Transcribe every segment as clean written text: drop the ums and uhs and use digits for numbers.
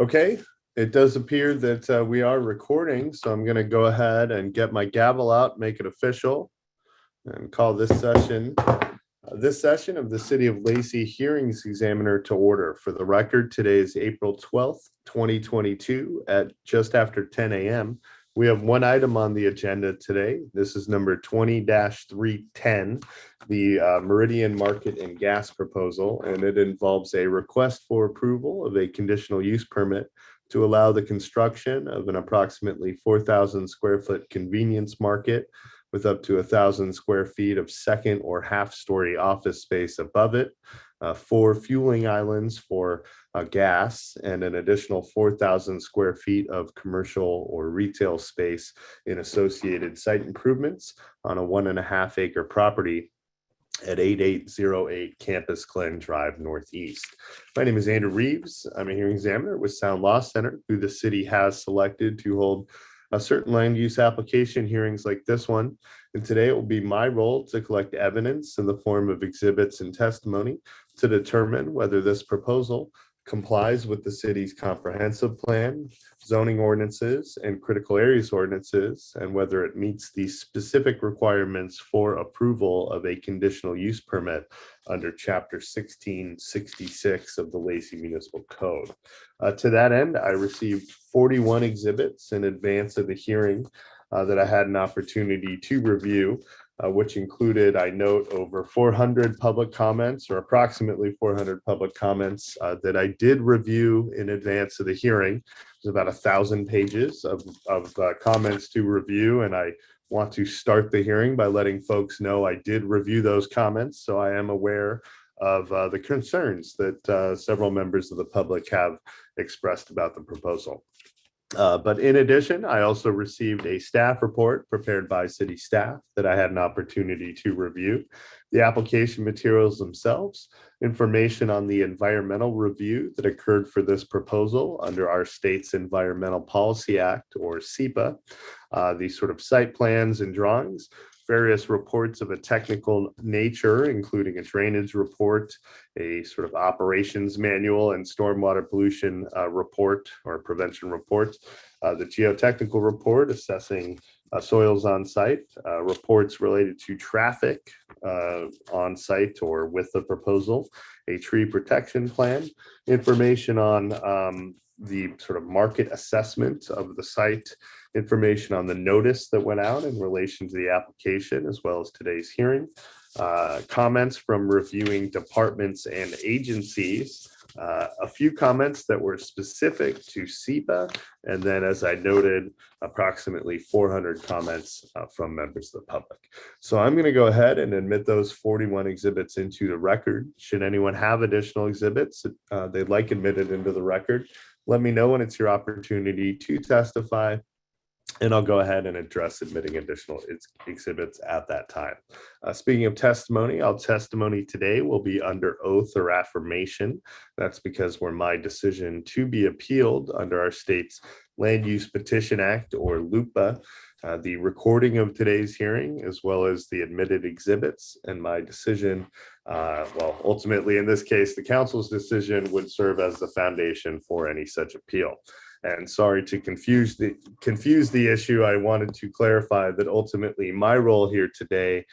Okay, it does appear that we are recording, so I'm going to go ahead and get my gavel out, make it official, and call this session of the City of Lacey Hearings Examiner to order. For the record, today is April 12th, 2022 at just after 10 a.m. We have one item on the agenda today. This is number 20-310, the Meridian Market and Gas Proposal, and it involves a request for approval of a conditional use permit to allow the construction of an approximately 4,000 square foot convenience market with up to 1,000 square feet of second or half-story office space above it, 4 fueling islands for gas, and an additional 4,000 square feet of commercial or retail space in associated site improvements on a 1.5 acre property at 8808 Campus Glen Drive Northeast. My name is Andrew Reeves. I'm a hearing examiner with Sound Law Center, who the city has selected to hold a certain land use application hearings like this one. And today it will be my role to collect evidence in the form of exhibits and testimony to determine whether this proposal complies with the city's comprehensive plan, zoning ordinances, and critical areas ordinances, and whether it meets the specific requirements for approval of a conditional use permit under Chapter 1666 of the Lacey Municipal Code. To that end, I received 41 exhibits in advance of the hearing that I had an opportunity to review, which included, I note, over 400 public comments, or approximately 400 public comments that I did review in advance of the hearing. There's about 1,000 pages of comments to review, and I want to start the hearing by letting folks know I did review those comments, so I am aware of the concerns that several members of the public have expressed about the proposal. But in addition, I also received a staff report prepared by city staff that I had an opportunity to review. The application materials themselves, information on the environmental review that occurred for this proposal under our state's Environmental Policy Act, or SEPA, the sort of site plans and drawings, various reports of a technical nature, including a drainage report, a sort of operations manual, and stormwater pollution report or prevention report, the geotechnical report assessing soils on site, reports related to traffic on site or with the proposal, a tree protection plan, information on the sort of market assessment of the site, information on the notice that went out in relation to the application, as well as today's hearing, comments from reviewing departments and agencies, a few comments that were specific to SEPA, and then, as I noted, approximately 400 comments from members of the public. So I'm going to go ahead and admit those 41 exhibits into the record. Should anyone have additional exhibits they'd like admitted into the record, let me know when it's your opportunity to testify, and I'll go ahead and address admitting additional exhibits at that time. Speaking of testimony, our testimony today will be under oath or affirmation. That's because we're my decision to be appealed under our state's Land Use Petition Act, or LUPA. The recording of today's hearing, as well as the admitted exhibits, and my decision, well, ultimately in this case, the council's decision would serve as the foundation for any such appeal. And sorry to confuse the issue, I wanted to clarify that ultimately my role here today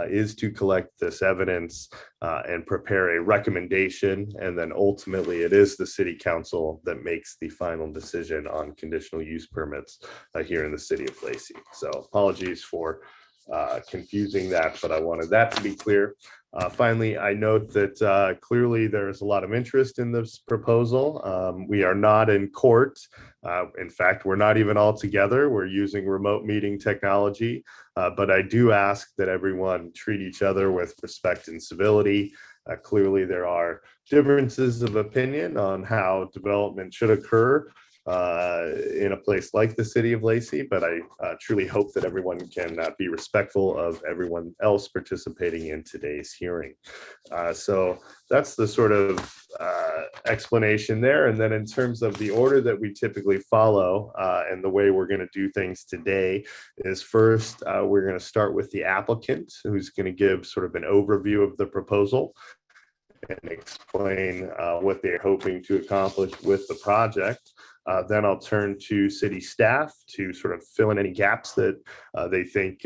is to collect this evidence and prepare a recommendation, and then ultimately it is the city council that makes the final decision on conditional use permits here in the city of Lacey. So apologies for confusing that, but I wanted that to be clear. Finally, I note that clearly there is a lot of interest in this proposal. We are not in court. In fact, we're not even all together. We're using remote meeting technology, but I do ask that everyone treat each other with respect and civility. Clearly, there are differences of opinion on how development should occur in a place like the city of Lacey, but I truly hope that everyone can be respectful of everyone else participating in today's hearing. So that's the sort of explanation there. And then in terms of the order that we typically follow and the way we're going to do things today is first, we're going to start with the applicant, who's going to give sort of an overview of the proposal. and explain what they're hoping to accomplish with the project. Then I'll turn to city staff to sort of fill in any gaps that they think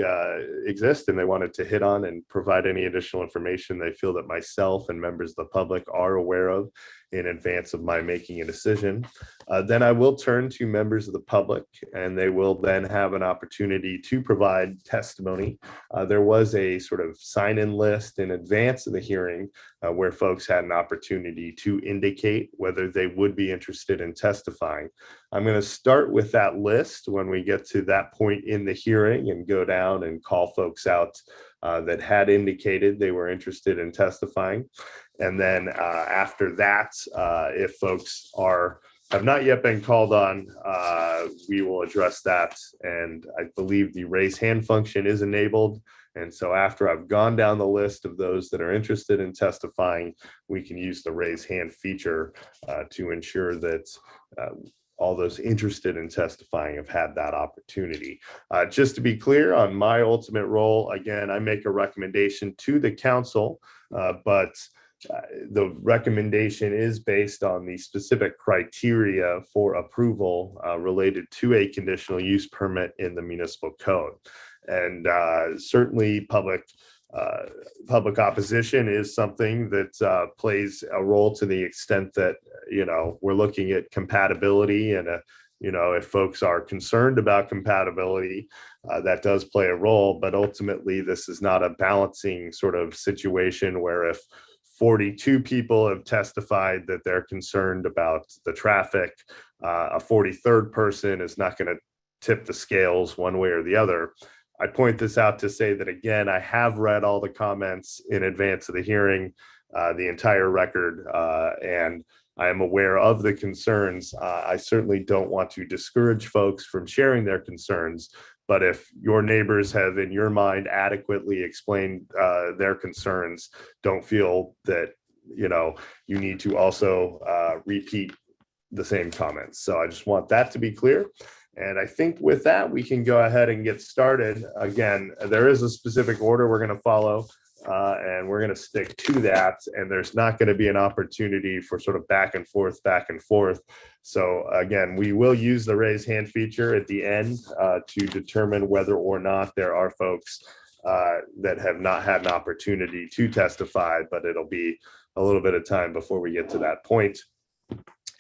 exist and they wanted to hit on, and provide any additional information they feel that myself and members of the public are aware of in advance of my making a decision. Then I will turn to members of the public, and they will then have an opportunity to provide testimony. There was a sort of sign-in list in advance of the hearing where folks had an opportunity to indicate whether they would be interested in testifying. I'm going to start with that list when we get to that point in the hearing and go down and call folks out that had indicated they were interested in testifying. And then after that, if folks have not yet been called on, we will address that. And I believe the raise hand function is enabled. And so after I've gone down the list of those that are interested in testifying, we can use the raise hand feature to ensure that all those interested in testifying have had that opportunity. Just to be clear on my ultimate role, again, I make a recommendation to the council, but the recommendation is based on the specific criteria for approval related to a conditional use permit in the municipal code. And certainly public opposition is something that plays a role to the extent that, we're looking at compatibility, and if folks are concerned about compatibility, that does play a role. But ultimately, this is not a balancing sort of situation where if 42 people have testified that they're concerned about the traffic, a 43rd person is not going to tip the scales one way or the other. I point this out to say that, again, I have read all the comments in advance of the hearing, the entire record, and I am aware of the concerns. I certainly don't want to discourage folks from sharing their concerns, but if your neighbors have, in your mind, adequately explained their concerns, don't feel that, you need to also repeat the same comments. So I just want that to be clear. And I think with that, we can go ahead and get started. Again, there is a specific order we're going to follow, and we're going to stick to that. And there's not going to be an opportunity for sort of back and forth. So again, we will use the raise hand feature at the end to determine whether or not there are folks that have not had an opportunity to testify, but it'll be a little bit of time before we get to that point.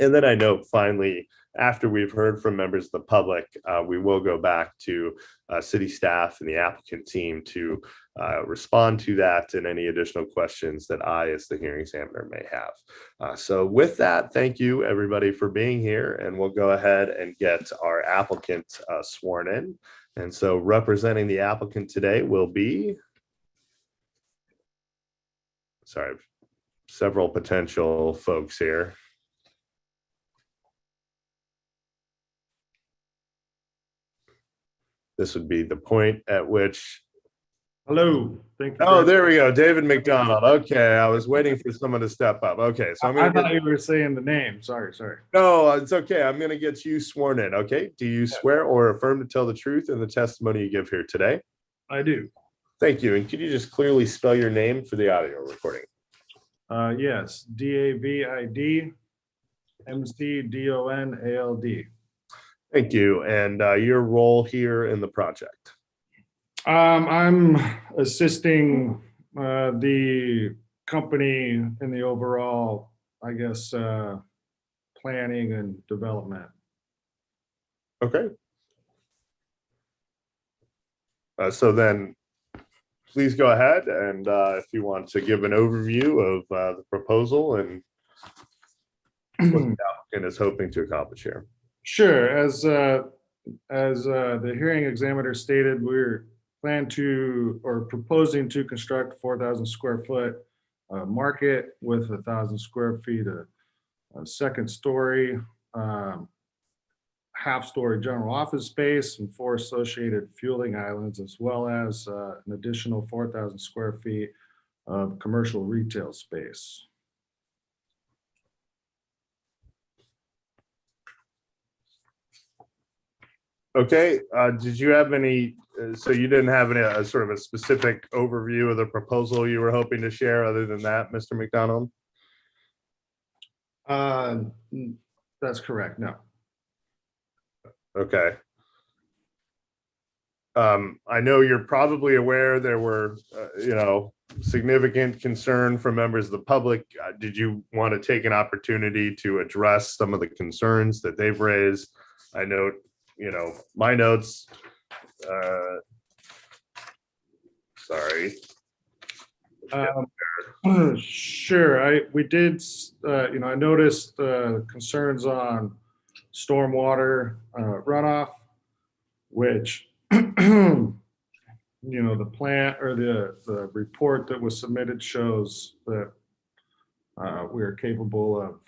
And then I note finally, after we've heard from members of the public, we will go back to city staff and the applicant team to respond to that and any additional questions that I, as the hearing examiner, may have. So with that, thank you everybody for being here, and we'll go ahead and get our applicant sworn in. And so representing the applicant today will be, several potential folks here. This would be the point at which. Hello. Thank you. Oh, there we go. David McDonald. Okay. I was waiting for someone to step up. Okay. So I thought you were saying the name. Sorry. No, it's okay. I'm going to get you sworn in. Okay. Do you swear or affirm to tell the truth in the testimony you give here today? I do. Thank you. And could you just clearly spell your name for the audio recording? Yes. David McDonald. Thank you. And your role here in the project? I'm assisting the company in the overall, planning and development. Okay. So then please go ahead, and if you want to give an overview of the proposal and what the applicant is hoping to accomplish here. Sure. As the hearing examiner stated, we're proposing to construct 4,000 square foot market with 1,000 square feet of second story, half-story general office space, and 4 associated fueling islands, as well as an additional 4,000 square feet of commercial retail space. Okay. Did you have any? So you didn't have any sort of a specific overview of the proposal you were hoping to share, other than that, Mr. McDonald? That's correct. No. Okay. I know you're probably aware there were, significant concern from members of the public. Did you want to take an opportunity to address some of the concerns that they've raised? I note, my notes, uh, sorry. Sure. We did, I noticed concerns on stormwater runoff, which, the plant or the report that was submitted shows that we are capable of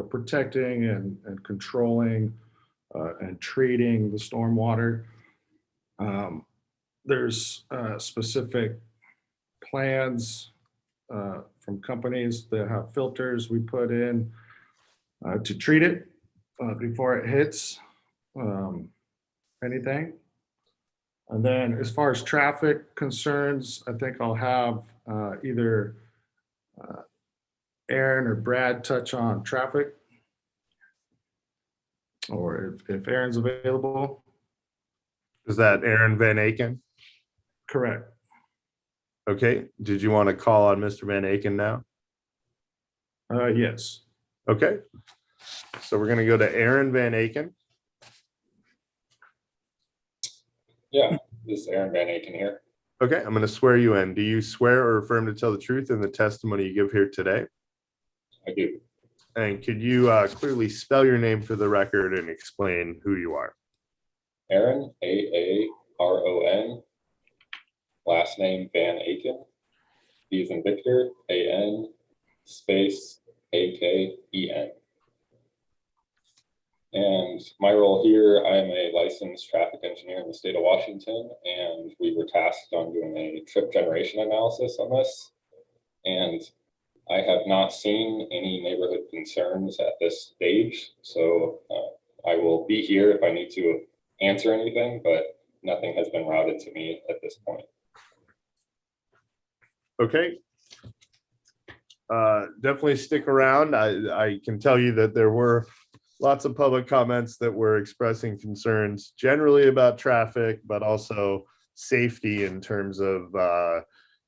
protecting and controlling and treating the stormwater. There's specific plans from companies that have filters we put in to treat it before it hits anything. And then as far as traffic concerns, I think I'll have either Aaron or Brad touch on traffic, or if Aaron's available. Is that Aaron Van Aken? Correct. Okay. Did you want to call on Mr. Van Aken now? Yes. Okay. So we're going to go to Aaron Van Aken. Yeah, this is Aaron Van Aken here. Okay, I'm going to swear you in. Do you swear or affirm to tell the truth in the testimony you give here today? I do. And could you clearly spell your name for the record and explain who you are? Aaron, Aaron, last name Van Aken, V as in Victor, AN, space, AKEN. And my role here, I am a licensed traffic engineer in the state of Washington, and we were tasked on doing a trip generation analysis on this. And I have not seen any neighborhood concerns at this stage, so I will be here if I need to answer anything, but nothing has been routed to me at this point. Okay. Definitely stick around. I can tell you that there were lots of public comments that were expressing concerns generally about traffic, but also safety in terms of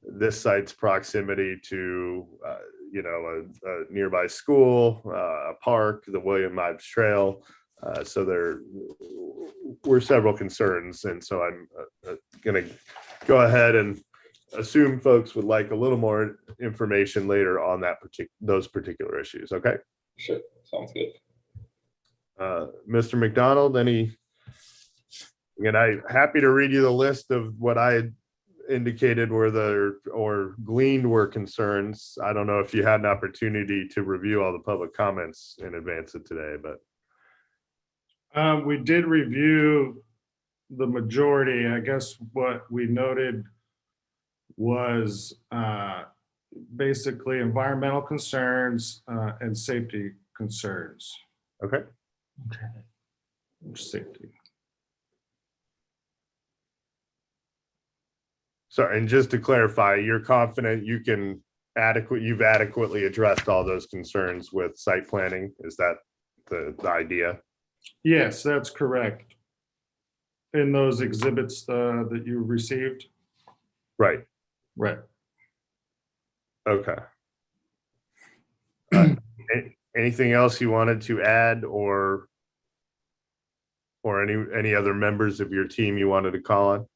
this site's proximity to, a nearby school, a park, the William Ives Trail. So there were several concerns. And so I'm going to go ahead and assume folks would like a little more information later on those particular issues. Okay. Sure. Sounds good. Mr. McDonald, I'm happy to read you the list of what I had indicated or gleaned were concerns. I don't know if you had an opportunity to review all the public comments in advance of today, but We did review the majority. I guess what we noted was basically environmental concerns and safety concerns. okay. Safety. So, and just to clarify, you're confident you've adequately addressed all those concerns with site planning? Is that the idea? Yes, that's correct. In those exhibits that you received? Right. Right. Okay. Anything else you wanted to add, or any other members of your team you wanted to call on?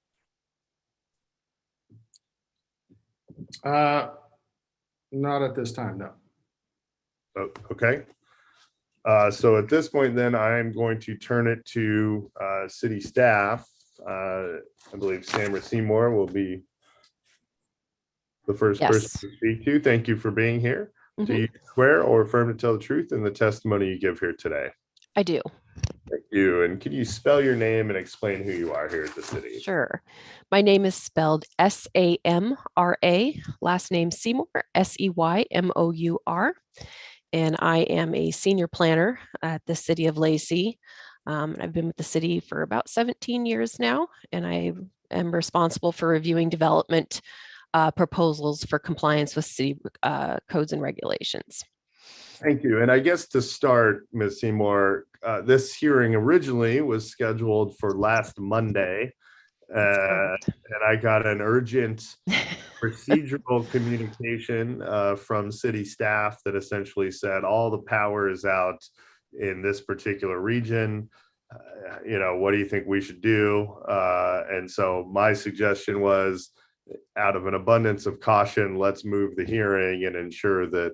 Not at this time, no. Okay. So at this point, then I'm going to turn it to city staff. I believe Sam Seymour will be the first person to speak to. Thank you for being here. Do you swear or affirm to tell the truth in the testimony you give here today? I do. Thank you. And can you spell your name and explain who you are here at the city? Sure. My name is spelled Samra, last name Seymour, Seymour. And I am a senior planner at the city of Lacey. I've been with the city for about 17 years now, and I am responsible for reviewing development proposals for compliance with city codes and regulations. Thank you. And I guess to start, Ms. Seymour, this hearing originally was scheduled for last Monday. And I got an urgent procedural communication from city staff that essentially said all the power is out in this particular region. What do you think we should do? And so my suggestion was, out of an abundance of caution, let's move the hearing and ensure that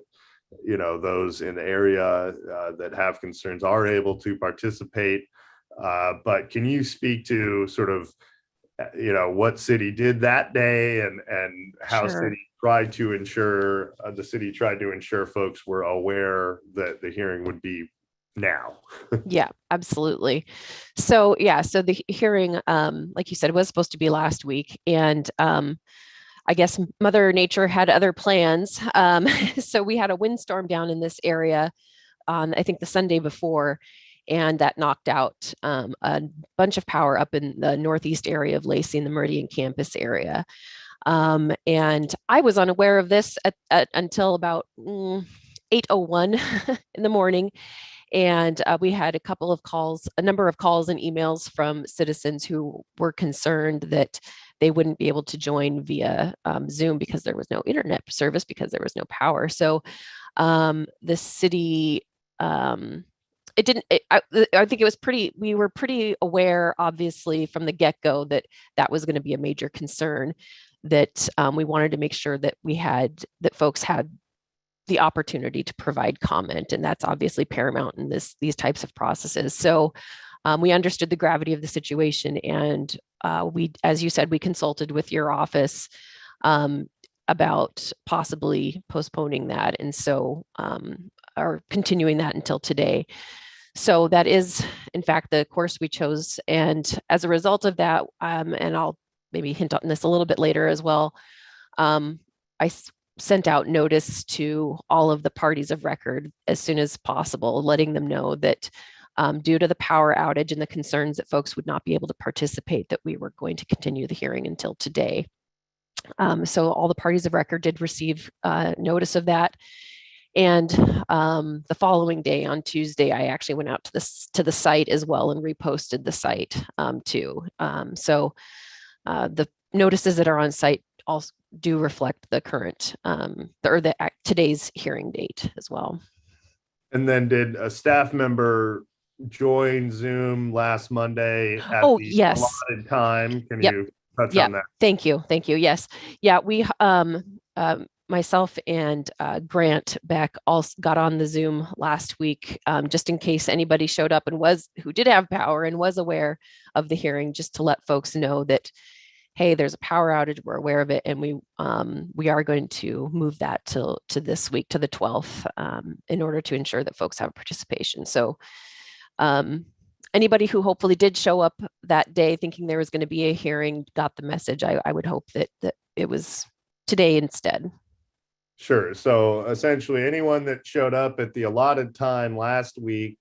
those in the area that have concerns are able to participate. But can you speak to sort of what city did that day and how Sure. city tried to ensure folks were aware that the hearing would be now? Yeah, absolutely. So the hearing, like you said, was supposed to be last week, and I guess Mother Nature had other plans. So we had a windstorm down in this area on, I think, the Sunday before, and that knocked out a bunch of power up in the northeast area of Lacey in the Meridian campus area. And I was unaware of this until about 8:01 in the morning. And we had a number of calls and emails from citizens who were concerned that they wouldn't be able to join via Zoom because there was no internet service, because there was no power. So the city, I think we were pretty aware, obviously, from the get-go that was going to be a major concern, that we wanted to make sure that folks had the opportunity to provide comment, and that's obviously paramount in these types of processes. So we understood the gravity of the situation, and as you said, we consulted with your office about possibly postponing that, and so or continuing that until today. So that is, in fact, the course we chose, and as a result of that, and I'll maybe hint on this a little bit later as well, I sent out notice to all of the parties of record as soon as possible, letting them know that due to the power outage and the concerns that folks would not be able to participate, that we were going to continue the hearing until today. So all the parties of record did receive notice of that. And the following day, on Tuesday, I actually went out to the site as well and reposted the site too. So the notices that are on site also do reflect the current today's hearing date as well. And then did a staff member join Zoom last Monday at the yes. allotted time? Can Yep. you touch Yep. on that? Thank you. Yes. Yeah, we myself and Grant Beck all got on the Zoom last week, just in case anybody showed up and who did have power and was aware of the hearing, just to let folks know that, hey, there's a power outage, we're aware of it, and we are going to move that to this week, to the 12th, in order to ensure that folks have participation. So anybody who hopefully did show up that day thinking there was going to be a hearing got the message. I would hope that it was today instead. Sure. So essentially, anyone that showed up at the allotted time last week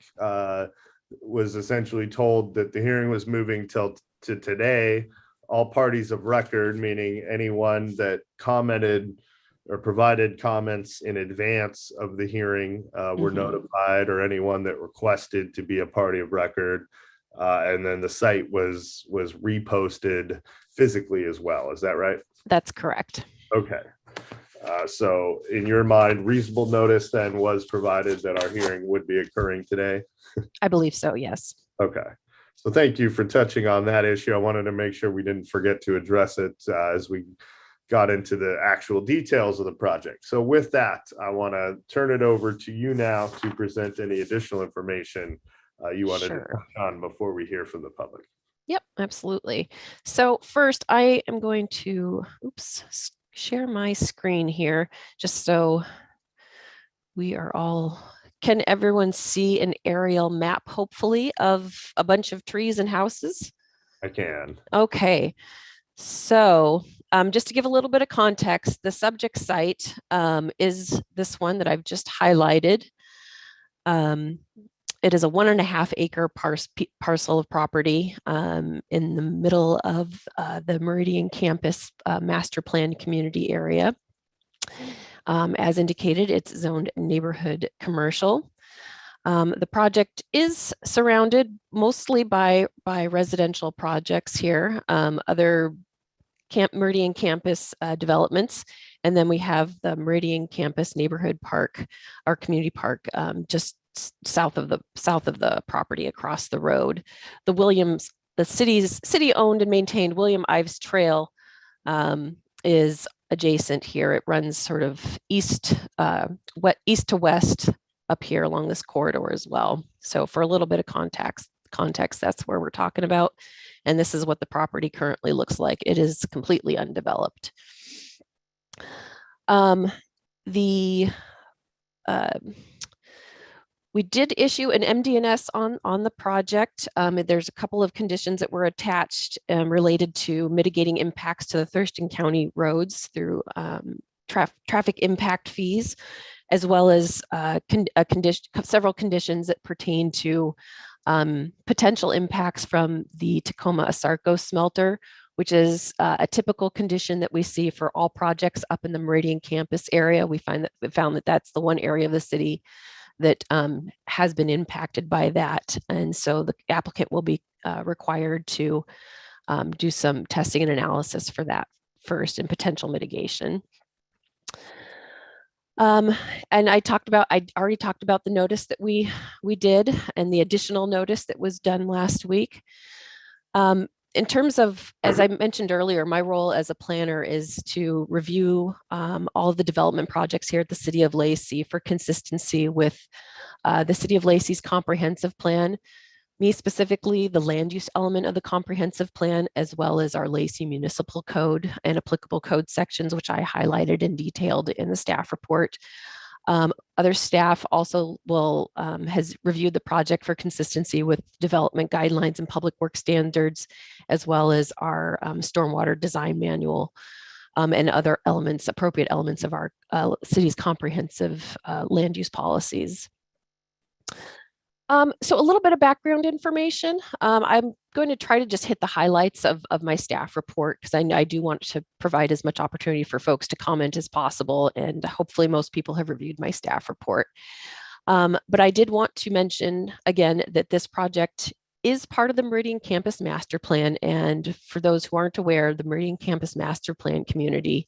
was essentially told that the hearing was moving to today. All parties of record, meaning anyone that commented or provided comments in advance of the hearing, were notified, or anyone that requested to be a party of record. And then the site was reposted physically as well. Is that right? That's correct. Okay. So in your mind, reasonable notice then was provided that our hearing would be occurring today? I believe so, yes. Okay. So thank you for touching on that issue. I wanted to make sure we didn't forget to address it as we got into the actual details of the project. So with that, I want to turn it over to you now to present any additional information you wanted to touch on before we hear from the public. Yep, absolutely. So first, I am going to share my screen here, just so we are all... Can everyone see an aerial map, hopefully, of a bunch of trees and houses? I can. Okay. So just to give a little bit of context, the subject site is this one that I've just highlighted. it is a 1.5 acre parcel of property in the middle of the Meridian campus master plan community area. As indicated, it's zoned neighborhood commercial. The project is surrounded mostly by residential projects here, other Meridian campus developments, and then we have the Meridian campus neighborhood park, our community park, just south of the property across the road. The city owned and maintained William Ives Trail is adjacent here. It runs sort of east to west up here along this corridor as well. So for a little bit of context, that's where we're talking about. And this is what the property currently looks like. It is completely undeveloped. We did issue an MD&S on the project. There's a couple of conditions that were attached related to mitigating impacts to the Thurston County roads through traffic impact fees, as well as several conditions that pertain to potential impacts from the Tacoma Asarco smelter, which is a typical condition that we see for all projects up in the Meridian campus area. We found that that's the one area of the city that has been impacted by that. And so the applicant will be required to do some testing and analysis for that first and potential mitigation. And I already talked about the notice that we did and the additional notice that was done last week. In terms of, as I mentioned earlier, my role as a planner is to review all of the development projects here at the City of Lacey for consistency with the City of Lacey's comprehensive plan, me specifically, the land use element of the comprehensive plan, as well as our Lacey Municipal Code and applicable code sections, which I highlighted and detailed in the staff report. Other staff also has reviewed the project for consistency with development guidelines and public work standards, as well as our stormwater design manual and other appropriate elements of our city's comprehensive land use policies. So a little bit of background information. I'm going to try to just hit the highlights of my staff report because I do want to provide as much opportunity for folks to comment as possible, and hopefully most people have reviewed my staff report. But I did want to mention again that this project is part of the Meridian Campus Master Plan. And for those who aren't aware, the Meridian Campus Master Plan community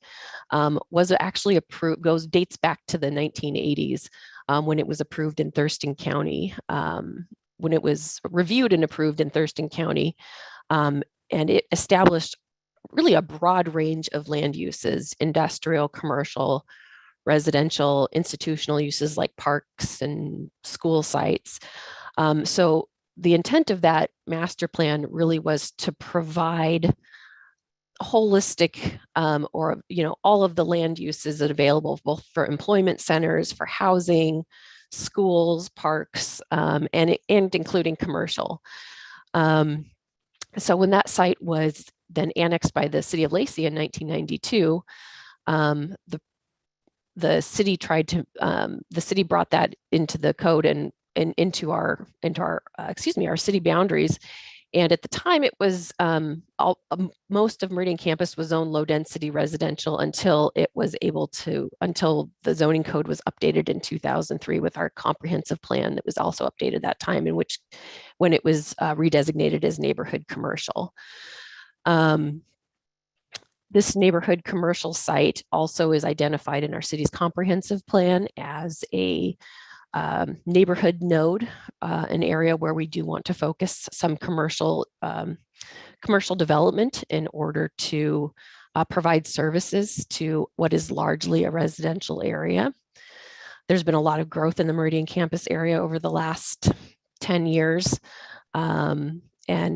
was actually approved, dates back to the 1980s. When it was approved in Thurston County, when it was reviewed and approved in Thurston County, and it established really a broad range of land uses: industrial, commercial, residential, institutional uses like parks and school sites. So the intent of that master plan really was to provide holistic all of the land uses that are available both for employment centers, for housing, schools, parks, and including commercial. So when that site was then annexed by the City of Lacey in 1992, the city brought that into the code and into our city boundaries. And at the time, it was most of Meridian campus was zoned low density residential until the zoning code was updated in 2003 with our comprehensive plan that was also updated that time, when it was redesignated as neighborhood commercial. This neighborhood commercial site also is identified in our city's comprehensive plan as a neighborhood node, an area where we do want to focus some commercial development in order to provide services to what is largely a residential area. There's been a lot of growth in the Meridian campus area over the last 10 years. And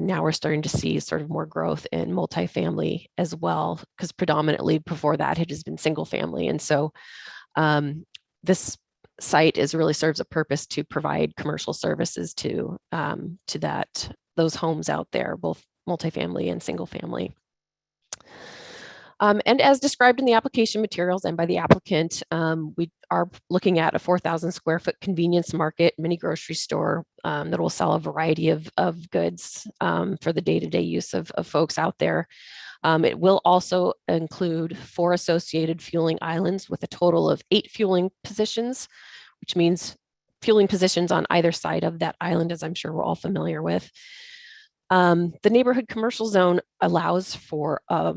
now we're starting to see sort of more growth in multifamily as well, because predominantly before that it has been single family. And so this site really serves a purpose to provide commercial services to those homes out there, both multifamily and single family. And as described in the application materials and by the applicant, we are looking at a 4,000 square foot convenience market, mini grocery store that will sell a variety of goods for the day-to-day use of folks out there. It will also include 4 associated fueling islands with a total of 8 fueling positions, which means fueling positions on either side of that island, as I'm sure we're all familiar with. The neighborhood commercial zone allows for a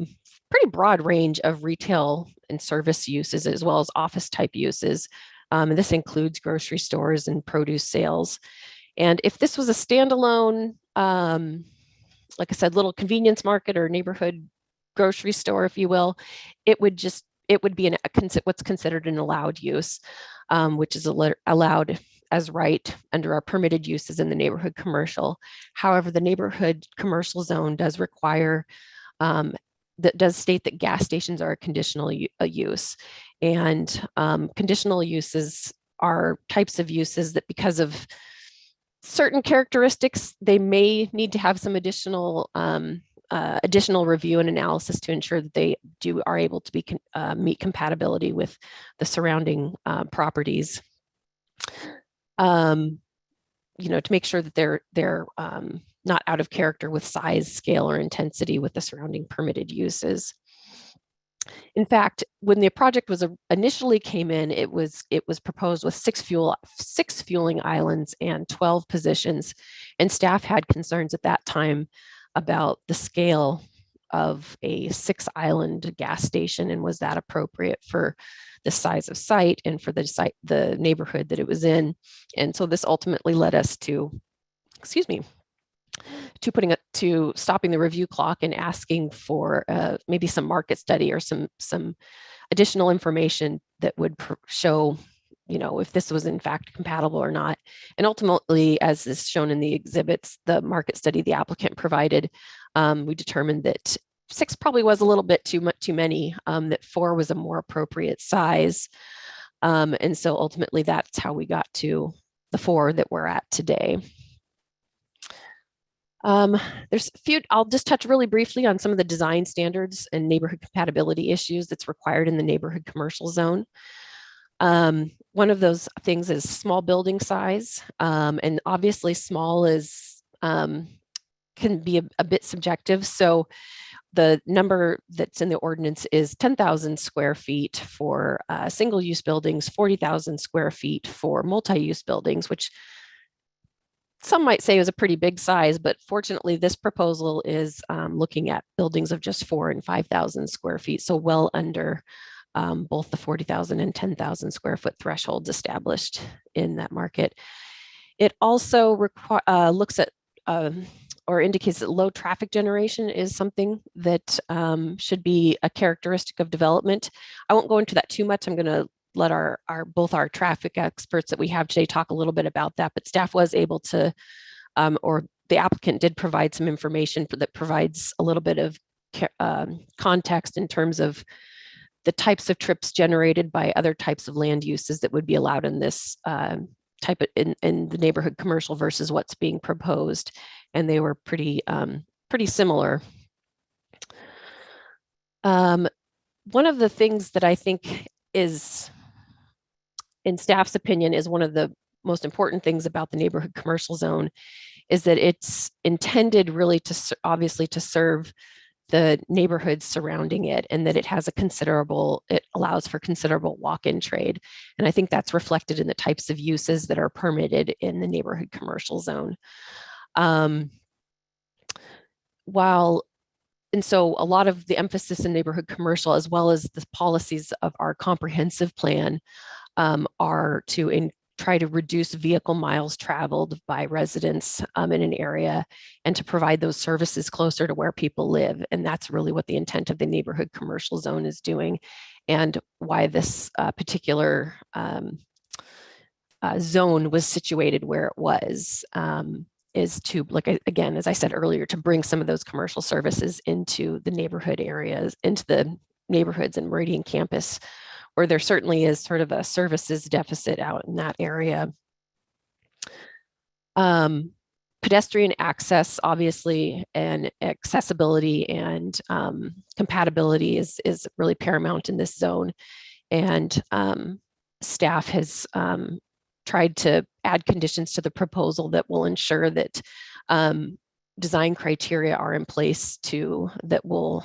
pretty broad range of retail and service uses, as well as office type uses. And this includes grocery stores and produce sales. And if this was a standalone, like I said, little convenience market or neighborhood grocery store, if you will, it would be what's considered an allowed use, which is allowed as right under our permitted uses in the neighborhood commercial. However, the neighborhood commercial zone does require, that does state that gas stations are a conditional use. And conditional uses are types of uses that, because of certain characteristics, they may need to have some additional review and analysis to ensure that they are able to meet compatibility with the surrounding properties. To make sure that they're not out of character with size, scale, or intensity with the surrounding permitted uses. In fact, when the project was initially came in, it was proposed with 6 fueling islands and 12 positions, and staff had concerns at that time about the scale of a 6-island gas station, and was that appropriate for the size of site and for the neighborhood that it was in. And so this ultimately led us to stopping the review clock and asking for maybe some market study or some additional information that would show, if this was in fact compatible or not. And ultimately, as is shown in the exhibits, the market study the applicant provided, we determined that 6 probably was a little bit too many, that 4 was a more appropriate size. And so ultimately that's how we got to the 4 that we're at today. There's a few, I'll just touch really briefly on some of the design standards and neighborhood compatibility issues that's required in the neighborhood commercial zone. One of those things is small building size. And obviously small can be a bit subjective. So the number that's in the ordinance is 10,000 square feet for single-use buildings, 40,000 square feet for multi-use buildings, which some might say is a pretty big size, but fortunately this proposal is looking at buildings of just 4,000 and 5,000 square feet, so well under both the 40,000 and 10,000 square foot thresholds established in that market. It also looks at or indicates that low traffic generation is something that should be a characteristic of development. I won't go into that too much. I'm going to let both our traffic experts that we have today talk a little bit about that, but staff was able to, or the applicant did provide some information that provides a little bit of context in terms of the types of trips generated by other types of land uses that would be allowed in this type of in the neighborhood commercial versus what's being proposed, and they were pretty similar. One of the things that I think is, in staff's opinion, is one of the most important things about the neighborhood commercial zone is that it's intended really to obviously to serve the neighborhoods surrounding it, and that it allows for considerable walk-in trade. And I think that's reflected in the types of uses that are permitted in the neighborhood commercial zone. And so a lot of the emphasis in neighborhood commercial, as well as the policies of our comprehensive plan, are to try to reduce vehicle miles traveled by residents in an area, and to provide those services closer to where people live. And that's really what the intent of the neighborhood commercial zone is doing, and why this particular zone was situated where it was, is to, again, as I said earlier, to bring some of those commercial services into the neighborhood areas, into the neighborhoods and Meridian campus, where there certainly is sort of a services deficit out in that area. Pedestrian access, obviously, and accessibility and compatibility is really paramount in this zone. And staff has tried to add conditions to the proposal that will ensure that design criteria are in place that will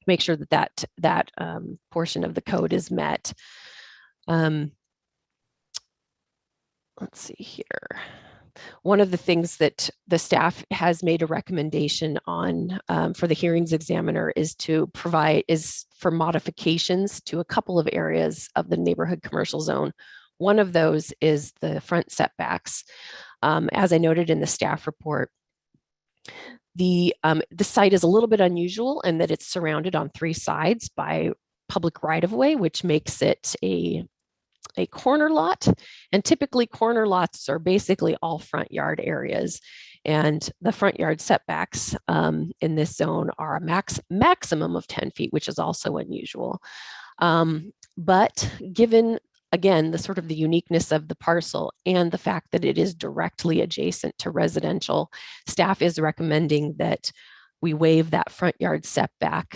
make sure that portion of the code is met. Let's see here. One of the things that the staff has made a recommendation on for the hearings examiner is for modifications to a couple of areas of the neighborhood commercial zone. One of those is the front setbacks. As I noted in the staff report, the site is a little bit unusual in that it's surrounded on 3 sides by public right-of-way, which makes it a corner lot. And typically corner lots are basically all front yard areas. And the front yard setbacks in this zone are a maximum of 10 feet, which is also unusual. But given, again, the uniqueness of the parcel and the fact that it is directly adjacent to residential, staff is recommending that we waive that front yard setback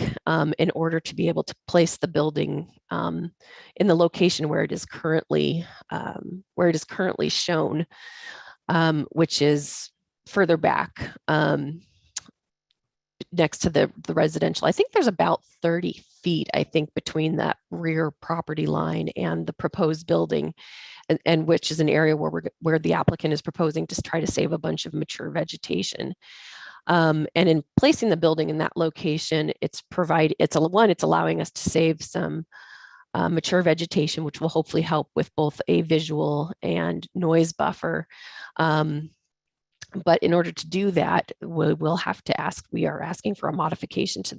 in order to be able to place the building in the location where it is currently shown, which is further back next to the residential. I think there's about 30 feet, I think, between that rear property line and the proposed building, and which is an area where the applicant is proposing to try to save a bunch of mature vegetation. And in placing the building in that location, it's allowing us to save some mature vegetation, which will hopefully help with both a visual and noise buffer. But in order to do that, we are asking for a modification to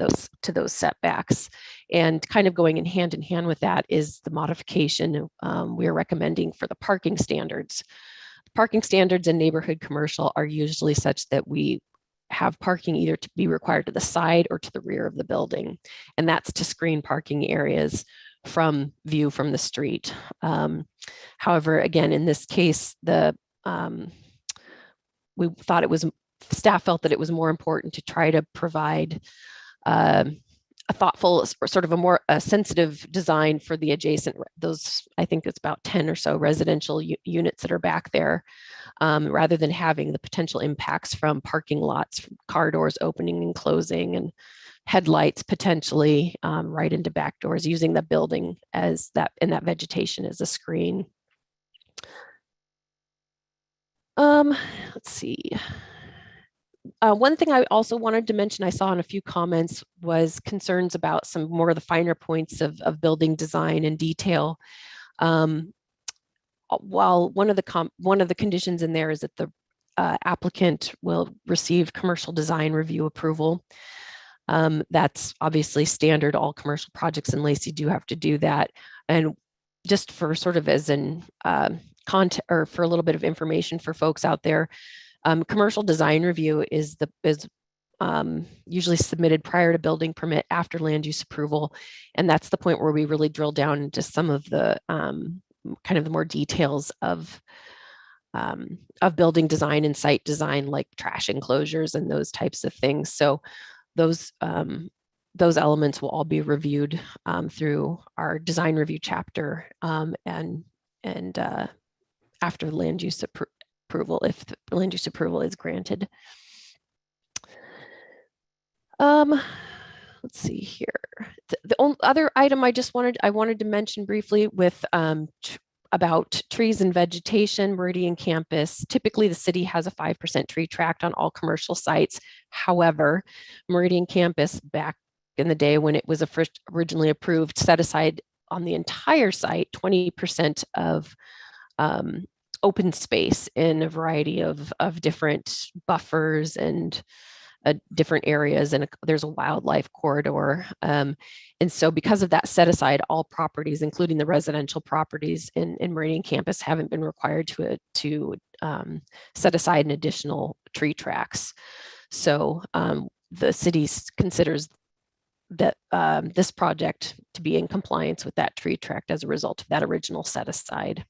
those setbacks. And kind of going in hand with that is the modification we are recommending for the parking standards. Parking standards in neighborhood commercial are usually such that we have parking either to be required to the side or to the rear of the building. And that's to screen parking areas from view from the street. However, again, in this case, staff felt that it was more important to try to provide a thoughtful or sort of a sensitive design for the adjacent, I think it's about 10 or so residential units that are back there, rather than having the potential impacts from parking lots, from car doors opening and closing, and headlights potentially right into back doors, using the building and that vegetation as a screen. Let's see. One thing I also wanted to mention, I saw in a few comments, was concerns about some more of the finer points of building design and detail. While one of the conditions in there is that the applicant will receive commercial design review approval. That's obviously standard. All commercial projects in Lacey do have to do that. And just for sort of as in content, or for a little bit of information for folks out there, commercial design review is usually submitted prior to building permit, after land use approval. And that's the point where we really drill down into some of the kind of the more details of building design and site design, like trash enclosures and those types of things. So those elements will all be reviewed through our design review chapter and after land use approval, if the land use approval is granted. Let's see here. The only other item I wanted to mention briefly with about trees and vegetation. Meridian campus, typically the city has a 5% tree tract on all commercial sites. However, Meridian campus, back in the day when it was originally approved, set aside on the entire site 20% of open space in a variety of different buffers and different areas, and there's a wildlife corridor. And so because of that set aside, all properties, including the residential properties in Meridian campus, haven't been required to set aside an additional tree tracts. So the city considers that this project to be in compliance with that tree tract as a result of that original set aside.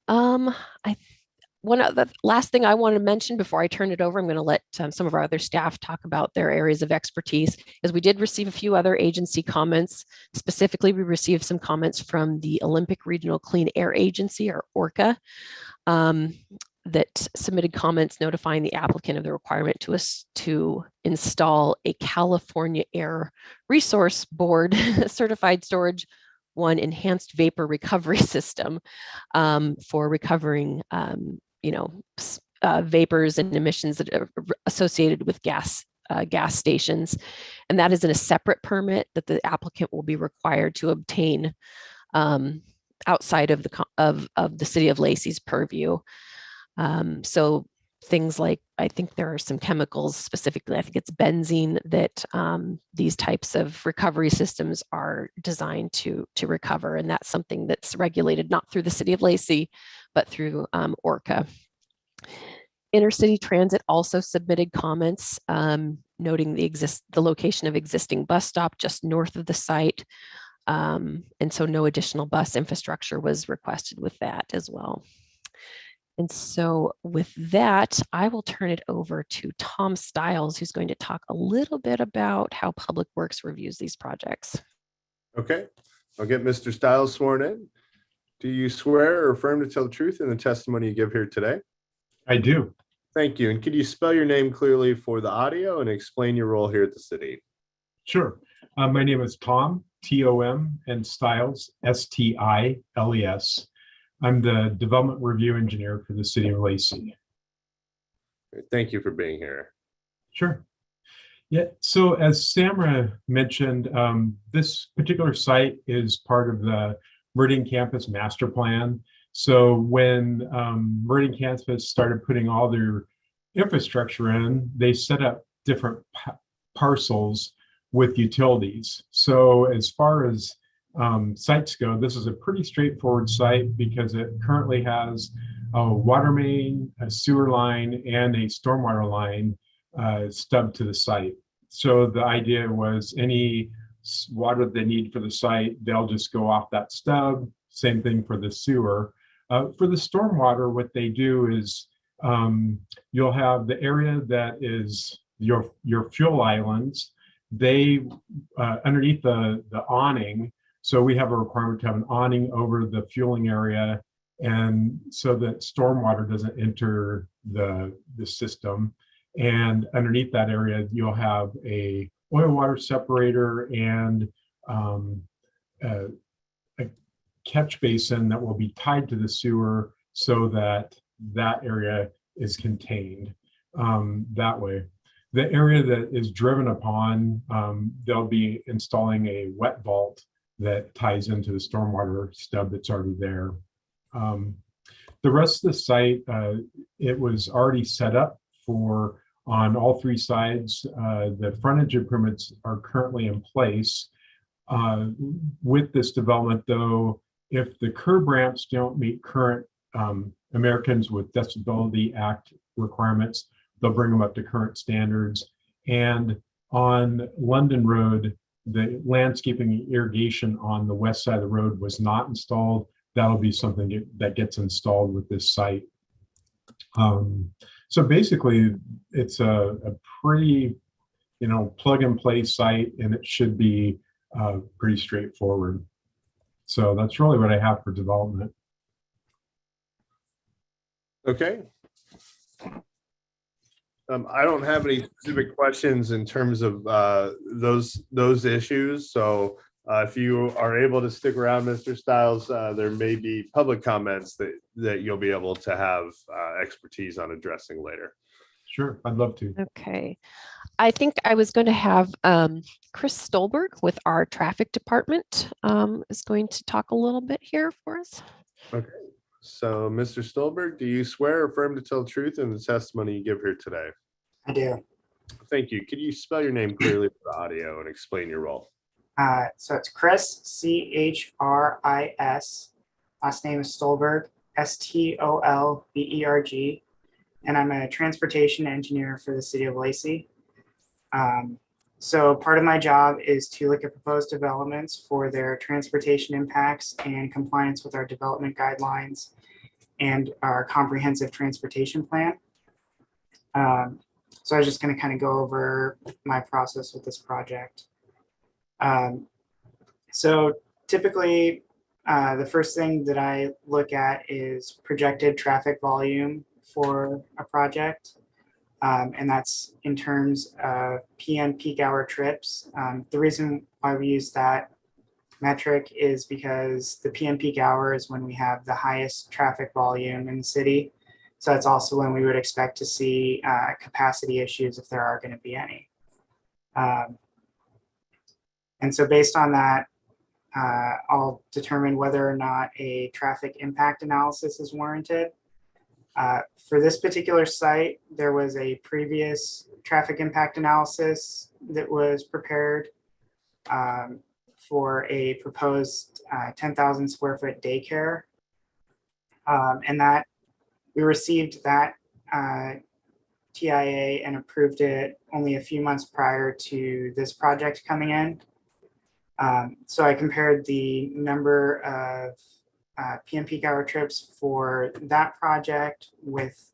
I one of the last thing I want to mention before I turn it over, I'm going to let some of our other staff talk about their areas of expertise, is we did receive a few other agency comments. Specifically, we received some comments from the Olympic Regional Clean Air Agency, or ORCA, that submitted comments notifying the applicant of the requirement to install a California Air Resource Board certified storage one enhanced vapor recovery system for recovering vapors and emissions that are associated with gas stations. And that is in a separate permit that the applicant will be required to obtain outside of the city of Lacey's purview. So things like, I think there are some chemicals specifically, I think it's benzene, that these types of recovery systems are designed to recover. And that's something that's regulated not through the city of Lacey, but through ORCA. Intercity Transit also submitted comments noting the location of existing bus stop just north of the site. And so no additional bus infrastructure was requested with that as well. And so with that, I will turn it over to Tom Stiles, who's going to talk a little bit about how Public Works reviews these projects. Okay, I'll get Mr. Stiles sworn in. Do you swear or affirm to tell the truth in the testimony you give here today? I do. Thank you. And could you spell your name clearly for the audio and explain your role here at the city? Sure. My name is Tom, T-O-M, and Stiles, S-T-I-L-E-S. I'm the Development Review Engineer for the City of Lacey. Thank you for being here. Sure. Yeah, so as Samra mentioned, this particular site is part of the Meridian Campus Master Plan. So when Meridian Campus started putting all their infrastructure in, they set up different parcels with utilities. So as far as sites go, this is a pretty straightforward site because it currently has a water main, a sewer line, and a stormwater line stubbed to the site. So the idea was any water they need for the site, they'll just go off that stub. Same thing for the sewer. For the stormwater, what they do is you'll have the area that is your fuel islands. They underneath the awning. So we have a requirement to have an awning over the fueling area, and so that stormwater doesn't enter the system. And underneath that area, you'll have a oil water separator and a catch basin that will be tied to the sewer so that that area is contained that way. The area that is driven upon, they'll be installing a wet vault that ties into the stormwater stub that's already there. The rest of the site, it was already set up for on all three sides. The frontage improvements are currently in place. With this development though, if the curb ramps don't meet current Americans with Disability Act requirements, they'll bring them up to current standards. And on London Road, the landscaping and irrigation on the west side of the road was not installed. That'll be something that gets installed with this site. So basically, it's a pretty, plug and play site, and it should be pretty straightforward. So that's really what I have for development. Okay. I don't have any specific questions in terms of those issues. So if you are able to stick around, Mr. Stiles, there may be public comments that you'll be able to have expertise on addressing later. Sure, I'd love to. Okay. I think I was going to have Chris Stolberg with our traffic department is going to talk a little bit here for us. Okay. So, Mr. Stolberg, do you swear or affirm to tell the truth in the testimony you give here today? I do. Thank you. Could you spell your name clearly for the audio and explain your role? So it's Chris, C-H-R-I-S. Last name is Stolberg, S-T-O-L-B-E-R-G. And I'm a transportation engineer for the city of Lacey. So part of my job is to look at proposed developments for their transportation impacts and compliance with our development guidelines, and our comprehensive transportation plan. So I was just going to kind of go over my process with this project. So typically, the first thing that I look at is projected traffic volume for a project. And that's in terms of PM peak hour trips. The reason why we use that metric is because the PM peak hour is when we have the highest traffic volume in the city. So that's also when we would expect to see capacity issues if there are going to be any. And so based on that, I'll determine whether or not a traffic impact analysis is warranted. For this particular site, there was a previous traffic impact analysis that was prepared for a proposed 10,000 square foot daycare. And that we received that TIA and approved it only a few months prior to this project coming in. So I compared the number of PM peak hour trips for that project with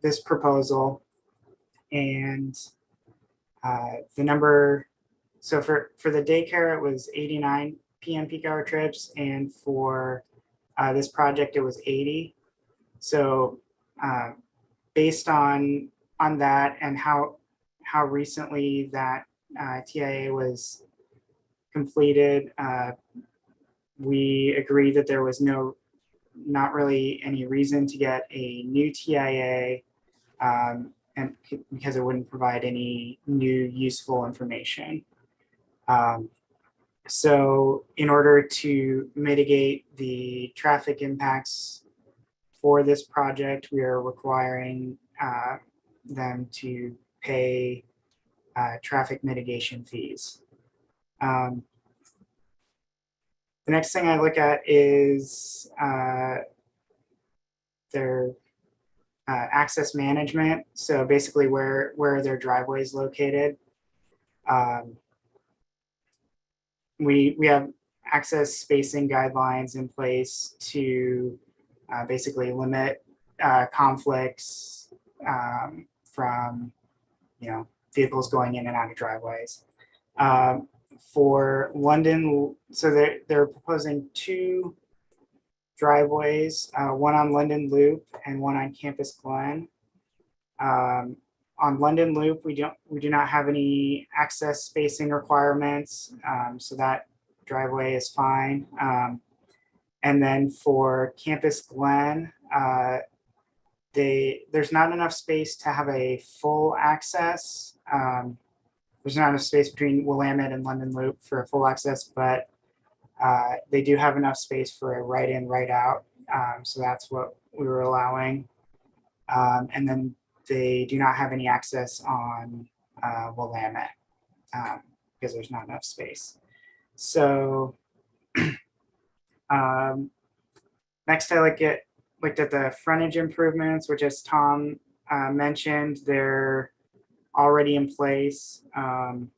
this proposal, and the number, so for the daycare, it was 89 PM peak hour trips, and for this project, it was 80. So based on that and how recently that TIA was completed, we agreed that there was not really any reason to get a new TIA, and because it wouldn't provide any new useful information. So in order to mitigate the traffic impacts for this project, we are requiring them to pay traffic mitigation fees. The next thing I look at is their access management. So basically where are their driveways located. We have access spacing guidelines in place to basically limit conflicts from vehicles going in and out of driveways. For London, so they're proposing 2 driveways, one on London Loop and one on Campus Glen. On London Loop, we do not have any access spacing requirements, so that driveway is fine. And then for Campus Glen, there's not enough space to have a full access. There's not enough space between Willamette and London Loop for a full access, but they do have enough space for a right in, right out. So that's what we were allowing. And then they do not have any access on Willamette because there's not enough space. So next I looked at the frontage improvements, which, as Tom mentioned, they're already in place and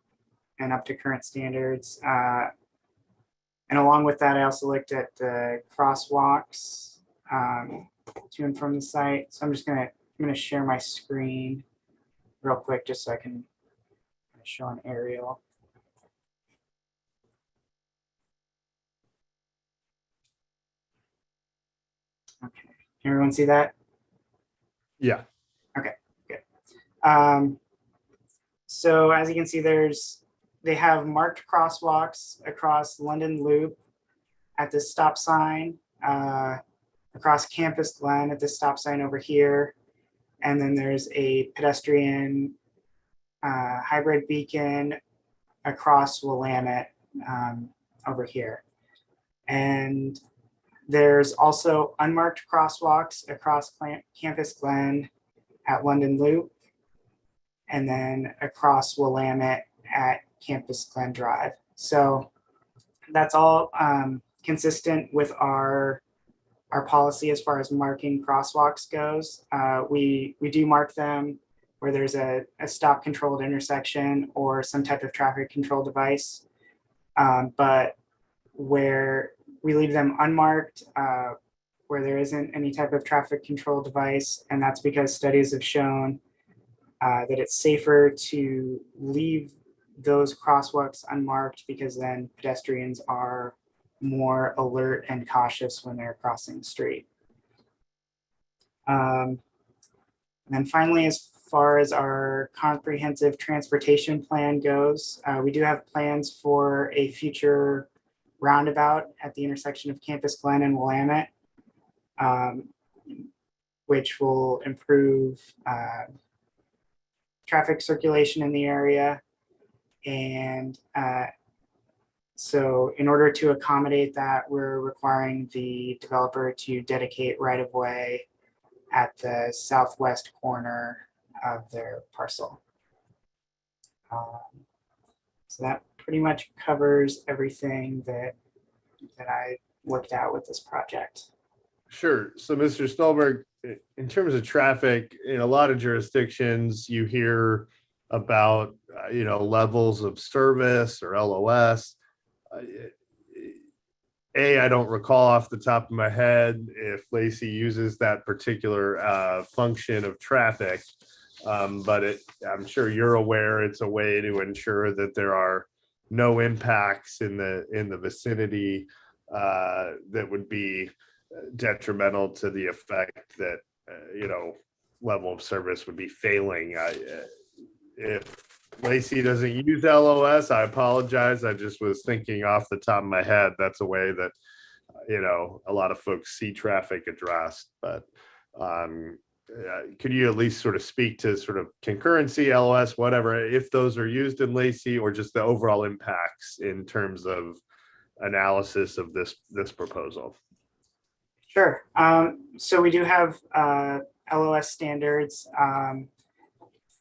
up to current standards. And along with that, I also looked at the crosswalks to and from the site. So I'm going to share my screen real quick just so I can show an aerial. Okay, can everyone see that? Yeah. Okay, good. So as you can see, they have marked crosswalks across London Loop at this stop sign, across Campus Glen at this stop sign over here. And then there's a pedestrian hybrid beacon across Willamette over here. And there's also unmarked crosswalks across Campus Glen at London Loop, and then across Willamette at Campus Glen Drive. So that's all consistent with our policy as far as marking crosswalks goes. We do mark them where there's a stop controlled intersection or some type of traffic control device. But where we leave them unmarked, where there isn't any type of traffic control device, and that's because studies have shown that it's safer to leave those crosswalks unmarked because then pedestrians are more alert and cautious when they're crossing the street. And then finally, as far as our comprehensive transportation plan goes, we do have plans for a future roundabout at the intersection of Campus Glen and Willamette, which will improve traffic circulation in the area. And so in order to accommodate that, we're requiring the developer to dedicate right-of-way at the southwest corner of their parcel. So that pretty much covers everything that I looked at with this project. Sure. So, Mr. Stolberg, in terms of traffic, in a lot of jurisdictions, you hear about levels of service or LOS. I don't recall off the top of my head if Lacey uses that particular function of traffic, but I'm sure you're aware it's a way to ensure that there are no impacts in the vicinity that would be detrimental to the effect that level of service would be failing. If Lacey doesn't use LOS, I apologize. I just was thinking off the top of my head. That's a way that a lot of folks see traffic addressed. But could you at least sort of speak to sort of concurrency, LOS, whatever, if those are used in Lacey, or just the overall impacts in terms of analysis of this proposal? Sure. So we do have LOS standards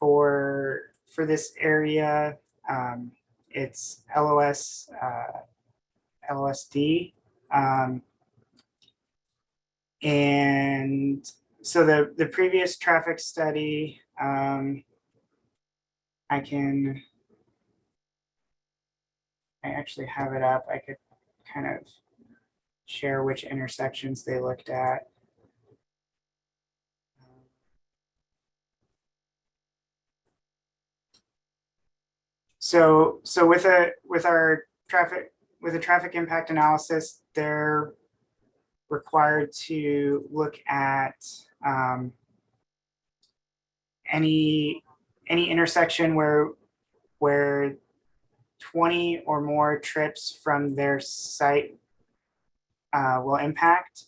for this area. It's LOS LOSD, and so the previous traffic study, I actually have it up. I could kind of share which intersections they looked at. So with a traffic impact analysis, they're required to look at any intersection where 20 or more trips from their site will impact.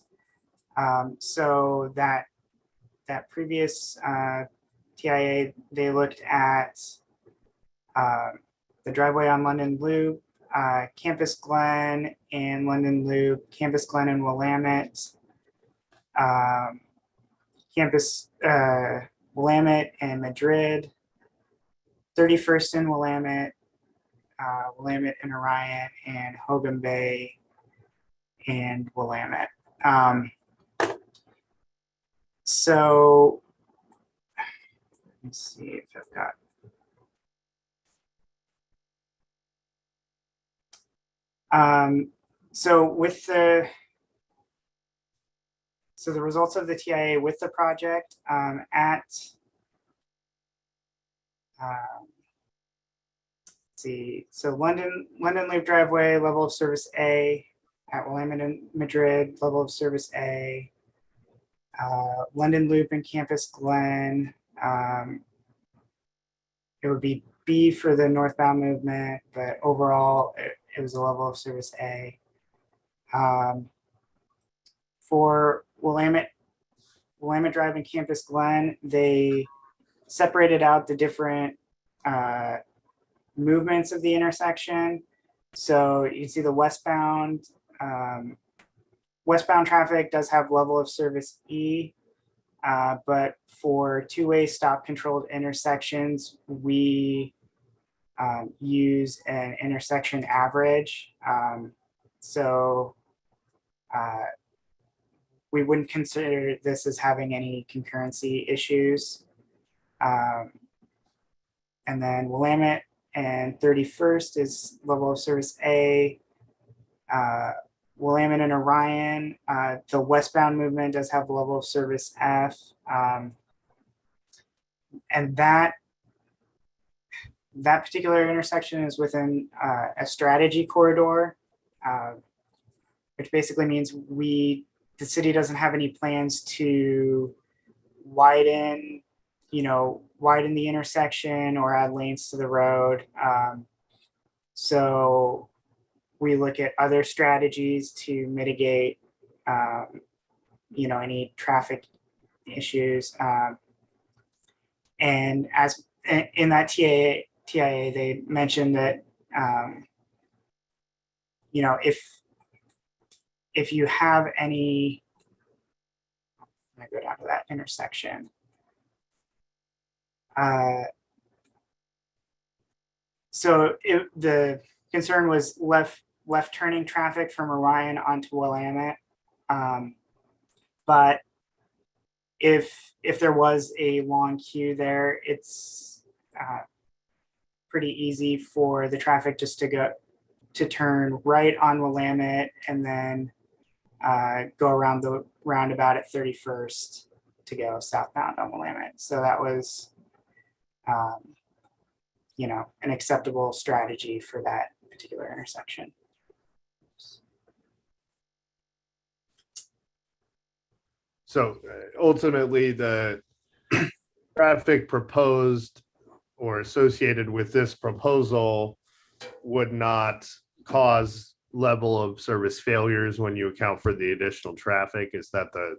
So that previous TIA, they looked at the driveway on London Loop, Campus Glen and London Loop, Campus Glen and Willamette, Willamette and Madrid, 31st and Willamette, Willamette and Orion, and Hogan Bay and Willamette. So let's see if I've got. So the results of the TIA with the project let's see. So London Loop driveway, level of service A. At Willamette and Madrid, level of service A. London Loop and Campus Glen, it would be B for the northbound movement, but overall it was a level of service A. For Willamette Drive and Campus Glen, they separated out the different movements of the intersection. So you can see the westbound traffic does have level of service E, but for two-way stop controlled intersections, we use an intersection average. So we wouldn't consider this as having any concurrency issues. And then Willamette and 31st is level of service A. Willamette and Orion, the westbound movement does have level of service F. And that particular intersection is within a strategy corridor, which basically means the city doesn't have any plans to widen the intersection or add lanes to the road. So we look at other strategies to mitigate, any traffic issues. And as in that TIA, they mentioned that, if you have any, I'm gonna go down to that intersection. So the concern was left turning traffic from Orion onto Willamette. But if there was a long queue there, it's pretty easy for the traffic just to turn right on Willamette and then go around the roundabout at 31st to go southbound on Willamette. So that was, an acceptable strategy for that particular intersection. So ultimately, the traffic proposed or associated with this proposal would not cause level of service failures when you account for the additional traffic. Is that the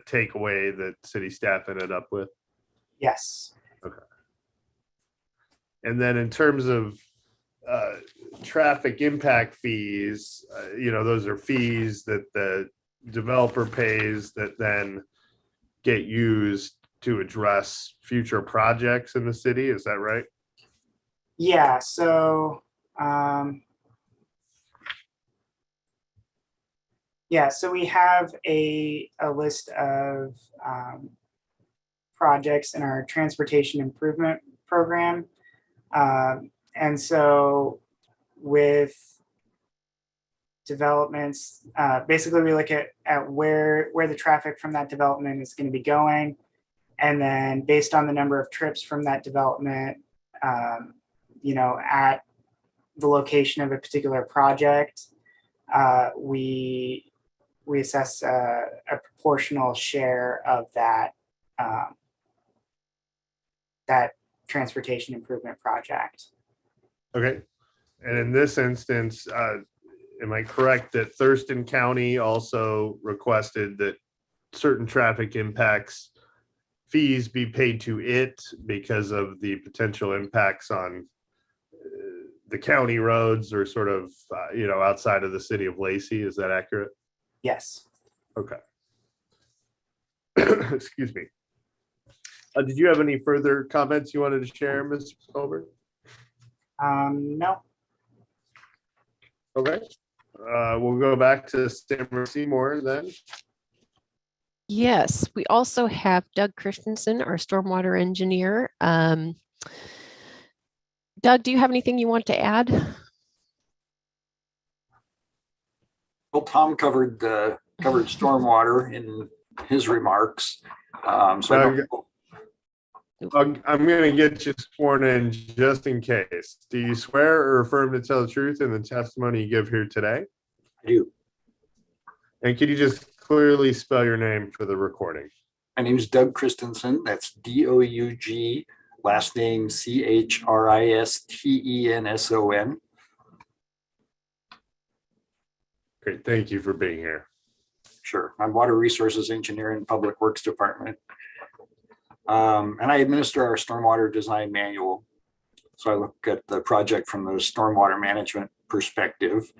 takeaway that city staff ended up with? Yes. Okay. And then in terms of traffic impact fees, those are fees that the developer pays that then get used to address future projects in the city. Is that right? Yeah. So, so we have a list of projects in our transportation improvement program. And so with developments, basically we look at where the traffic from that development is going to be going. And then based on the number of trips from that development, at the location of a particular project, we assess a proportional share of that transportation improvement project. Okay. And in this instance, am I correct that Thurston County also requested that certain traffic impacts fees be paid to it because of the potential impacts on the county roads or sort of, outside of the city of Lacey? Is that accurate? Yes. Okay. Excuse me. Did you have any further comments you wanted to share, Mr. Colbert? No. Okay. We'll go back to Stammer Seymour then. Yes, we also have Doug Christensen, our stormwater engineer. Doug, do you have anything you want to add? Well, Tom covered stormwater in his remarks. I'm going to get you sworn in just in case. Do you swear or affirm to tell the truth in the testimony you give here today? I do. And could you just clearly spell your name for the recording? My name is Doug Christensen. That's D-O-U-G, last name C-H-R-I-S-T-E-N-S-O-N. Great. Thank you for being here. Sure. I'm Water Resources Engineer in Public Works Department. And I administer our stormwater design manual. So I look at the project from the stormwater management perspective.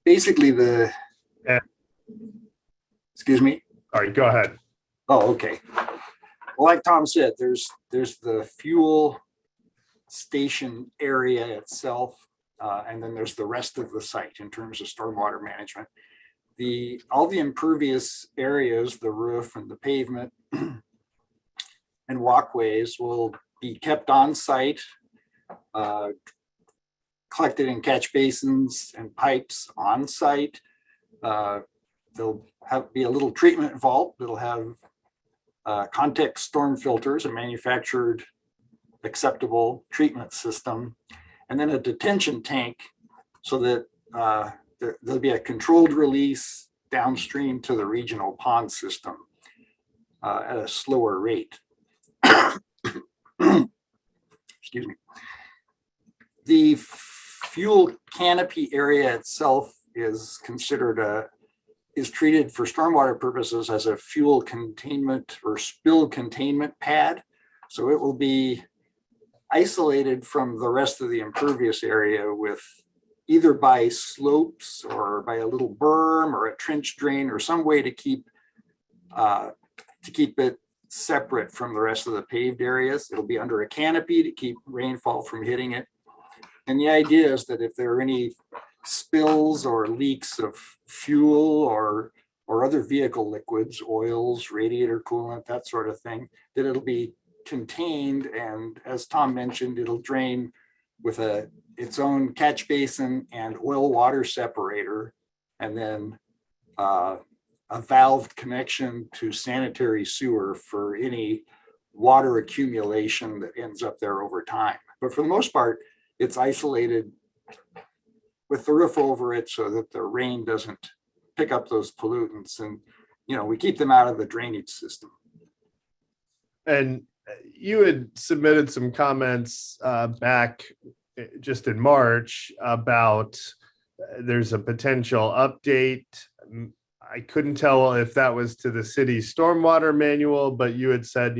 Basically excuse me? All right, go ahead. Oh, okay. Well, like Tom said, there's the fuel station area itself, and then there's the rest of the site in terms of stormwater management. All the impervious areas, the roof and the pavement and walkways will be kept on site, collected in catch basins and pipes on site. There'll be a little treatment vault that'll have context storm filters, a manufactured acceptable treatment system, and then a detention tank so that there'll be a controlled release downstream to the regional pond system at a slower rate. Excuse me. The fuel canopy area itself is considered is treated for stormwater purposes as a fuel containment or spill containment pad. So it will be isolated from the rest of the impervious area with either by slopes or by a little berm or a trench drain or some way to keep it separate from the rest of the paved areas. It'll be under a canopy to keep rainfall from hitting it. And the idea is that if there are any spills or leaks of fuel or other vehicle liquids, oils, radiator coolant, that sort of thing, that it'll be contained. And as Tom mentioned, it'll drain with its own catch basin and oil water separator, and then a valved connection to sanitary sewer for any water accumulation that ends up there over time. But for the most part, it's isolated with the roof over it so that the rain doesn't pick up those pollutants, and we keep them out of the drainage system. And you had submitted some comments back just in March about there's a potential update. I couldn't tell if that was to the city's stormwater manual, but you had said,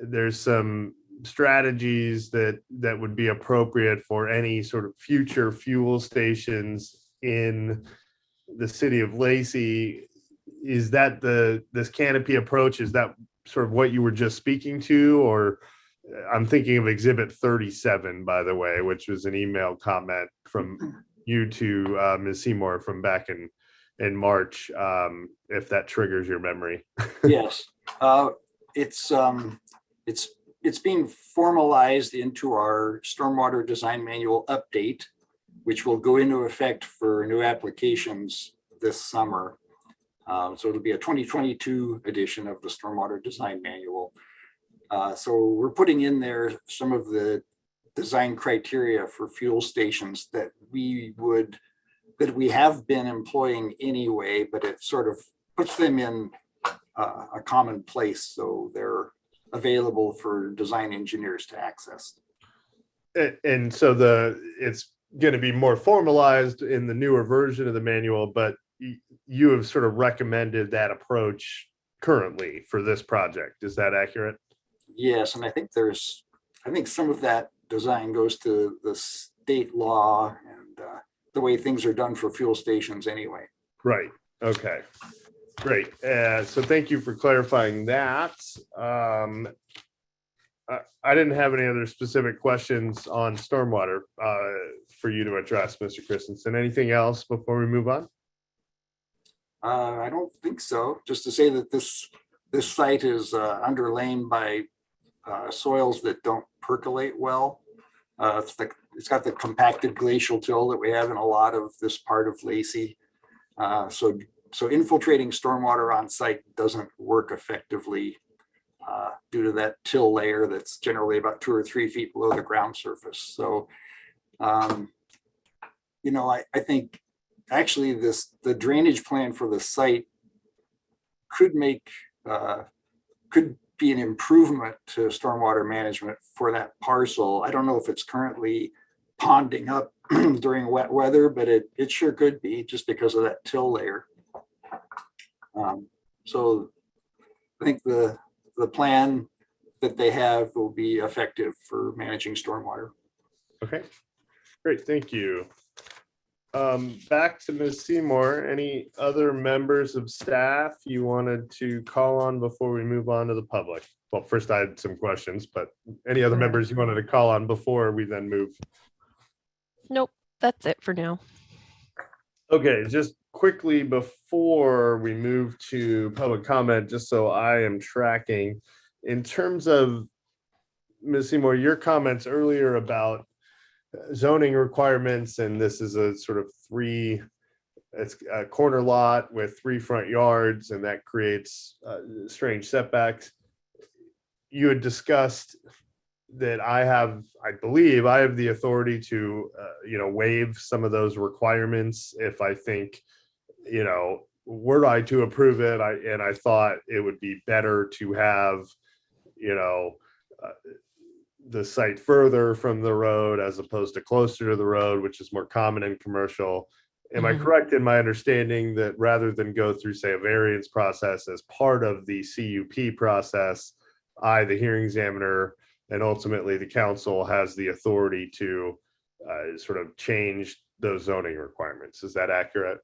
there's some strategies that would be appropriate for any sort of future fuel stations in the city of Lacey. Is that this canopy approach? Is that sort of what you were just speaking to? Or I'm thinking of Exhibit 37, by the way, which was an email comment from you to Ms. Seymour from back in March, if that triggers your memory. Yes, it's being formalized into our stormwater design manual update, which will go into effect for new applications this summer. So it'll be a 2022 edition of the stormwater design manual. So we're putting in there some of the design criteria for fuel stations that we have been employing anyway, but it sort of puts them in a common place so they're available for design engineers to access. And so it's going to be more formalized in the newer version of the manual, but you have sort of recommended that approach currently for this project. Is that accurate? Yes, and I think some of that design goes to the state law and the way things are done for fuel stations anyway. Right. Okay. Great. So thank you for clarifying that. I didn't have any other specific questions on stormwater for you to address, Mr. Christensen. Anything else before we move on? I don't think so. Just to say that this site is underlain by soils that don't percolate well. It's got the compacted glacial till that we have in a lot of this part of Lacey. So infiltrating stormwater on site doesn't work effectively due to that till layer that's generally about 2 or 3 feet below the ground surface. So, I think actually the drainage plan for the site could be an improvement to stormwater management for that parcel. I don't know if it's currently ponding up during wet weather, but it sure could be just because of that till layer. So I think the plan that they have will be effective for managing stormwater. Okay, great. Thank you. Back to Ms. Seymour. Any other members of staff you wanted to call on before we move on to the public? Well, first I had some questions, but any other members you wanted to call on before we then move? Nope, that's it for now. Okay, just quickly before we move to public comment, just so I am tracking, in terms of Ms. Seymour, your comments earlier about zoning requirements, and this is a sort of it's a corner lot with 3 front yards, and that creates strange setbacks. You had discussed that I believe I have the authority to, waive some of those requirements if I think, were I to approve it, I thought it would be better to have, uh, the site further from the road as opposed to closer to the road, which is more common in commercial. Am I Mhm. correct in my understanding that rather than go through, say, a variance process as part of the CUP process, the hearing examiner, and ultimately the council has the authority to sort of change those zoning requirements? Is that accurate?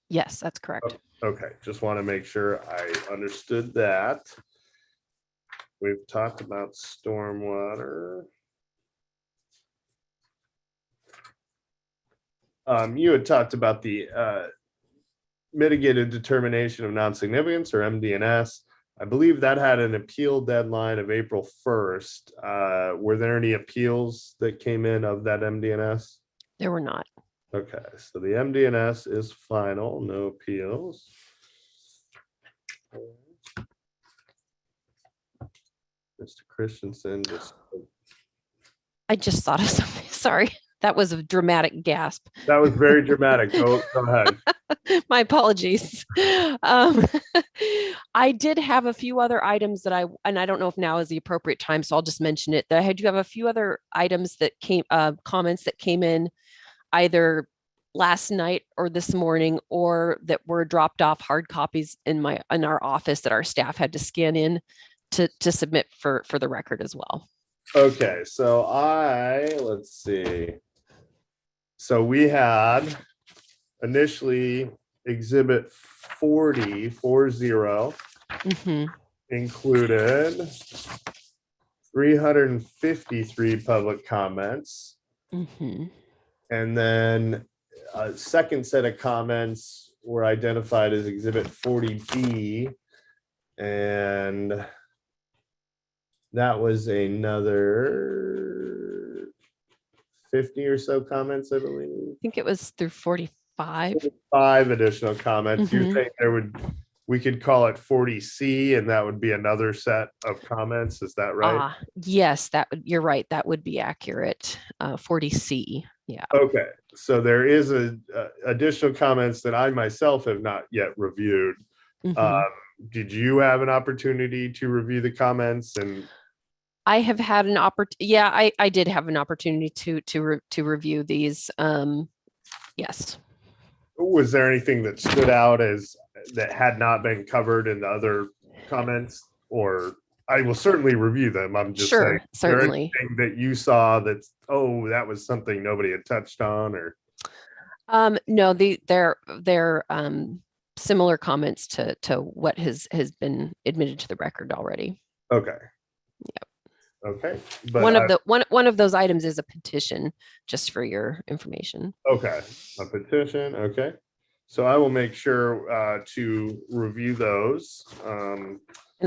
Yes, that's correct. Okay, just want to make sure I understood that. We've talked about stormwater. You had talked about the mitigated determination of non-significance, or MDNS. I believe that had an appeal deadline of April 1st. Were there any appeals that came in of that MDNS? There were not. Okay, so the MDNS is final, no appeals. Mr. Christensen just, I just thought of something. Sorry. That was a dramatic gasp. that was very dramatic. Go ahead. My apologies. Um, I did have a few other items that and I don't know if now is the appropriate time, so I'll just mention it. I do have a few other items that comments that came in either last night or this morning, or that were dropped off hard copies in our office that our staff had to scan in to submit for the record as well. Okay, so let's see. So we had initially exhibit 40 Mhm. included 353 public comments. Mhm. And then a second set of comments were identified as exhibit 40B. And that was another 50 or so comments, I believe. I think it was through 45. 5 additional comments. You're Mhm. saying we could call it 40C, and that would be another set of comments. Is that right? Yes, you're right. That would be accurate. 40C. Yeah. Okay, so there is additional comments that I myself have not yet reviewed. Mhm. Did you have an opportunity to review the comments? And I have had an opportunity. Yeah, I did have an opportunity to review these. Yes. was there anything that stood out as that had not been covered in the other comments? Or I will certainly review them. I'm just saying, Sure, certainly. anything that you saw that's, that was something nobody had touched on? Or No, they're similar comments to what has been admitted to the record already. okay. Yep. Okay, but one of those items is a petition, just for your information. okay, a petition. Okay, so I will make sure to review those. And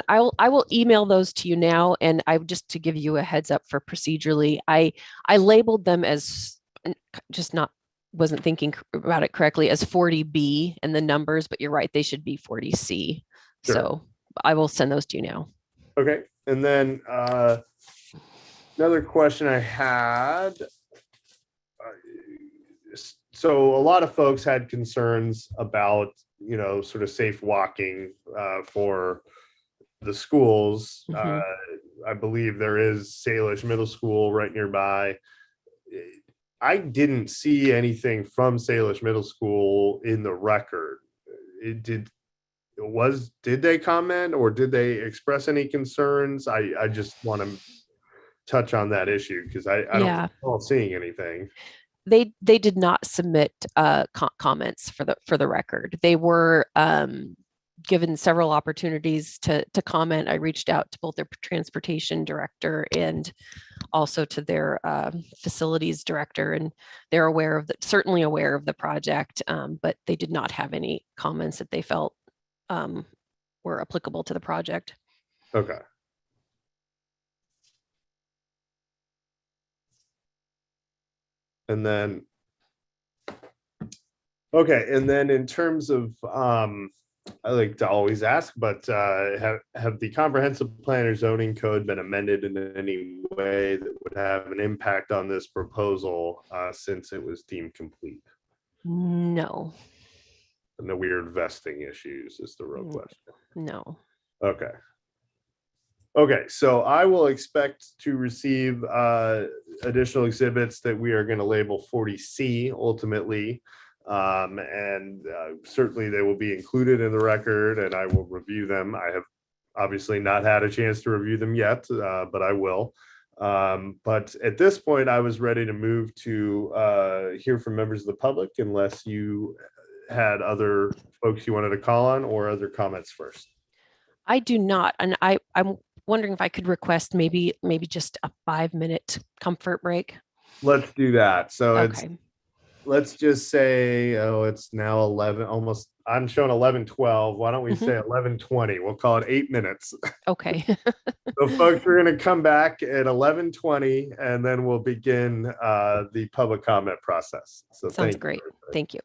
I will email those to you now. And I just to give you a heads up for procedurally, I labeled them as just wasn't thinking about it correctly as 40B and the numbers, but you're right, they should be 40C. Sure. So I will send those to you now. Okay, and then another question I had. So a lot of folks had concerns about, sort of safe walking for the schools. Mhm. I believe there is Salish Middle School right nearby. I didn't see anything from Salish Middle School in the record. Did they comment, or did they express any concerns? I just want to touch on that issue because I don't Yeah. recall seeing anything. They did not submit comments for the record. They were given several opportunities to comment. I reached out to both their transportation director and also to their facilities director, and they're certainly aware of the project, but they did not have any comments that they felt were applicable to the project. Okay. And then, okay, and then in terms of, I like to always ask, but have the comprehensive plan or zoning code been amended in any way that would have an impact on this proposal since it was deemed complete? No, And the weird vesting issues is the real Mm. question. no. Okay. Okay, so I will expect to receive additional exhibits that we are going to label 40C ultimately. And certainly they will be included in the record and I will review them. I have obviously not had a chance to review them yet, but I will. But at this point, I was ready to move to hear from members of the public unless you had other folks you wanted to call on or other comments first. I do not. And I'm wondering if I could request maybe just a 5-minute comfort break. Let's do that. So it's, Okay. let's just say, oh, it's now 11, almost, I'm showing 11:12. Why don't we say 11:20? We'll call it 8 minutes. Okay. So folks, we're going to come back at 11:20 and then we'll begin the public comment process. So Sounds thank great. you. Thank you.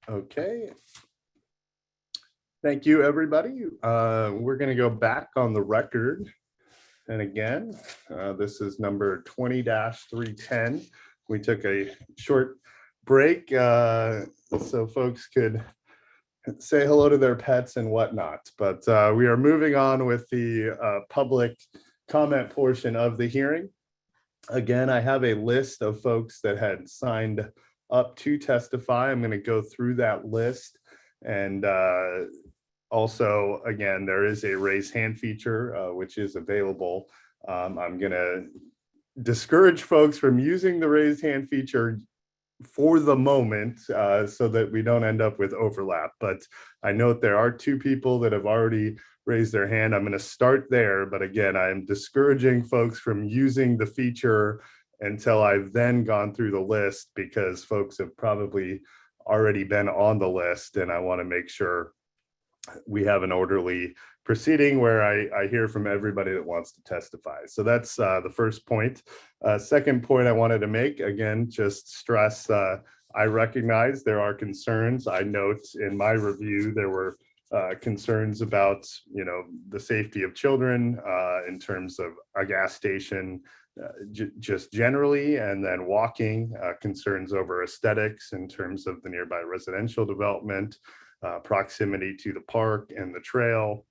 Okay. Thank you, everybody. We're going to go back on the record. And again, this is number 20-310. We took a short break so folks could say hello to their pets and whatnot. But we are moving on with the public comment portion of the hearing. Again, I have a list of folks that had signed up to testify. I'm going to go through that list. And also, again, there is a raise hand feature, which is available. I'm going to discourage folks from using the raise hand feature for the moment so that we don't end up with overlap. But I note there are 2 people that have already raised their hand. I'm going to start there. But again, I'm discouraging folks from using the feature until I've then gone through the list, because folks have probably already been on the list. And I want to make sure we have an orderly proceeding where I hear from everybody that wants to testify. So that's the first point. Second point I wanted to make, again, just stress, I recognize there are concerns. I note in my review, there were concerns about, the safety of children in terms of a gas station, just generally, and then walking, concerns over aesthetics in terms of the nearby residential development, proximity to the park and the trail,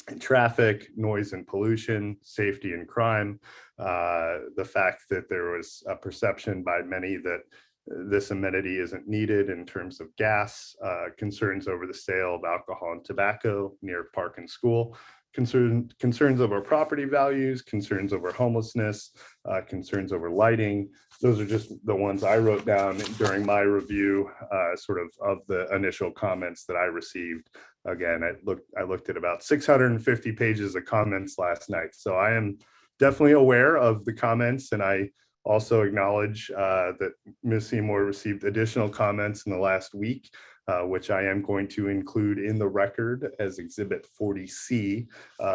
and traffic, noise and pollution, safety and crime. The fact that there was a perception by many that this amenity isn't needed in terms of gas, concerns over the sale of alcohol and tobacco near park and school, concerns over property values, concerns over homelessness, concerns over lighting. Those are just the ones I wrote down during my review, sort of the initial comments that I received. Again, I looked at about 650 pages of comments last night. So I am definitely aware of the comments, and I also acknowledge that Ms. Seymour received additional comments in the last week, which I am going to include in the record as Exhibit 40C.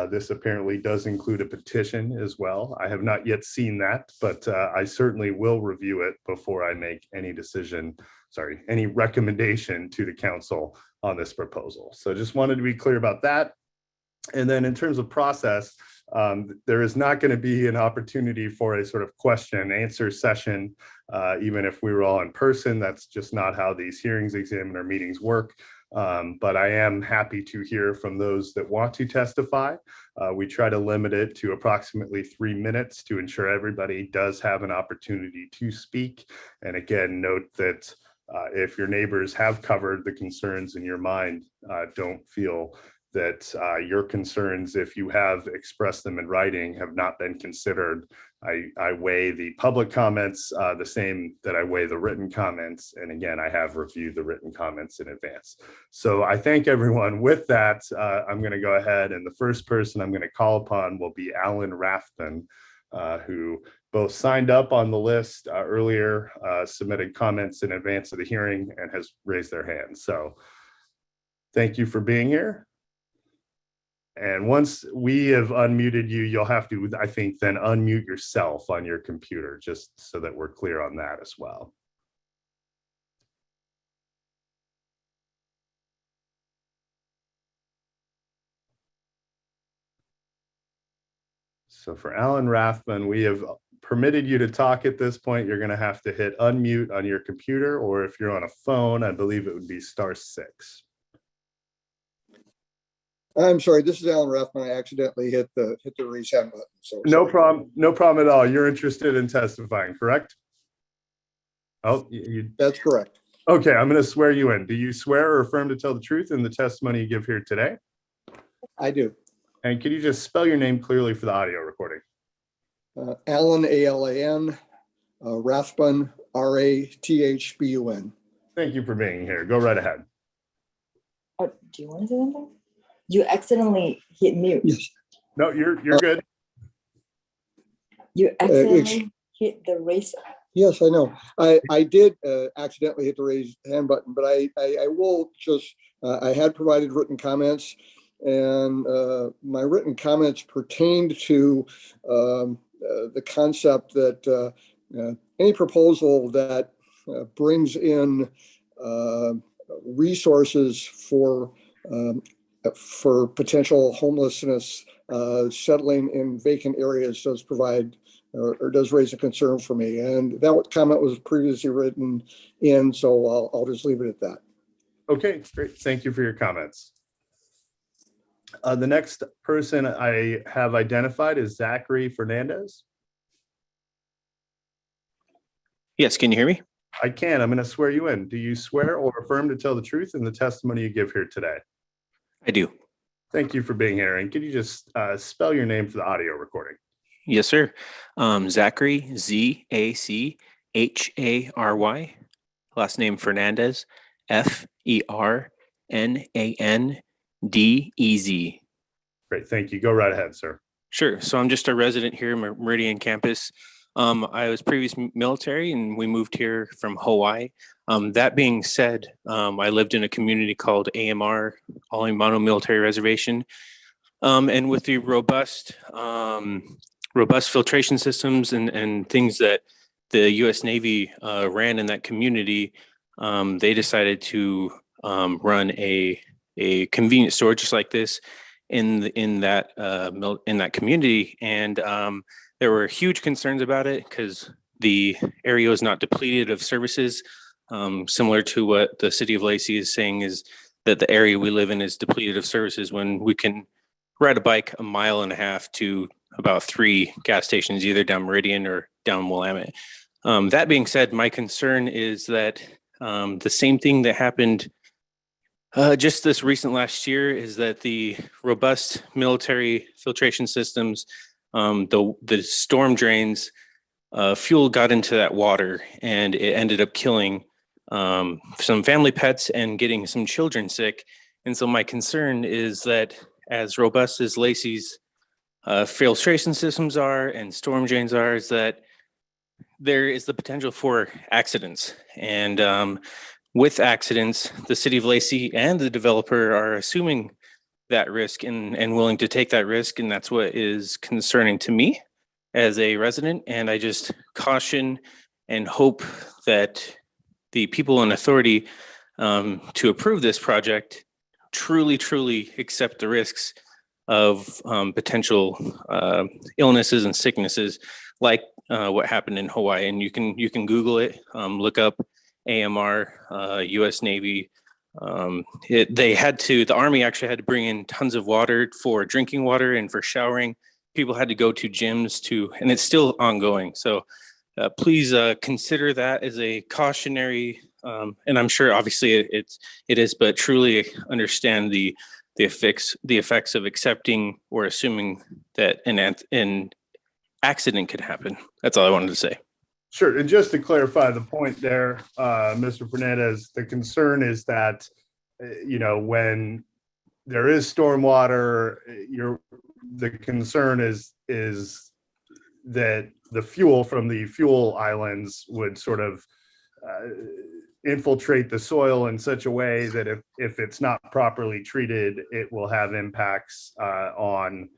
This apparently does include a petition as well. I have not yet seen that, but I certainly will review it before I make any any recommendation to the council on this proposal. So just wanted to be clear about that. And then in terms of process, there is not going to be an opportunity for a sort of question and answer session, even if we were all in person. That's just not how these hearings, examiner meetings work. But I am happy to hear from those that want to testify. We try to limit it to approximately 3 minutes to ensure everybody does have an opportunity to speak. And again, note that if your neighbors have covered the concerns in your mind, don't feel that your concerns, if you have expressed them in writing, have not been considered. I weigh the public comments the same that I weigh the written comments. And again, I have reviewed the written comments in advance. So I thank everyone. With that, I'm going to go ahead, and the first person I'm going to call upon will be Alan Rathman, who both signed up on the list earlier, submitted comments in advance of the hearing, and has raised their hand. So thank you for being here. And once we have unmuted you, you'll have to, I think, then unmute yourself on your computer, just so that we're clear on that as well. So for Alan Rathman, we have permitted you to talk at this point. You're going to have to hit unmute on your computer, or if you're on a phone, I believe it would be *6. I'm sorry, this is Alan Rathman. I accidentally hit the raise hand button. So no problem. No problem at all. You're interested in testifying, correct? Oh, that's correct. Okay, I'm going to swear you in. Do you swear or affirm to tell the truth in the testimony you give here today? I do. And could you just spell your name clearly for the audio recording? Alan, A-L-A-N, Rathbun, R-A-T-H-B-U-N. Thank you for being here. Go right ahead. Oh, do you want to say something? You accidentally hit mute. Yes. No, you're good. You accidentally hit the raise. Yes, I know. I did accidentally hit the raise hand button, but I will just, I had provided written comments, and my written comments pertained to the concept that any proposal that brings in resources for potential homelessness settling in vacant areas does provide or does raise a concern for me. And that comment was previously written in, so I'll just leave it at that. Okay, great. Thank you for your comments. The next person I have identified is Zachary Fernandez. Yes, can you hear me? I can. I'm going to swear you in. Do you swear or affirm to tell the truth in the testimony you give here today? I do. Thank you for being here. And could you just spell your name for the audio recording? Yes, sir. Zachary, Zachary. Last name Fernandez, Fernandez. Great. Thank you. Go right ahead, sir. Sure. So I'm just a resident here in Meridian campus. I was previous military and we moved here from Hawaii. That being said, I lived in a community called AMR, Alimano Military Reservation. And with the robust filtration systems and things that the U.S. Navy ran in that community, they decided to run a convenience store just like this in that community. And there were huge concerns about it because the area was not depleted of services, similar to what the city of Lacey is saying is that the area we live in is depleted of services when we can ride a bike 1.5 miles to about 3 gas stations, either down Meridian or down Willamette. That being said, my concern is that the same thing that happened just this recent last year is that the robust military filtration systems, the storm drains, fuel got into that water and it ended up killing some family pets and getting some children sick. And so my concern is that as robust as Lacey's filtration systems are and storm drains are, is that there is the potential for accidents. And with accidents, the city of Lacey and the developer are assuming that risk and willing to take that risk. And that's what is concerning to me as a resident. And I just caution and hope that the people in authority to approve this project truly accept the risks of potential illnesses and sicknesses like what happened in Hawaii. And you can Google it, look up AMR, U.S. Navy. The Army actually had to bring in tons of water for drinking water and for showering. People had to go to gyms and it's still ongoing. So please consider that as a cautionary, and I'm sure obviously it is, but truly understand the effects of accepting or assuming that an accident could happen. That's all I wanted to say. Sure. And just to clarify the point there, Mr. Fernandez, the concern is that, when there is stormwater, the concern is that the fuel from the fuel islands would sort of infiltrate the soil in such a way that if it's not properly treated, it will have impacts on,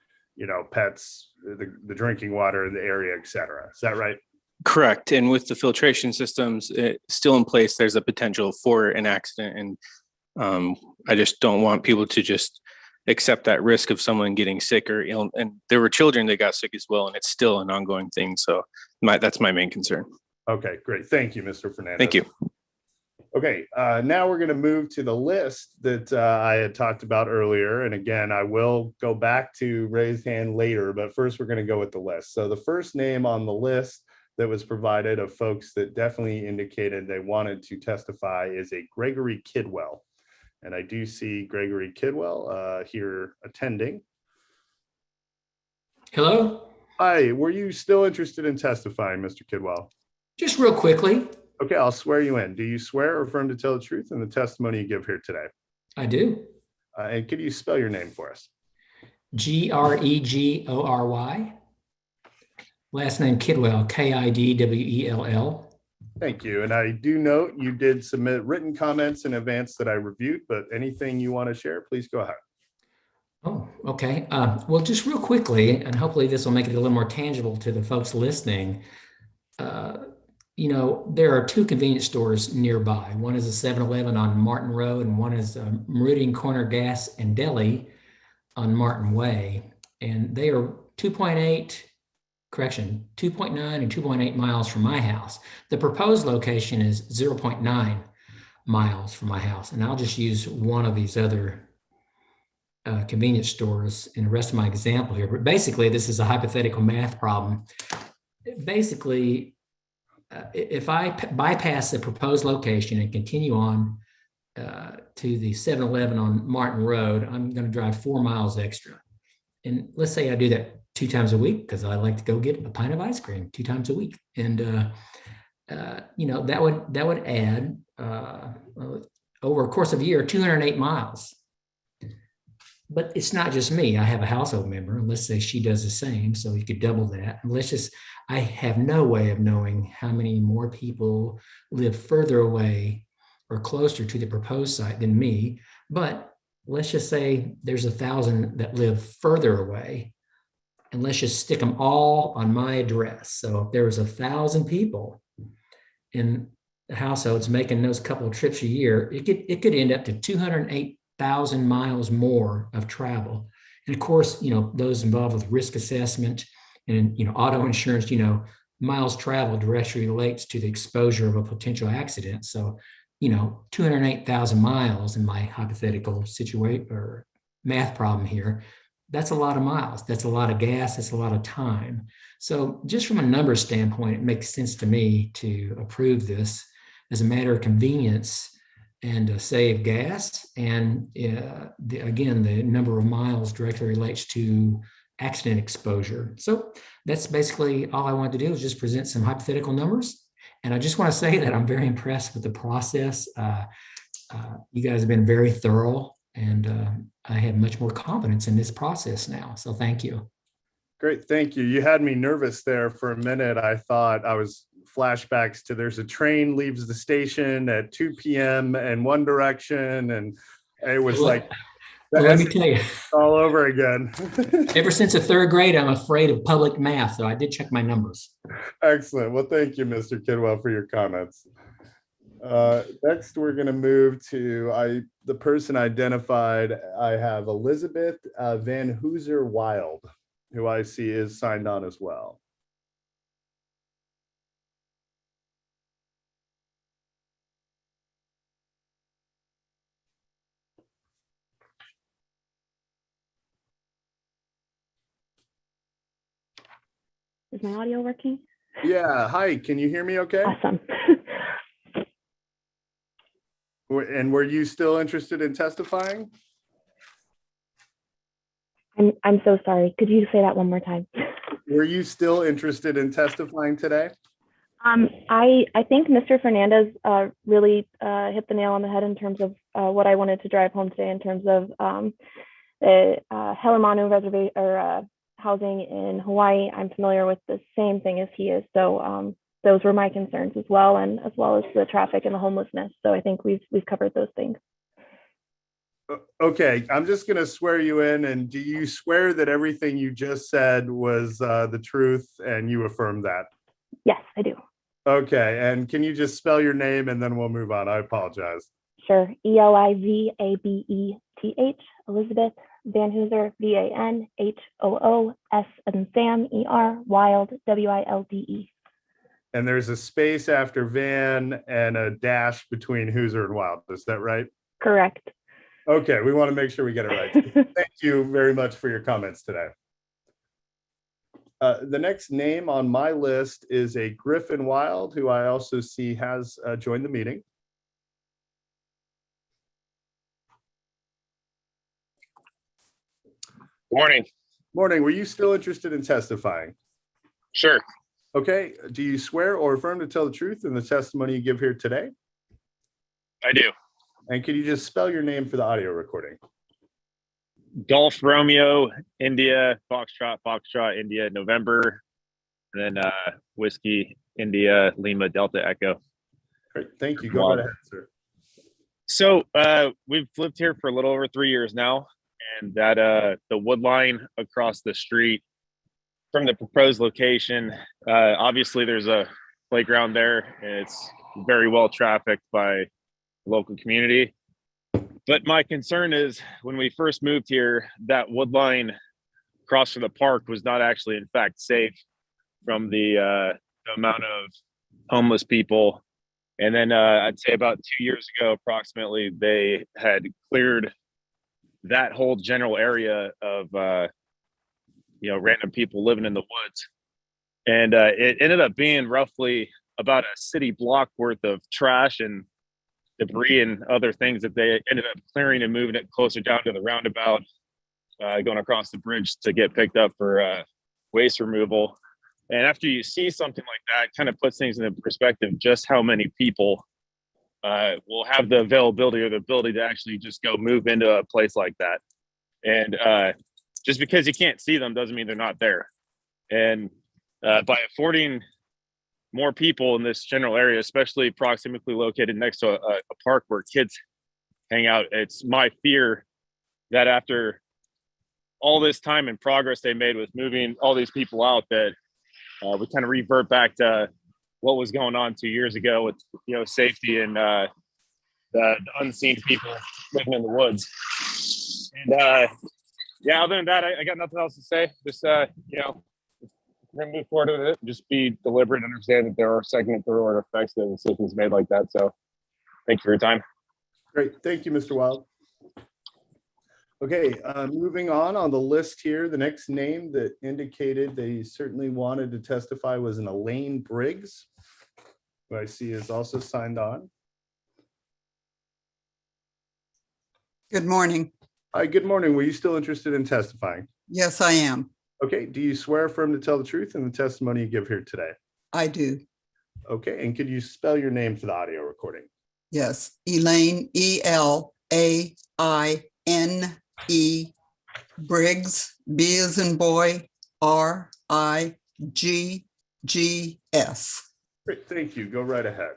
pets, the drinking water in the area, et cetera. Is that right? Correct. And with the filtration systems still in place, there's a potential for an accident. And I just don't want people to just accept that risk of someone getting sick or ill. And there were children that got sick as well, and it's still an ongoing thing. So that's my main concern. Okay, great. Thank you, Mr. Fernandez. Thank you. Okay, now we're going to move to the list that I had talked about earlier. And again, I will go back to raise hand later, but first we're going to go with the list. So the first name on the list that was provided of folks that definitely indicated they wanted to testify is a Gregory Kidwell. And I do see Gregory Kidwell here attending. Hello? Hi, were you still interested in testifying, Mr. Kidwell? Just real quickly. Okay, I'll swear you in. Do you swear or affirm to tell the truth in the testimony you give here today? I do. And could you spell your name for us? Gregory. Last name Kidwell, Kidwell. Thank you. And I do note you did submit written comments in advance that I reviewed, but anything you want to share, please go ahead. Oh, okay. Well, just real quickly, and hopefully this will make it a little more tangible to the folks listening. there are two convenience stores nearby. One is a 7-Eleven on Martin Road, and one is Meridian Corner Gas and Deli on Martin Way. And they are 2.9 and 2.8 miles from my house. The proposed location is 0.9 miles from my house. And I'll just use one of these other convenience stores in the rest of my example here. But basically, this is a hypothetical math problem. Basically, if I bypass the proposed location and continue on to the 7-Eleven on Martin Road, I'm going to drive 4 miles extra. And let's say I do that 2 times a week because I like to go get a pint of ice cream 2 times a week. And, that would add over a course of a year, 208 miles. But it's not just me. I have a household member, and let's say she does the same. So you could double that. And I have no way of knowing how many more people live further away or closer to the proposed site than me. But let's just say there's 1,000 that live further away, and let's just stick them all on my address. So if there was 1,000 people in the households making those couple of trips a year, it could end up to 208,000 miles more of travel. And of course, those involved with risk assessment and, auto insurance, miles traveled directly relates to the exposure of a potential accident. So, 208,000 miles in my hypothetical situation or math problem here, that's a lot of miles. That's a lot of gas. That's a lot of time. So just from a numbers standpoint, it makes sense to me to approve this as a matter of convenience and save gas. And again, the number of miles directly relates to accident exposure. So that's basically all I wanted to do, is just present some hypothetical numbers. And I just want to say that I'm very impressed with the process. You guys have been very thorough, and I have much more confidence in this process now. So thank you. Great, thank you. You had me nervous there for a minute. I thought I was flashbacks to there's a train leaves the station at 2 p.m. in one direction, and it was like let me tell you, all over again. Ever since the 3rd grade, I'm afraid of public math, so I did check my numbers. Excellent. Well, thank you, Mr. Kidwell, for your comments. Next, we're going to move to the person identified. I have Elizabeth Van Hooser Wild, who I see is signed on as well. Is my audio working? Yeah. Hi. Can you hear me okay? Awesome. And were you still interested in testifying? I'm so sorry. Could you say that one more time? Were you still interested in testifying today? I think Mr. Fernandez really hit the nail on the head in terms of what I wanted to drive home today in terms of the Helemanu reservation or housing in Hawaii. I'm familiar with the same thing as he is. So those were my concerns as well, and as well as the traffic and the homelessness. So I think we've covered those things. Okay, I'm just going to swear you in. And do you swear that everything you just said was the truth, and you affirm that? Yes, I do. Okay, and can you just spell your name and then we'll move on? I apologize. Sure. Elizabeth, Elizabeth Van Hooser, VanHoos, and Sam, ER, Wild, WILDE. And there's a space after Van and a dash between Hooser and Wild. Is that right? Correct. Okay, we want to make sure we get it right. Thank you very much for your comments today. The next name on my list is a Griffin Wild, who I also see has joined the meeting. Morning. Morning. Were you still interested in testifying? Sure. Okay. Do you swear or affirm to tell the truth in the testimony you give here today? I do. And can you just spell your name for the audio recording? Golf Romeo, India, Foxtrot, Foxtrot, India, November, and then Whiskey, India, Lima, Delta, Echo. Great. Thank you. Go right ahead, sir. So we've lived here for a little over 3 years now, and that the wood line across the street from the proposed location, obviously there's a playground there, and it's very well trafficked by the local community. But my concern is when we first moved here, that wood line across from the park was not actually, in fact, safe from the amount of homeless people. And then I'd say about 2 years ago, approximately, they had cleared that whole general area of random people living in the woods, and it ended up being roughly about a city block worth of trash and debris and other things that they ended up clearing and moving it closer down to the roundabout, going across the bridge to get picked up for waste removal. And after you see something like that, it kind of puts things into perspective, just how many people will have the availability or the ability to actually just go move into a place like that. And just because you can't see them doesn't mean they're not there. And by affording more people in this general area, especially proximately located next to a park where kids hang out, it's my fear that after all this time and progress they made with moving all these people out, that we kind of revert back to what was going on 2 years ago with safety and the unseen people living in the woods. And other than that, I got nothing else to say. Just we're gonna move forward with it. Just be deliberate and understand that there are second and third order effects to decisions made like that. So thank you for your time. Great. Thank you, Mr. Wild. Okay, moving on the list here, the next name that indicated they certainly wanted to testify was an Elaine Briggs, who I see is also signed on. Good morning. Hi, good morning. Were you still interested in testifying? Yes, I am. Okay, do you swear affirm to tell the truth in the testimony you give here today? I do. Okay, and could you spell your name for the audio recording? Yes, Elaine, E-L-A-I-N-E, Briggs, B as in boy, R-I-G-G-S. Great, thank you. Go right ahead.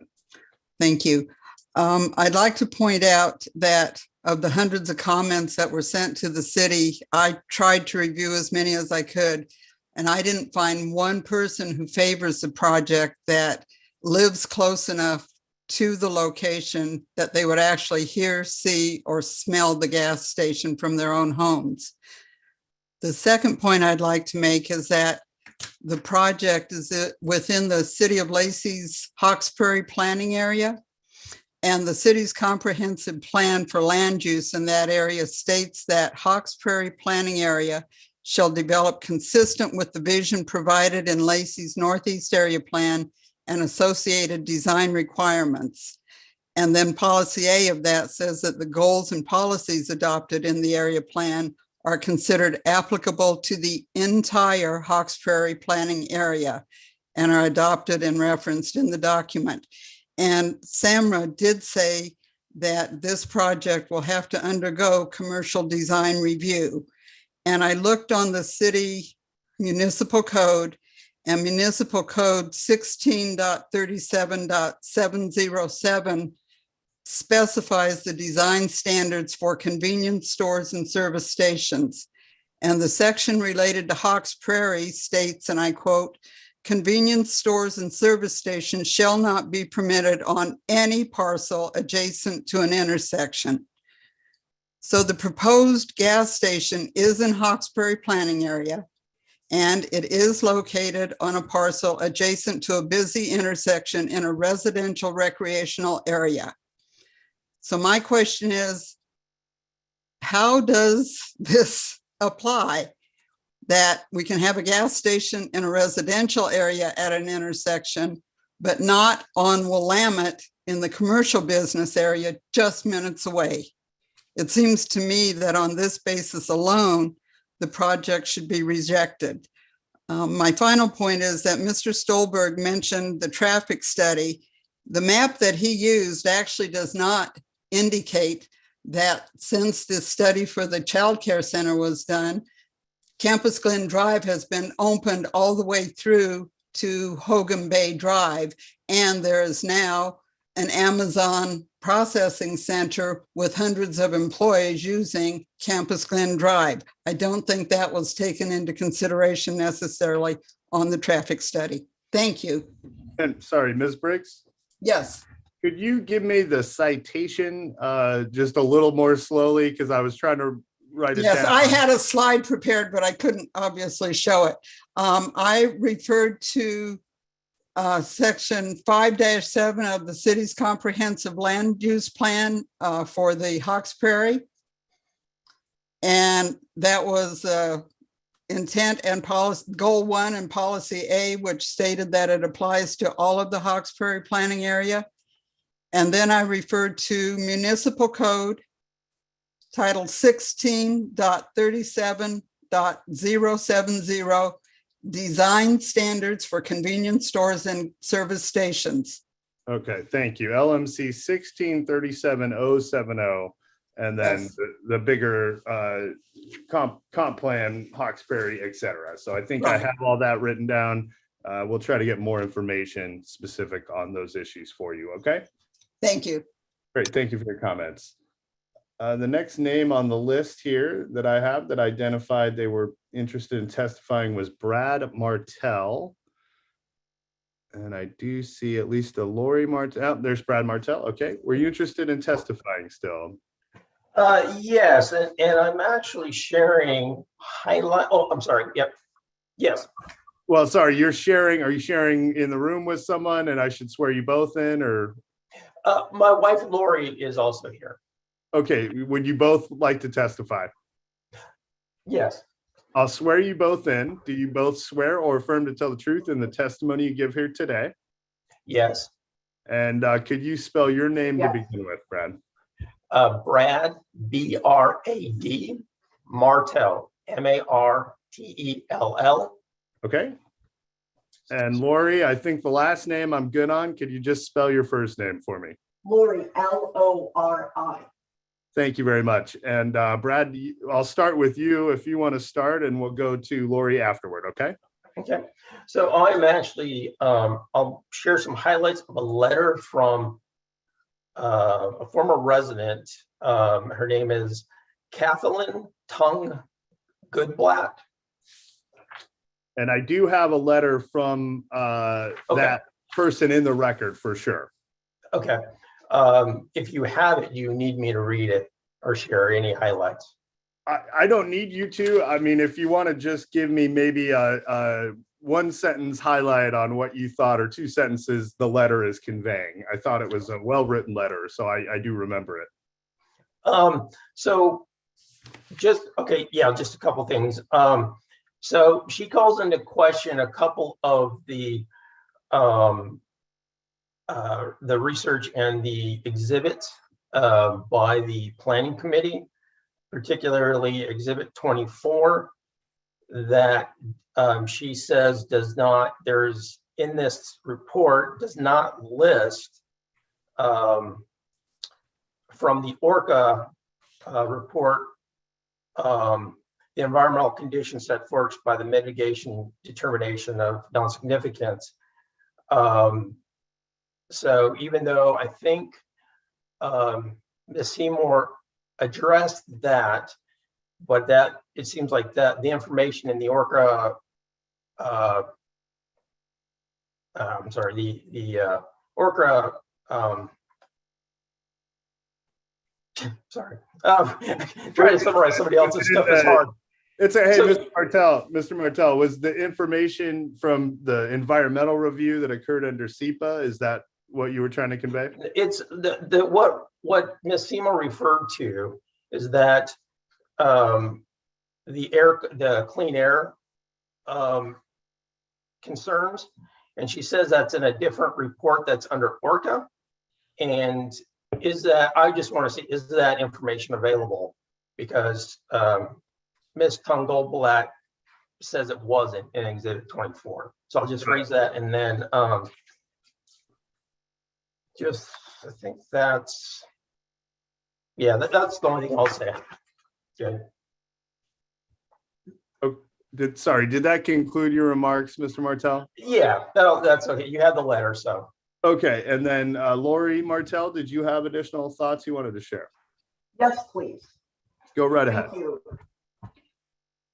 Thank you. I'd like to point out that of the hundreds of comments that were sent to the city, I tried to review as many as I could, and I didn't find one person who favors the project that lives close enough to the location that they would actually hear, see, or smell the gas station from their own homes. The second point I'd like to make is that the project is within the City of Lacey's Hawks Prairie planning area, and the city's comprehensive plan for land use in that area states that Hawks Prairie planning area shall develop consistent with the vision provided in Lacey's Northeast Area Plan and associated design requirements. And then policy A of that says that the goals and policies adopted in the area plan are considered applicable to the entire Hawks Prairie planning area and are adopted and referenced in the document. And Samra did say that this project will have to undergo commercial design review. And I looked on the city municipal code, and municipal code 16.37.707 specifies the design standards for convenience stores and service stations. And the section related to Hawks Prairie states, and I quote, "Convenience stores and service stations shall not be permitted on any parcel adjacent to an intersection." So the proposed gas station is in Hawks Prairie planning area, and it is located on a parcel adjacent to a busy intersection in a residential recreational area. So my question is, how does this apply? That we can have a gas station in a residential area at an intersection, but not on Willamette in the commercial business area just minutes away. It seems to me that on this basis alone, the project should be rejected. My final point is that Mr. Stolberg mentioned the traffic study. The map that he used actually does not indicate that since the study for the child care center was done, Campus Glen Drive has been opened all the way through to Hogan Bay Drive, and there is now an Amazon processing center with hundreds of employees using Campus Glen Drive. I don't think that was taken into consideration necessarily on the traffic study. Thank you. And sorry, Ms. Briggs, Yes, could you give me the citation just a little more slowly? Because I was trying to write it yes, down. I had a slide prepared, but I couldn't obviously show it. I referred to section 5-7 of the city's comprehensive land use plan for the Hawks Prairie. And that was intent and policy, goal 1 and policy A, which stated that it applies to all of the Hawks Prairie planning area. And then I referred to municipal code title 16.37.070, design standards for convenience stores and service stations. Okay, thank you. LMC 1637070, and then Yes. the bigger comp plan, Hawks Prairie, et cetera. So I think I Right. have all that written down. We'll try to get more information specific on those issues for you, okay? Thank you. Great, thank you for your comments. The next name on the list here that I have that identified they were interested in testifying was Brad Martell. And I do see at least a Lori Martell. There's Brad Martell. Okay. Were you interested in testifying still? Yes, and I'm actually sharing highlight. Oh, I'm sorry. Yep. Yes. Well, sorry, are you sharing in the room with someone and I should swear you both in, or? My wife Lori is also here. Okay. Would you both like to testify? Yes. I'll swear you both in. Do you both swear or affirm to tell the truth in the testimony you give here today? Yes. And could you spell your name Yeah. to begin with, Brad? Brad, B-R-A-D, Martell, M-A-R-T-E-L-L. Okay. And Lori, I think the last name I'm good on. Could you just spell your first name for me? Lori, L-O-R-I. Thank you very much. And Brad, I'll start with you if you want to start, and we'll go to Lori afterward, okay? Okay. So I'm actually, I'll share some highlights of a letter from a former resident. Her name is Kathleen Tung Goodblatt. And I do have a letter from that person in the record for sure. Okay. If you have it, you need me to read it or share any highlights. I don't need you to. I mean, if you want to just give me maybe a one sentence highlight on what you thought, or 2 sentences the letter is conveying. I thought it was a well-written letter, so I do remember it. So just, okay, yeah, just a couple things. So she calls into question a couple of the research and the exhibits by the planning committee, particularly exhibit 24, that she says there's in this report does not list from the ORCA report the environmental conditions set forth by the mitigation determination of non-significance. So even though I think Ms. Seymour addressed that, but that it seems like that the information in the ORCA, I'm sorry, the ORCA, sorry, trying to summarize somebody else's stuff is hard. It's a, hey, Mr. Martell, was the information from the environmental review that occurred under SEPA, is that what you were trying to convey? It's what Ms. Seymour referred to is that the clean air concerns, and she says that's in a different report that's under ORCA. And is that, I just want to see, is that information available? Because Ms. Tung-Goldblatt says it wasn't in exhibit 24. So I'll just raise that, and then just, I think that's, yeah, that's the only thing I'll say. Okay. Oh, did that conclude your remarks, Mr. Martell? Yeah, that's okay. You have the letter, so. Okay, and then Lori Martell, did you have additional thoughts you wanted to share? Yes, please. Go right ahead. Thank you.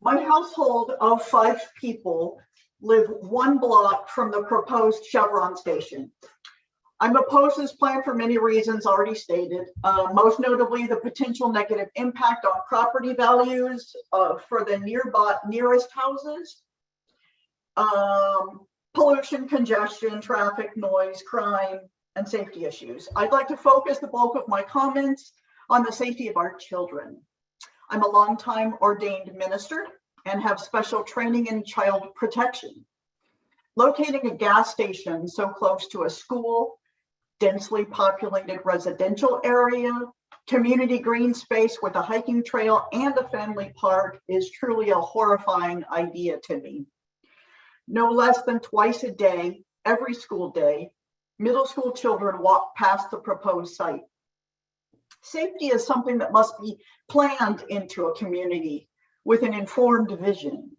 My household of 5 people live 1 block from the proposed Chevron station. I'm opposed to this plan for many reasons already stated, most notably the potential negative impact on property values for the nearest houses, pollution, congestion, traffic, noise, crime, and safety issues. I'd like to focus the bulk of my comments on the safety of our children. I'm a longtime ordained minister and have special training in child protection. Locating a gas station so close to a school, densely populated residential area, community green space with a hiking trail and a family park is truly a horrifying idea to me. No less than twice a day, every school day, middle school children walk past the proposed site. Safety is something that must be planned into a community with an informed vision.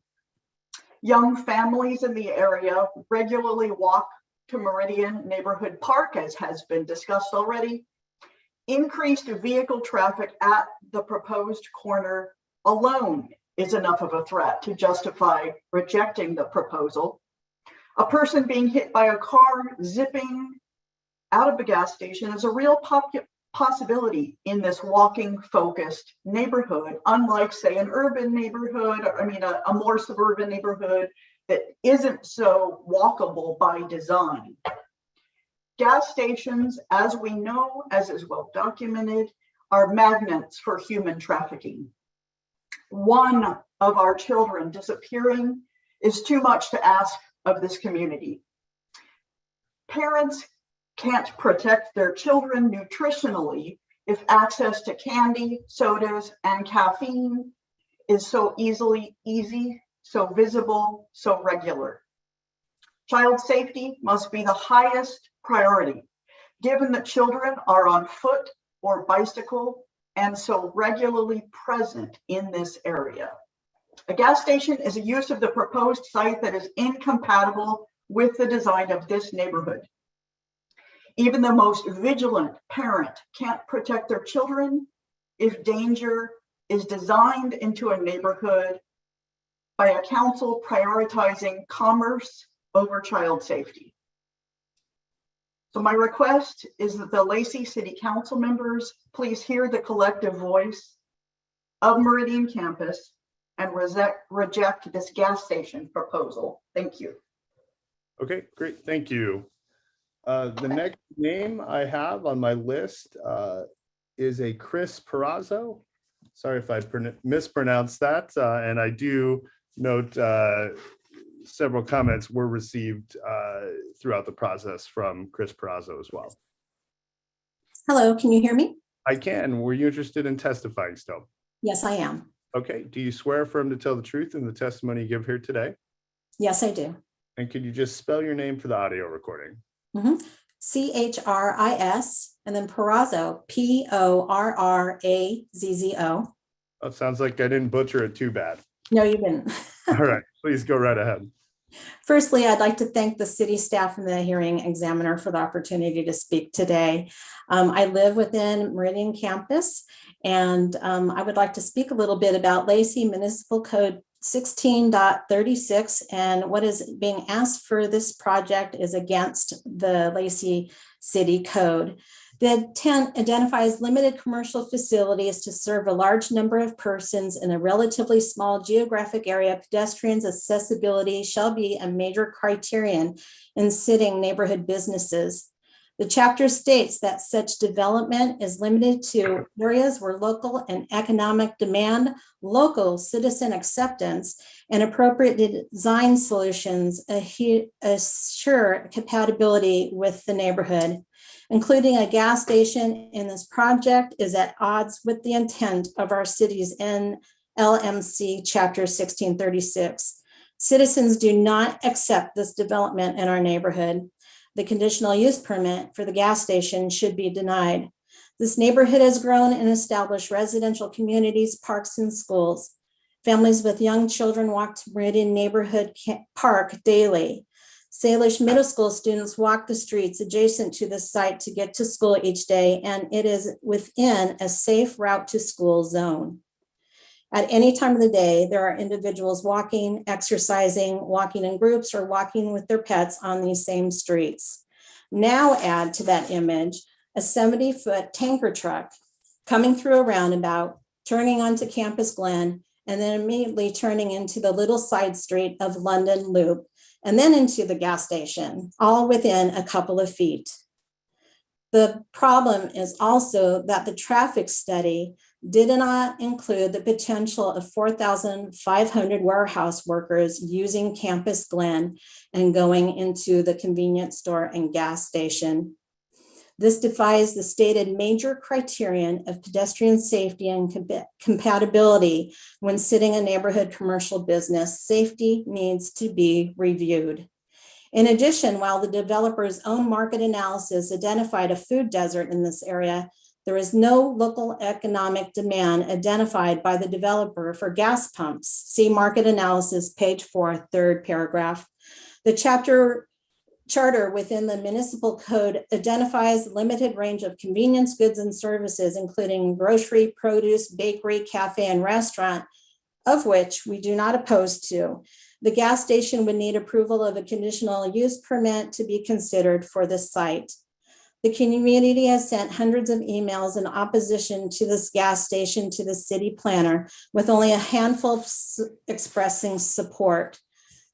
Young families in the area regularly walk to Meridian Neighborhood Park, as has been discussed already. Increased vehicle traffic at the proposed corner alone is enough of a threat to justify rejecting the proposal. A person being hit by a car zipping out of the gas station is a real possibility in this walking focused neighborhood, unlike say an urban neighborhood, a more suburban neighborhood that isn't so walkable by design. Gas stations, as we know, as is well documented, are magnets for human trafficking. One of our children disappearing is too much to ask of this community. Parents can't protect their children nutritionally if access to candy, sodas, and caffeine is so easy, so visible, so regular. Child safety must be the highest priority, given that children are on foot or bicycle and so regularly present in this area. A gas station is a use of the proposed site that is incompatible with the design of this neighborhood. Even the most vigilant parent can't protect their children if danger is designed into a neighborhood by a council prioritizing commerce over child safety. So my request is that the Lacey City Council members please hear the collective voice of Meridian Campus and reject this gas station proposal. Thank you. Okay, great, thank you. The next name I have on my list is a Chris Perazzo. Sorry if I mispronounced that, and I do note several comments were received throughout the process from Chris Perazzo as well. Hello, can you hear me? I can. Were you interested in testifying still? Yes, I am. Okay. Do you swear affirm to tell the truth in the testimony you give here today? Yes, I do. And could you just spell your name for the audio recording? C-H-R-I-S and then Perazzo, P-O-R-R-A-Z-Z-O. Oh, it sounds like I didn't butcher it too bad. No, you didn't. All right, please go right ahead. Firstly, I'd like to thank the city staff and the hearing examiner for the opportunity to speak today. I live within Meridian Campus, and I would like to speak a little bit about Lacey Municipal Code 16.36, and what is being asked for this project is against the Lacey City Code. The intent identifies limited commercial facilities to serve a large number of persons in a relatively small geographic area. Pedestrians' accessibility shall be a major criterion in sitting neighborhood businesses. The chapter states that such development is limited to areas where local and economic demand, local citizen acceptance, and appropriate design solutions assure compatibility with the neighborhood. Including a gas station in this project is at odds with the intent of our city's NLMC Chapter 1636. Citizens do not accept this development in our neighborhood. The conditional use permit for the gas station should be denied. This neighborhood has grown and established residential communities, parks, and schools. Families with young children walk to Meridian Neighborhood Park daily. Salish Middle School students walk the streets adjacent to the site to get to school each day, and it is within a safe route to school zone. At any time of the day, there are individuals walking, exercising, walking in groups, or walking with their pets on these same streets. Now add to that image a 70-foot tanker truck coming through a roundabout, turning onto Campus Glen, and then immediately turning into the little side street of London Loop, and then into the gas station, all within a couple of feet. The problem is also that the traffic study did not include the potential of 4,500 warehouse workers using Campus Glen and going into the convenience store and gas station. This defies the stated major criterion of pedestrian safety and compatibility when sitting a neighborhood commercial business. Safety needs to be reviewed. In addition, while the developer's own market analysis identified a food desert in this area, there is no local economic demand identified by the developer for gas pumps. See market analysis, page 4, third paragraph. The charter within the municipal code identifies a limited range of convenience goods and services, including grocery, produce, bakery, cafe, and restaurant, of which we do not oppose to. The gas station would need approval of a conditional use permit to be considered for this site. The community has sent hundreds of emails in opposition to this gas station to the city planner, with only a handful expressing support.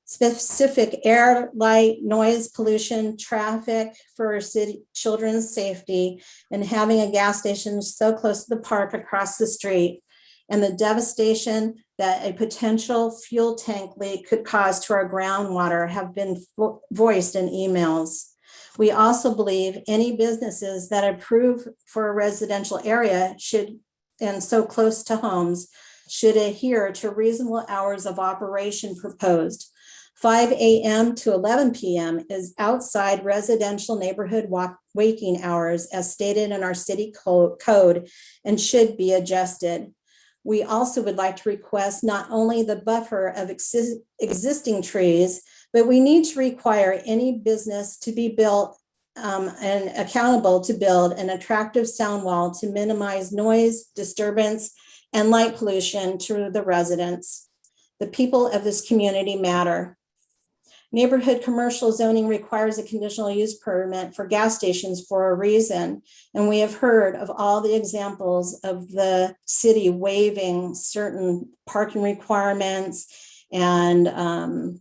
Specific air, light, noise, pollution, traffic for city children's safety, and having a gas station so close to the park across the street, and the devastation that a potential fuel tank leak could cause to our groundwater have been voiced in emails. We also believe any businesses that approve for a residential area should, and so close to homes, should adhere to reasonable hours of operation proposed. 5 a.m. to 11 p.m. is outside residential neighborhood waking hours as stated in our city code and should be adjusted. We also would like to request not only the buffer of existing trees, but we need to require any business to be built and accountable to build an attractive sound wall to minimize noise, disturbance, and light pollution to the residents. The people of this community matter. Neighborhood commercial zoning requires a conditional use permit for gas stations for a reason. And we have heard of all the examples of the city waiving certain parking requirements and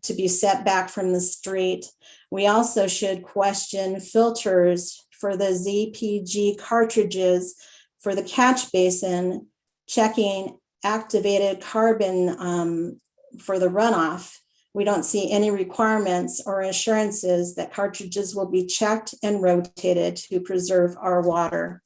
to be set back from the street. We also should question filters for the ZPG cartridges for the catch basin, checking activated carbon for the runoff. We don't see any requirements or assurances that cartridges will be checked and rotated to preserve our water.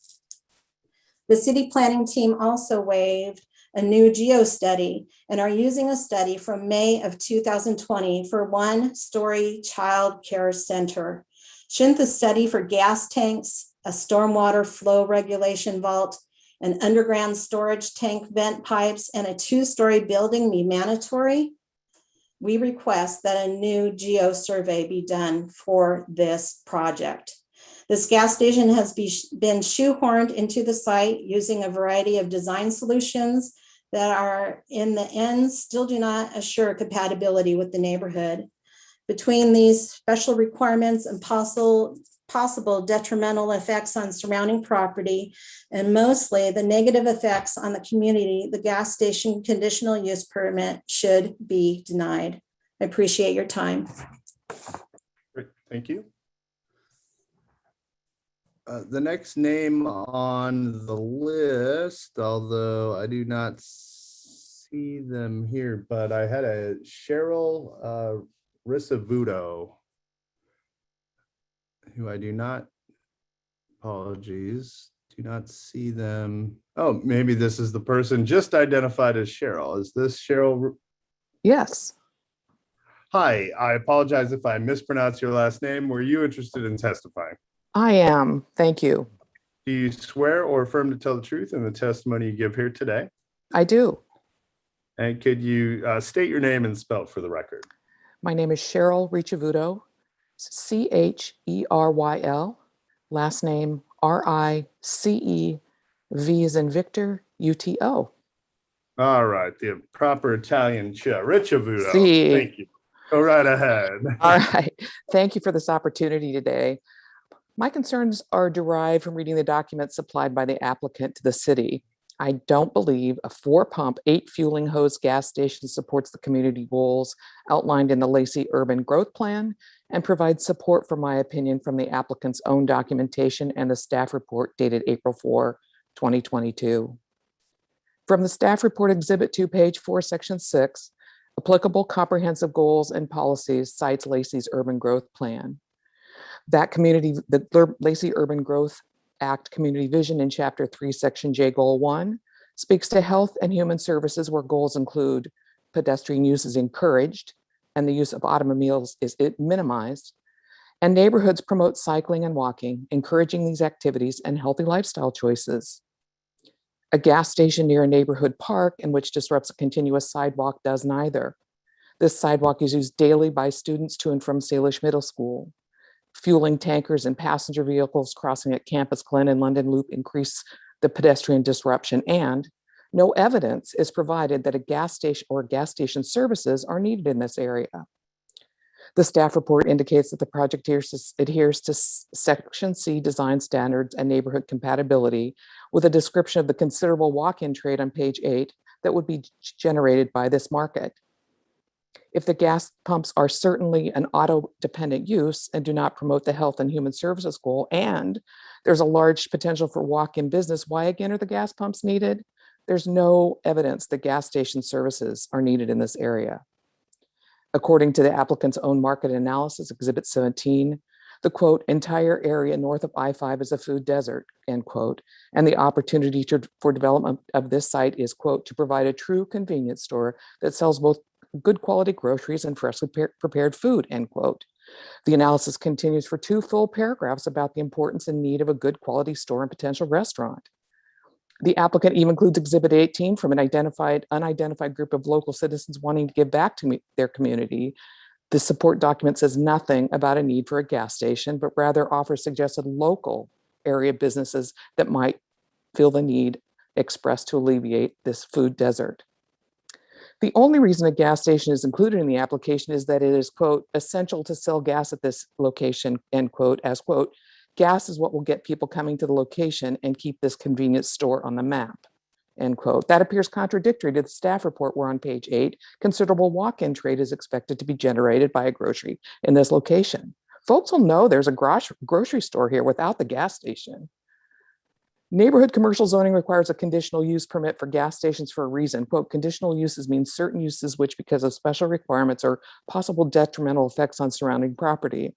The city planning team also waived a new geo study and are using a study from May of 2020 for one-story child care center. Shouldn't the study for gas tanks, a stormwater flow regulation vault, an underground storage tank vent pipes, and a two-story building be mandatory? We request that a new geo survey be done for this project. This gas station has been shoehorned into the site using a variety of design solutions that are in the end still do not assure compatibility with the neighborhood. Between these special requirements and possible detrimental effects on surrounding property, and mostly the negative effects on the community, the gas station conditional use permit should be denied. I appreciate your time. Great, thank you. The next name on the list, although I do not see them here, but I had a Cheryl Risavuto, who I do not, apologies, do not see them. Oh, maybe this is the person just identified as Cheryl. Is this Cheryl? Yes. Hi, I apologize if I mispronounced your last name. Were you interested in testifying? I am. Thank you. Do you swear or affirm to tell the truth in the testimony you give here today? I do. And could you state your name and spell it for the record? My name is Cheryl Richavuto, Cheryl, last name Ricev as in Victor, UTO. All right, the proper Italian chair, Richavuto. See. Thank you. Go right ahead. All right. Thank you for this opportunity today. My concerns are derived from reading the documents supplied by the applicant to the city. I don't believe a 4-pump, 8 fueling hose gas station supports the community goals outlined in the Lacey Urban Growth Plan and provides support, for my opinion, from the applicant's own documentation and the staff report dated April 4, 2022. From the staff report Exhibit 2, page 4, section 6, applicable comprehensive goals and policies cites Lacey's Urban Growth Plan. The Lacey Urban Growth Act Community Vision in Chapter 3, Section J, Goal 1, speaks to health and human services, where goals include pedestrian use is encouraged and the use of automobiles is minimized, and neighborhoods promote cycling and walking, encouraging these activities and healthy lifestyle choices. A gas station near a neighborhood park in which disrupts a continuous sidewalk does neither. This sidewalk is used daily by students to and from Salish Middle School. Fueling tankers and passenger vehicles crossing at Campus Glen and London Loop increase the pedestrian disruption, and no evidence is provided that a gas station or gas station services are needed in this area. The staff report indicates that the project adheres to Section C design standards and neighborhood compatibility, with a description of the considerable walk-in trade on page 8 that would be generated by this market. If the gas pumps are certainly an auto-dependent use and do not promote the health and human services goal, and there's a large potential for walk-in business, why again are the gas pumps needed? There's no evidence that gas station services are needed in this area. According to the applicant's own market analysis, Exhibit 17, the quote, entire area north of I-5 is a food desert, end quote, and the opportunity for development of this site is, quote, to provide a true convenience store that sells both good quality groceries and freshly prepared food, end quote. The analysis continues for 2 full paragraphs about the importance and need of a good quality store and potential restaurant. The applicant even includes Exhibit 18 from an unidentified group of local citizens wanting to give back to their community. The support document says nothing about a need for a gas station, but rather offers suggested local area businesses that might feel the need expressed to alleviate this food desert. The only reason a gas station is included in the application is that it is, quote, essential to sell gas at this location, end quote, as, quote, gas is what will get people coming to the location and keep this convenience store on the map, end quote. That appears contradictory to the staff report where on page 8, considerable walk-in trade is expected to be generated by a grocery in this location. Folks will know there's a grocery store here without the gas station. Neighborhood commercial zoning requires a conditional use permit for gas stations for a reason. Quote, conditional uses mean certain uses which, because of special requirements or possible detrimental effects on surrounding property.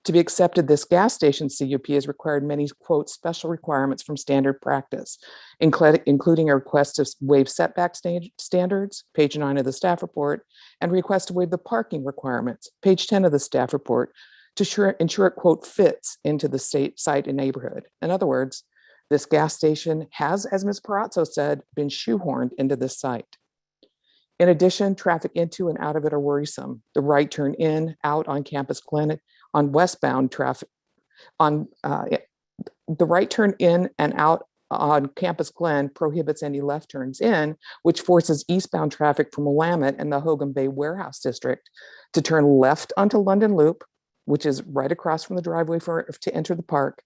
To be accepted, this gas station CUP has required many, quote, special requirements from standard practice, including a request to waive setback standards, page 9 of the staff report, and request to waive the parking requirements, page 10 of the staff report, to ensure it, quote, fits into the site and neighborhood. In other words, this gas station has, as Ms. Parazzo said, been shoehorned into this site. In addition, traffic into and out of it are worrisome. The right turn in, out on Campus Glen, on westbound traffic, the right turn in and out on Campus Glen prohibits any left turns in, which forces eastbound traffic from Willamette and the Hogan Bay Warehouse District to turn left onto London Loop, which is right across from the driveway to enter the park,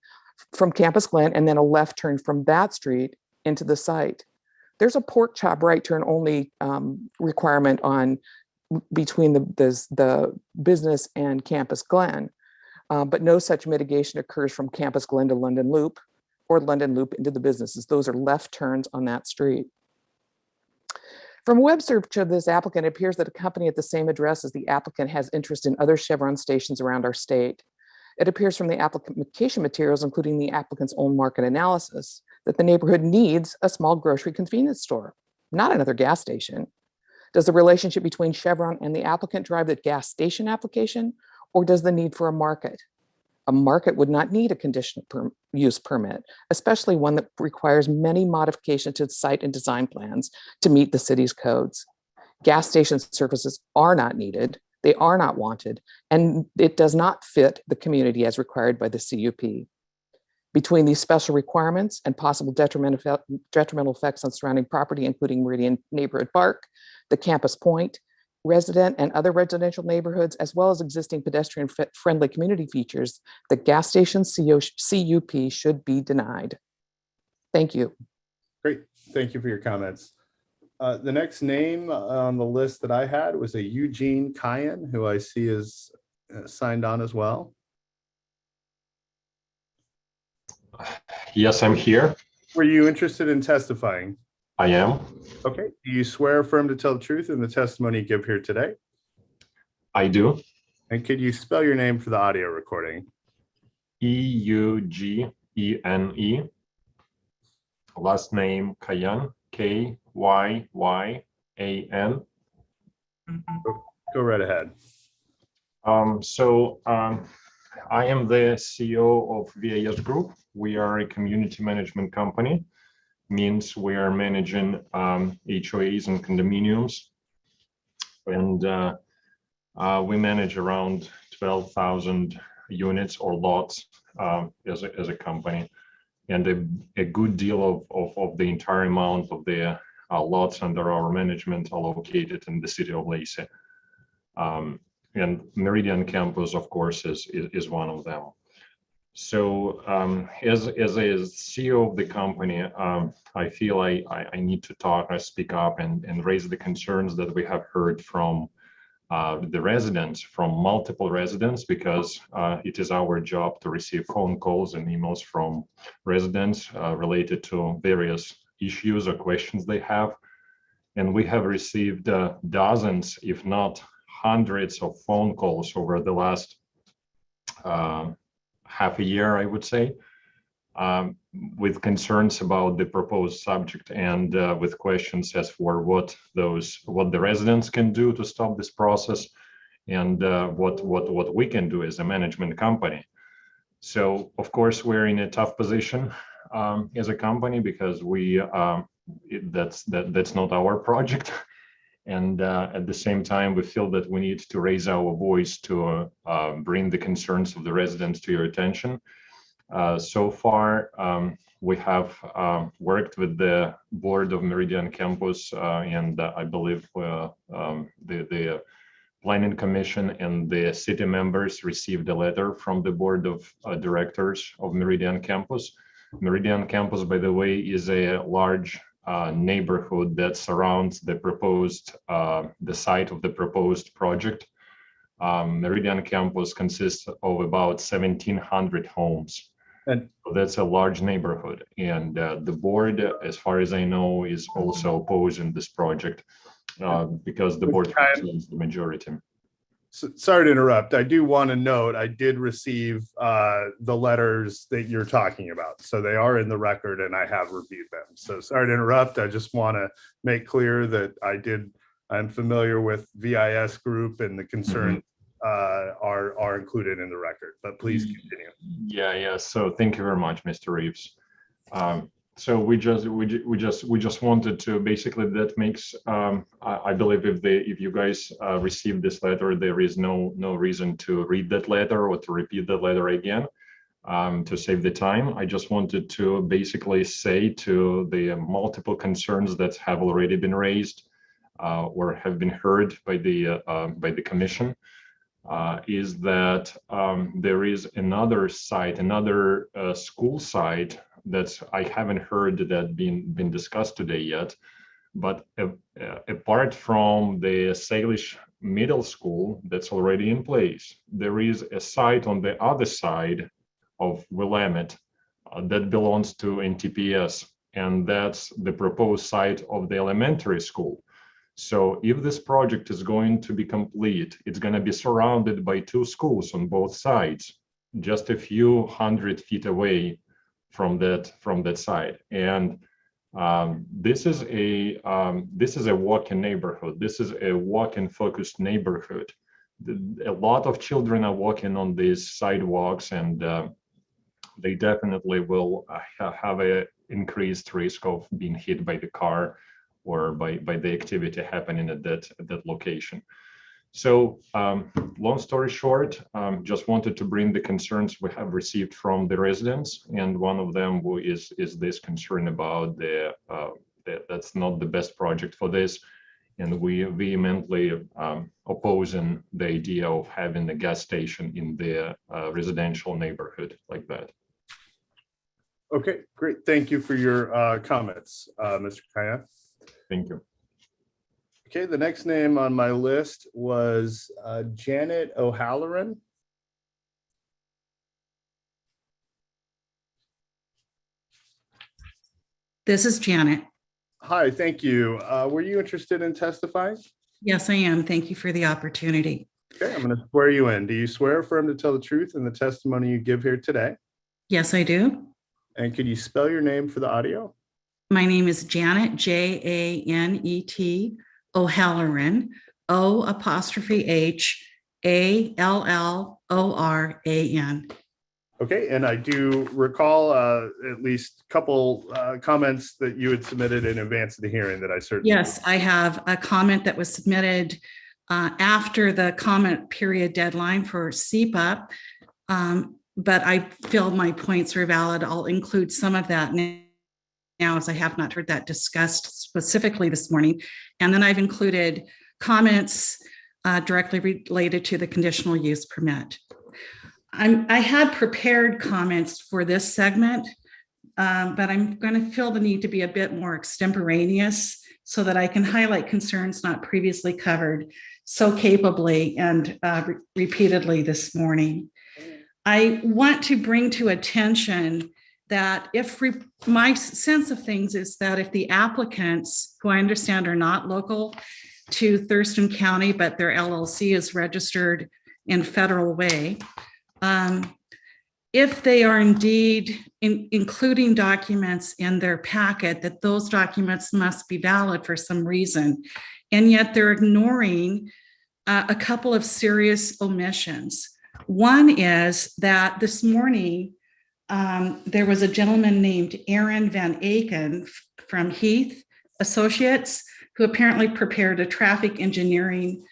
from Campus Glen, and then a left turn from that street into the site. There's a pork chop right turn only requirement on between the business and Campus Glen, but no such mitigation occurs from Campus Glen to London Loop or London Loop into the businesses. Those are left turns on that street. From a web search of this applicant, it appears that a company at the same address as the applicant has interest in other Chevron stations around our state. It appears from the application materials, including the applicant's own market analysis, that the neighborhood needs a small grocery convenience store, not another gas station. Does the relationship between Chevron and the applicant drive the gas station application, or does the need for a market? A market would not need a conditional use permit, especially one that requires many modifications to site and design plans to meet the city's codes. Gas station services are not needed. They are not wanted, and it does not fit the community as required by the CUP. Between these special requirements and possible detrimental effects on surrounding property, including Meridian Neighborhood Park, the Campus Point, resident and other residential neighborhoods, as well as existing pedestrian-friendly community features, the gas station CUP should be denied. Thank you. Great. Thank you for your comments. The next name on the list that I had was a Eugene Kyan, who I see is signed on as well. Yes, I'm here. Were you interested in testifying? I am. Okay. Do you swear or affirm to tell the truth in the testimony you give here today? I do. And could you spell your name for the audio recording? Eugene. Last name Kyan, Kyan. Go right ahead. I am the CEO of VAS Group. We are a community management company. Means we are managing HOAs and condominiums. And we manage around 12,000 units or lots as a company. And a good deal of the entire amount of the lots under our management are located in the city of Lacey. And Meridian campus, of course, is one of them. So as a CEO of the company, I feel I need to speak up and raise the concerns that we have heard from the residents, from multiple residents, because it is our job to receive phone calls and emails from residents related to various issues or questions they have. And we have received dozens, if not hundreds of phone calls over the last half a year, I would say, with concerns about the proposed subject and with questions as for what the residents can do to stop this process and what we can do as a management company. So of course we're in a tough position as a company because that's not our project. And at the same time, we feel that we need to raise our voice to bring the concerns of the residents to your attention. So far, we have worked with the board of Meridian campus, and I believe the planning commission and the city members received a letter from the board of directors of Meridian campus. Meridian campus, by the way, is a large neighborhood that surrounds the site of the proposed project. Meridian campus consists of about 1,700 homes. And so that's a large neighborhood. And the board, as far as I know, is also opposing this project because the board contains the majority. Sorry to interrupt. I do want to note I did receive the letters that you're talking about. So they are in the record and I have reviewed them. So sorry to interrupt. I just want to make clear that I'm familiar with VIS Group and the concerns are included in the record, but please continue. Yeah. So thank you very much, Mr. Reeves. So we just wanted to basically, that makes I believe if you guys receive this letter, there is no reason to read that letter or to repeat that letter again to save the time. I just wanted to basically say to the multiple concerns that have already been raised or have been heard by the commission is that there is another site, another school site that I haven't heard that been discussed today yet. But apart from the Salish Middle School that's already in place, there is a site on the other side of Willamette that belongs to NTPS, and that's the proposed site of the elementary school. So if this project is going to be complete, it's going to be surrounded by two schools on both sides, just a few 100 feet away from that site. And this is a walk-in neighborhood. This is a walk-in focused neighborhood. A lot of children are walking on these sidewalks, and they definitely will have an increased risk of being hit by the car or by the activity happening at that location. So long story short, just wanted to bring the concerns we have received from the residents. And one of them is this concern about that's not the best project for this. And we vehemently opposing the idea of having a gas station in the residential neighborhood like that. Okay, great. Thank you for your comments, Mr. Kaya. Thank you. Okay, the next name on my list was Janet O'Halloran. This is Janet. Hi, thank you. Were you interested in testifying? Yes, I am. Thank you for the opportunity. Okay, I'm going to swear you in. Do you swear or affirm to tell the truth in the testimony you give here today? Yes, I do. And could you spell your name for the audio? My name is Janet, Janet O'Halloran, O'Halloran. Okay, and I do recall at least a couple comments that you had submitted in advance of the hearing that I certainly. Yes, I have a comment that was submitted after the comment period deadline for CEPA, but I feel my points are valid. I'll include some of that now, as I have not heard that discussed specifically this morning. And then I've included comments directly related to the conditional use permit. I had prepared comments for this segment, but I'm going to feel the need to be a bit more extemporaneous so that I can highlight concerns not previously covered so capably and repeatedly this morning. I want to bring to attention that my sense of things is that if the applicants, who I understand are not local to Thurston County, but their LLC is registered in Federal Way, if they are indeed including documents in their packet, that those documents must be valid for some reason. And yet they're ignoring a couple of serious omissions. One is that this morning, there was a gentleman named Aaron Van Aken from Heath Associates, who apparently prepared a traffic engineering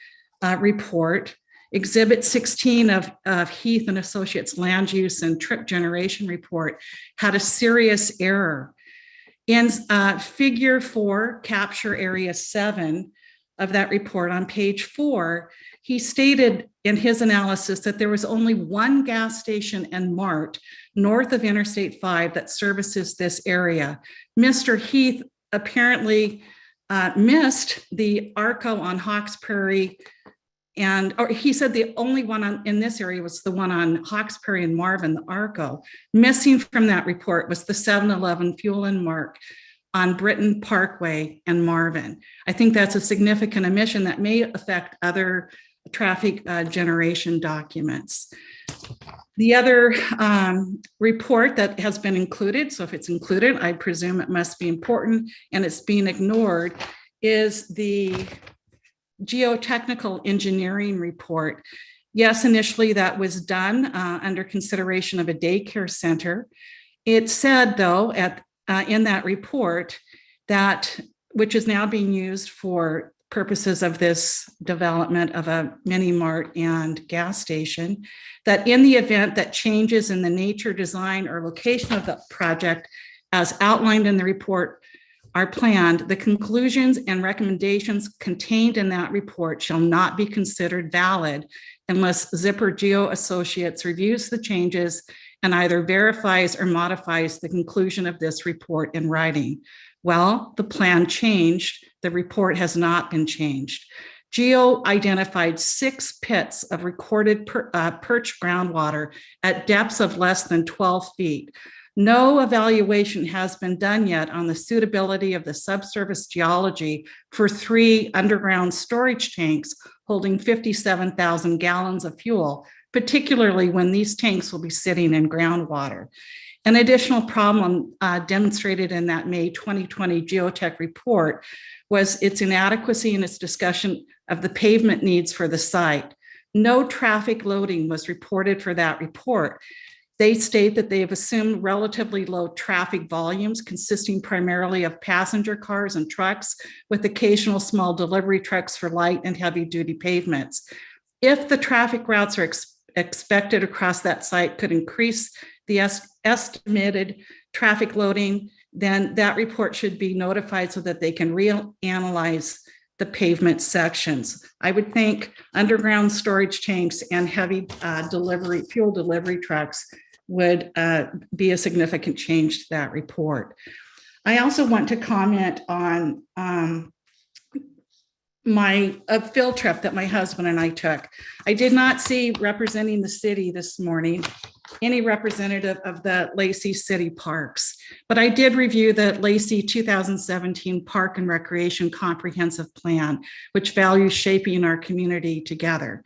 report. Exhibit 16 of Heath and Associates land use and trip generation report had a serious error. In figure 4, capture area 7 of that report on page 4, he stated in his analysis that there was only one gas station and mart north of Interstate 5 that services this area. Mr. Heath apparently missed the ARCO on Hawks Prairie, or he said the only one in this area was the one on Hawks Prairie and Marvin, the ARCO. Missing from that report was the 7-Eleven Fuel and Mark on Britton Parkway and Marvin. I think that's a significant omission that may affect other traffic generation documents. The other report that has been included, so if it's included, I presume it must be important and it's being ignored, is the geotechnical engineering report. Yes, initially that was done under consideration of a daycare center. It said, though, in that report that, which is now being used for purposes of this development of a mini mart and gas station, that in the event that changes in the nature, design, or location of the project as outlined in the report are planned, the conclusions and recommendations contained in that report shall not be considered valid unless Zipper Geo Associates reviews the changes and either verifies or modifies the conclusion of this report in writing. Well, the plan changed. The report has not been changed. Geo identified 6 pits of recorded perch groundwater at depths of less than 12 feet. No evaluation has been done yet on the suitability of the subsurface geology for 3 underground storage tanks holding 57,000 gallons of fuel, particularly when these tanks will be sitting in groundwater. An additional problem demonstrated in that May 2020 geotech report was its inadequacy in its discussion of the pavement needs for the site. No traffic loading was reported for that report. They state that they have assumed relatively low traffic volumes consisting primarily of passenger cars and trucks with occasional small delivery trucks for light and heavy duty pavements. If the traffic routes are expected across that site could increase the estimated traffic loading, then that report should be notified so that they can reanalyze the pavement sections. I would think underground storage tanks and heavy fuel delivery trucks would be a significant change to that report. I also want to comment on a field trip that my husband and I took. I did not see, representing the city this morning, any representative of the Lacey City Parks, but I did review the Lacey 2017 Park and Recreation Comprehensive Plan, which values shaping our community together.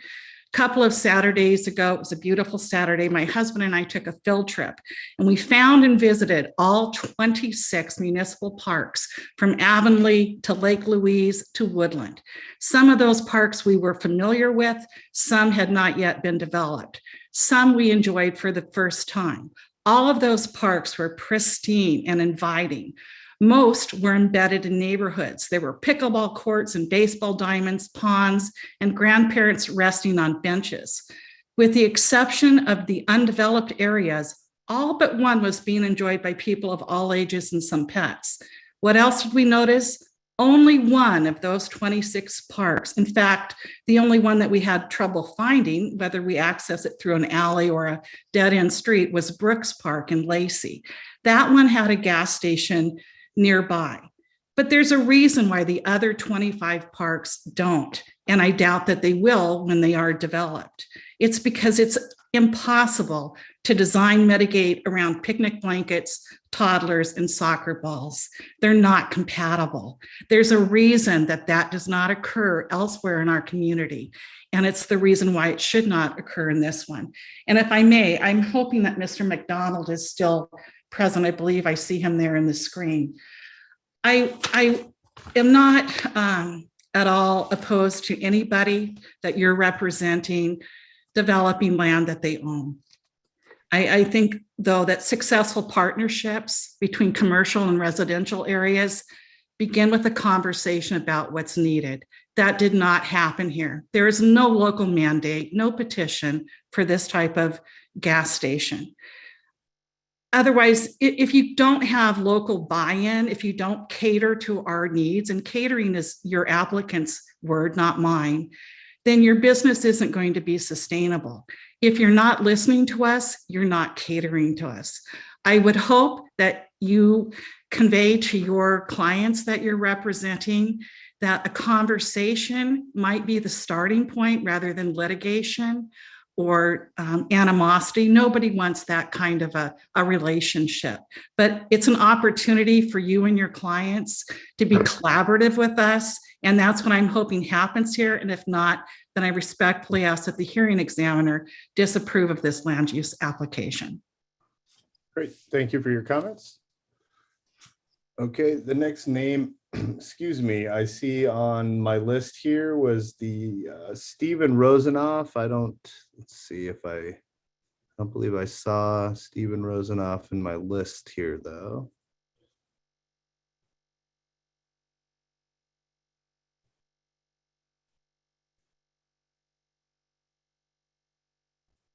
A couple of Saturdays ago, it was a beautiful Saturday, my husband and I took a field trip, and we found and visited all 26 municipal parks from Avonlea to Lake Louise to Woodland. Some of those parks we were familiar with, some had not yet been developed. Some we enjoyed for the first time. All of those parks were pristine and inviting. Most were embedded in neighborhoods. There were pickleball courts and baseball diamonds, ponds, and grandparents resting on benches. With the exception of the undeveloped areas, all but one was being enjoyed by people of all ages and some pets. What else did we notice? Only one of those 26 parks, in fact, the only one that we had trouble finding, whether we access it through an alley or a dead-end street, was Brooks Park in Lacey. That one had a gas station nearby. But there's a reason why the other 25 parks don't, and I doubt that they will when they are developed. It's because it's impossible to design mitigate around picnic blankets, toddlers, and soccer balls. They're not compatible. There's a reason that that does not occur elsewhere in our community, and it's the reason why it should not occur in this one. And if I may, I'm hoping that Mr. McDonald is still present. I believe I see him there in the screen. I am not at all opposed to anybody that you're representing developing land that they own. I think, though, that successful partnerships between commercial and residential areas begin with a conversation about what's needed. That did not happen here. There is no local mandate, no petition for this type of gas station. Otherwise, if you don't have local buy-in, if you don't cater to our needs, and catering is your applicant's word, not mine, then your business isn't going to be sustainable. If you're not listening to us, you're not catering to us. I would hope that you convey to your clients that you're representing that a conversation might be the starting point rather than litigation or animosity. Nobody wants that kind of a relationship, but it's an opportunity for you and your clients to be collaborative with us. And that's what I'm hoping happens here. And if not, then I respectfully ask that the hearing examiner disapprove of this land use application. Great, thank you for your comments. Okay, the next name, excuse me, I see on my list here was the Stephen Rosenoff. Let's see if I don't believe I saw Stephen Rosenoff in my list here, though.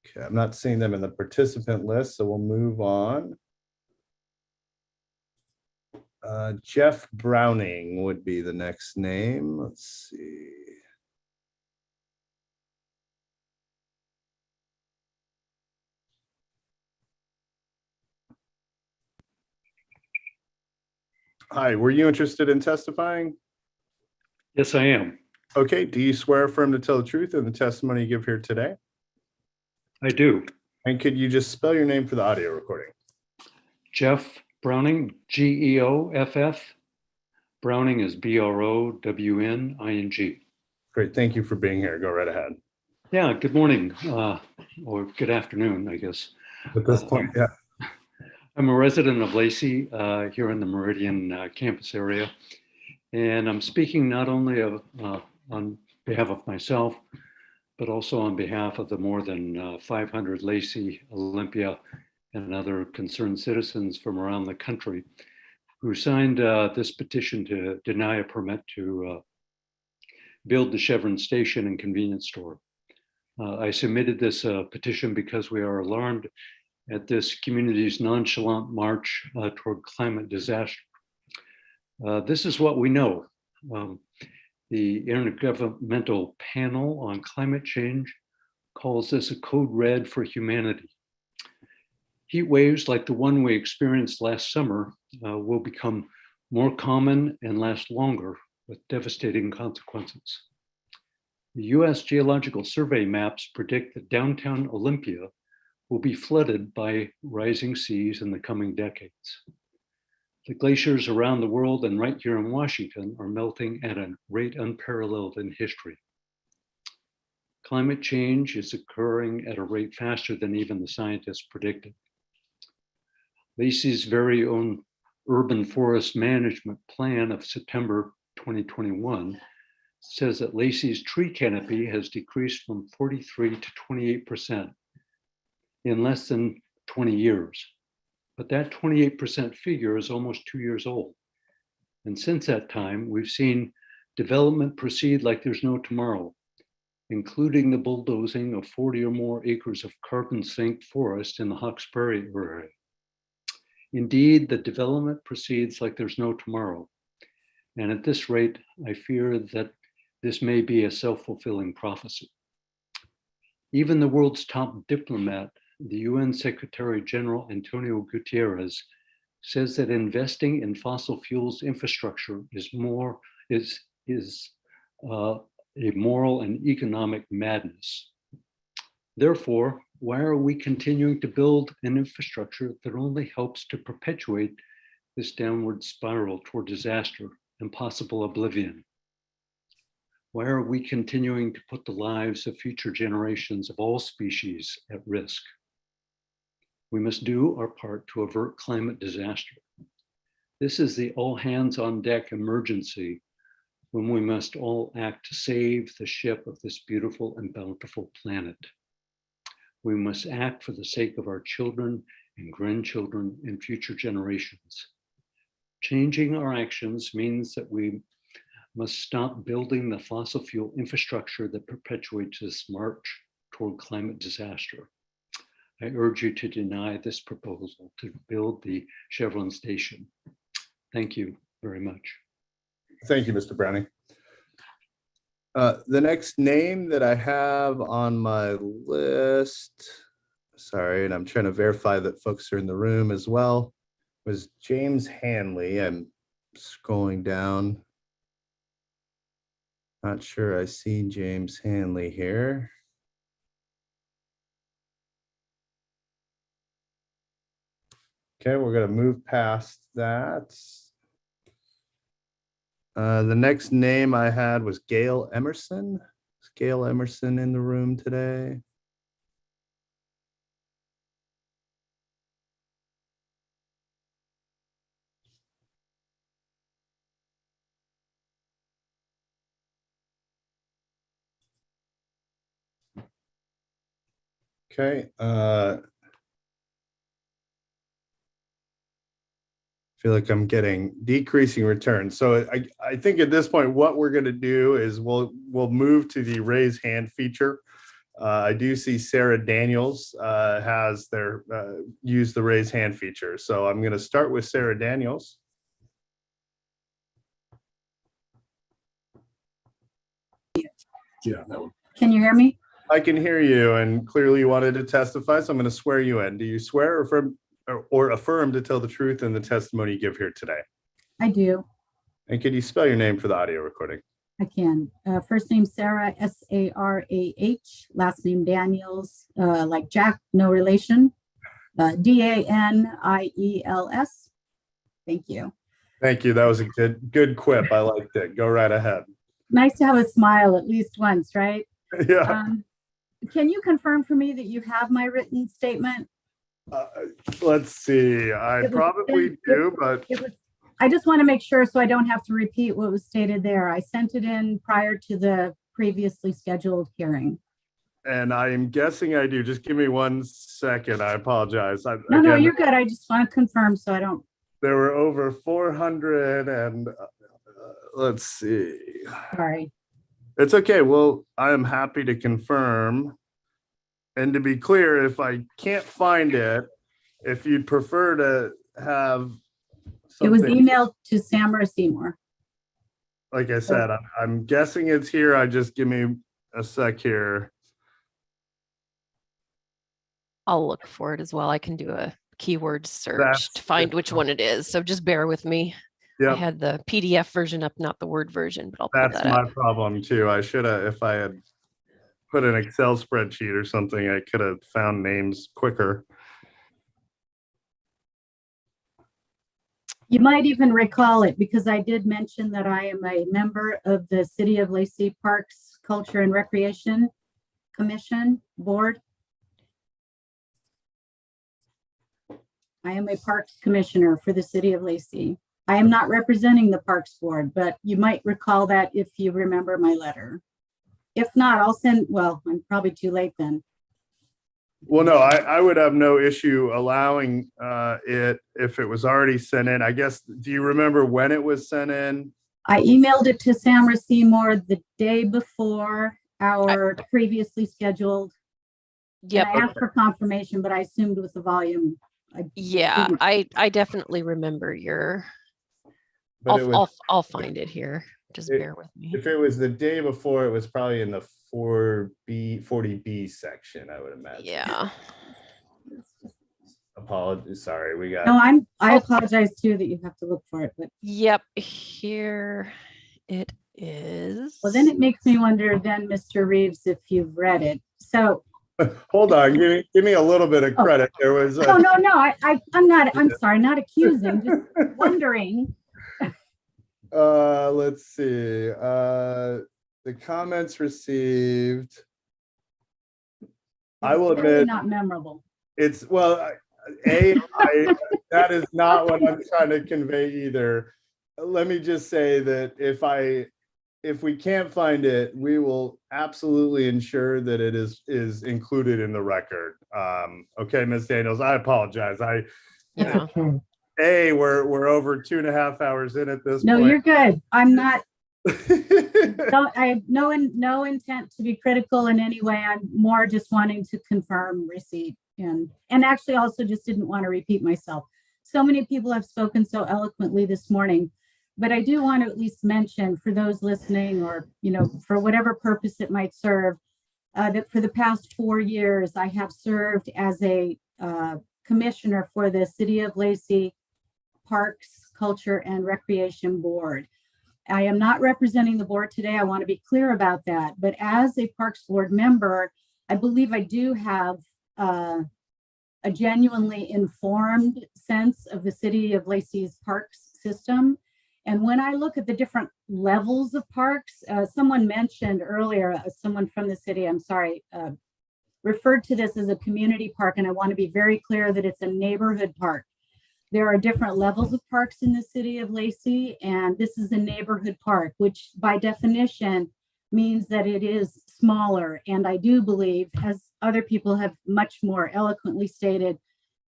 Okay, I'm not seeing them in the participant list, so we'll move on. Jeff Browning would be the next name. Let's see. Hi, were you interested in testifying? Yes, I am. Okay, do you swear or affirm to tell the truth in the testimony you give here today? I do. And could you just spell your name for the audio recording? Jeff Browning, Geoff. Browning is Browning. Great, thank you for being here. Go right ahead. Yeah, good morning, or good afternoon, I guess. At this point, yeah. I'm a resident of Lacey here in the Meridian campus area. And I'm speaking not only on behalf of myself, but also on behalf of the more than 500 Lacey, Olympia, and other concerned citizens from around the country who signed this petition to deny a permit to build the Chevron station and convenience store. I submitted this petition because we are alarmed at this community's nonchalant march toward climate disaster. This is what we know. The Intergovernmental Panel on Climate Change calls this a code red for humanity. Heat waves like the one we experienced last summer will become more common and last longer with devastating consequences. The US Geological Survey maps predict that downtown Olympia will be flooded by rising seas in the coming decades. The glaciers around the world and right here in Washington are melting at a rate unparalleled in history. Climate change is occurring at a rate faster than even the scientists predicted. Lacey's very own urban forest management plan of September 2021 says that Lacey's tree canopy has decreased from 43 to 28% in less than 20 years. But that 28% figure is almost 2 years old. And since that time, we've seen development proceed like there's no tomorrow, including the bulldozing of 40 or more acres of carbon sink forest in the Hawks Prairie area. Indeed, the development proceeds like there's no tomorrow. And at this rate, I fear that this may be a self-fulfilling prophecy. Even the world's top diplomat, the UN Secretary General Antonio Guterres, says that investing in fossil fuels infrastructure is a moral and economic madness. Therefore, why are we continuing to build an infrastructure that only helps to perpetuate this downward spiral toward disaster and possible oblivion? Why are we continuing to put the lives of future generations of all species at risk? We must do our part to avert climate disaster. This is the all hands on deck emergency when we must all act to save the ship of this beautiful and bountiful planet. We must act for the sake of our children and grandchildren and future generations. Changing our actions means that we must stop building the fossil fuel infrastructure that perpetuates this march toward climate disaster. I urge you to deny this proposal to build the Chevron station. Thank you very much. Thank you, Mr. Browning. The next name that I have on my list, sorry, and I'm trying to verify that folks are in the room as well, was James Hanley. I'm scrolling down. Not sure I see James Hanley here. Okay, we're going to move past that. The next name I had was Gail Emerson. Is Gail Emerson in the room today? Okay. Feel like I'm getting decreasing returns. So I think at this point, what we're going to do is we'll move to the raise hand feature. I do see Sarah Daniels has their use the raise hand feature. So I'm going to start with Sarah Daniels. Yeah, that one. Can you hear me? I can hear you, and clearly you wanted to testify, so I'm going to swear you in. Do you swear or affirm to tell the truth in the testimony you give here today? I do. And can you spell your name for the audio recording? I can. First name Sarah, S-A-R-A-H. Last name Daniels, like Jack, no relation. D-A-N-I-E-L-S. Thank you. Thank you. That was a good quip. I liked it. Go right ahead. Nice to have a smile at least once, right? Yeah. Can you confirm for me that you have my written statement? Let's see. I probably do, but I just want to make sure so I don't have to repeat what was stated there. I sent it in prior to the previously scheduled hearing. And I am guessing I do. Just give me 1 second. I apologize. No, you're good. I just want to confirm so I don't. There were over 400 and let's see. Sorry. It's okay. Well, I am happy to confirm. And to be clear, if I can't find it, if you'd prefer to have It was something, emailed to Samara Seymour. like I said, I'm guessing it's here. I just give me a sec here. I'll look for it as well. I can do a keyword search to find which one it is. So just bear with me. I had the PDF version up, not the Word version, but I'll pull That's that my up. problem too. I should have, if I had put an Excel spreadsheet or something, I could have found names quicker. You might even recall it because I did mention that I am a member of the City of Lacey Parks Culture and Recreation Commission Board. I am a Parks Commissioner for the City of Lacey. I am not representing the Parks Board, but you might recall that if you remember my letter. If not, I'll send, well, I'm probably too late then. Well, no, I would have no issue allowing it if it was already sent in. I guess, do you remember when it was sent in? I emailed it to Samara Seymour the day before our previously scheduled. Yep. I asked for confirmation, but I assumed with the volume. I definitely remember your. I'll find it here. Just bear with me. If it was the day before, it was probably in the 40B section, I would imagine. Yeah. Apologies. Sorry, we got. No, I apologize too that you have to look for it, but. Yep, here it is. Well, then it makes me wonder then, Mr. Reeves, if you've read it. So. Hold on, give me a little bit of credit. There was. No. I'm sorry, not accusing, just wondering. Let's see. The comments received. I will admit, not memorable. It's well, that is not what I'm trying to convey either. Let me just say that if we can't find it, we will absolutely ensure that it is included in the record. Okay, Ms. Daniels, I apologize. We're over 2.5 hours in at this point. No, you're good. I'm not. I have no intent to be critical in any way. I'm more just wanting to confirm receipt and actually also just didn't want to repeat myself. So many people have spoken so eloquently this morning, but I do want to at least mention for those listening or, for whatever purpose it might serve, that for the past 4 years, I have served as a commissioner for the City of Lacey Parks, Culture, and Recreation Board. I am not representing the board today. I want to be clear about that. But as a Parks Board member, I believe I do have a genuinely informed sense of the City of Lacey's parks system. And when I look at the different levels of parks, someone mentioned earlier, someone from the city, I'm sorry, referred to this as a community park. And I want to be very clear that it's a neighborhood park. There are different levels of parks in the City of Lacey, and this is a neighborhood park, which by definition means that it is smaller. And I do believe, as other people have much more eloquently stated,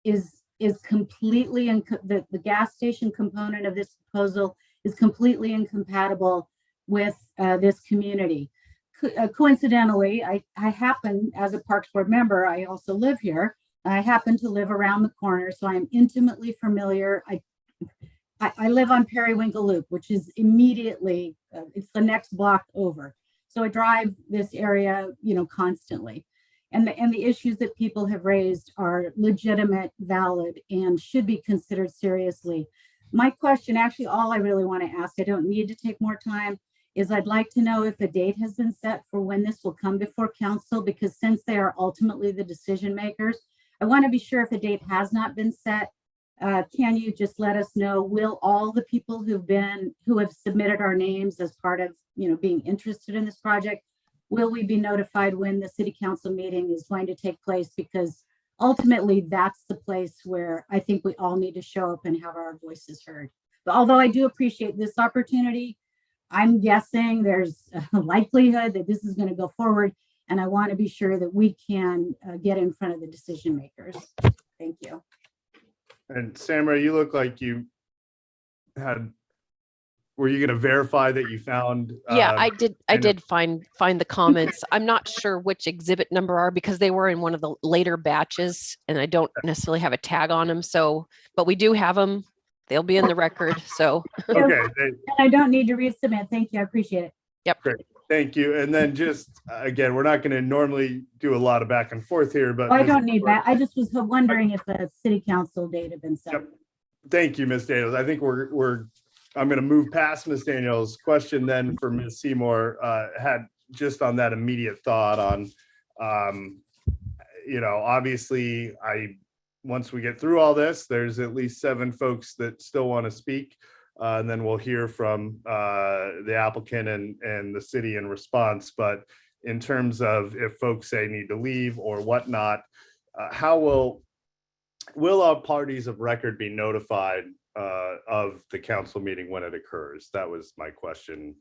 is completely, the gas station component of this proposal is completely incompatible with this community. Coincidentally, I happen, as a Parks Board member, I also live here. I happen to live around the corner, so I'm intimately familiar. I live on Periwinkle Loop, which is immediately, it's the next block over. So I drive this area, constantly. And the issues that people have raised are legitimate, valid, and should be considered seriously. My question, actually, all I really want to ask, I don't need to take more time, is I'd like to know if a date has been set for when this will come before council, because since they are ultimately the decision makers, I want to be sure if a date has not been set. Can you just let us know, will all the people who have submitted our names as part of, being interested in this project, will we be notified when the city council meeting is going to take place? Because ultimately that's the place where I think we all need to show up and have our voices heard. But although I do appreciate this opportunity, I'm guessing there's a likelihood that this is going to go forward. And I want to be sure that we can get in front of the decision makers. Thank you. And Samra, you look like you were you going to verify that you found? Yeah, I did find the comments. I'm not sure which exhibit number are because they were in one of the later batches and I don't necessarily have a tag on them. So, but we do have them. They'll be in the record. So, okay. I don't need to resubmit. Thank you. I appreciate it. Yep. Great. Thank you. And then just again, we're not going to normally do a lot of back and forth here, but I don't need that. I just was wondering if a city council date had been set. Yep. Thank you, Ms. Daniels. I think I'm going to move past Ms. Daniels' question then for Ms. Seymour, had just on that immediate thought on, obviously once we get through all this, there's at least 7 folks that still want to speak. And then we'll hear from the applicant and the city in response. But in terms of if folks say need to leave or whatnot, how will all parties of record be notified of the council meeting when it occurs? That was my question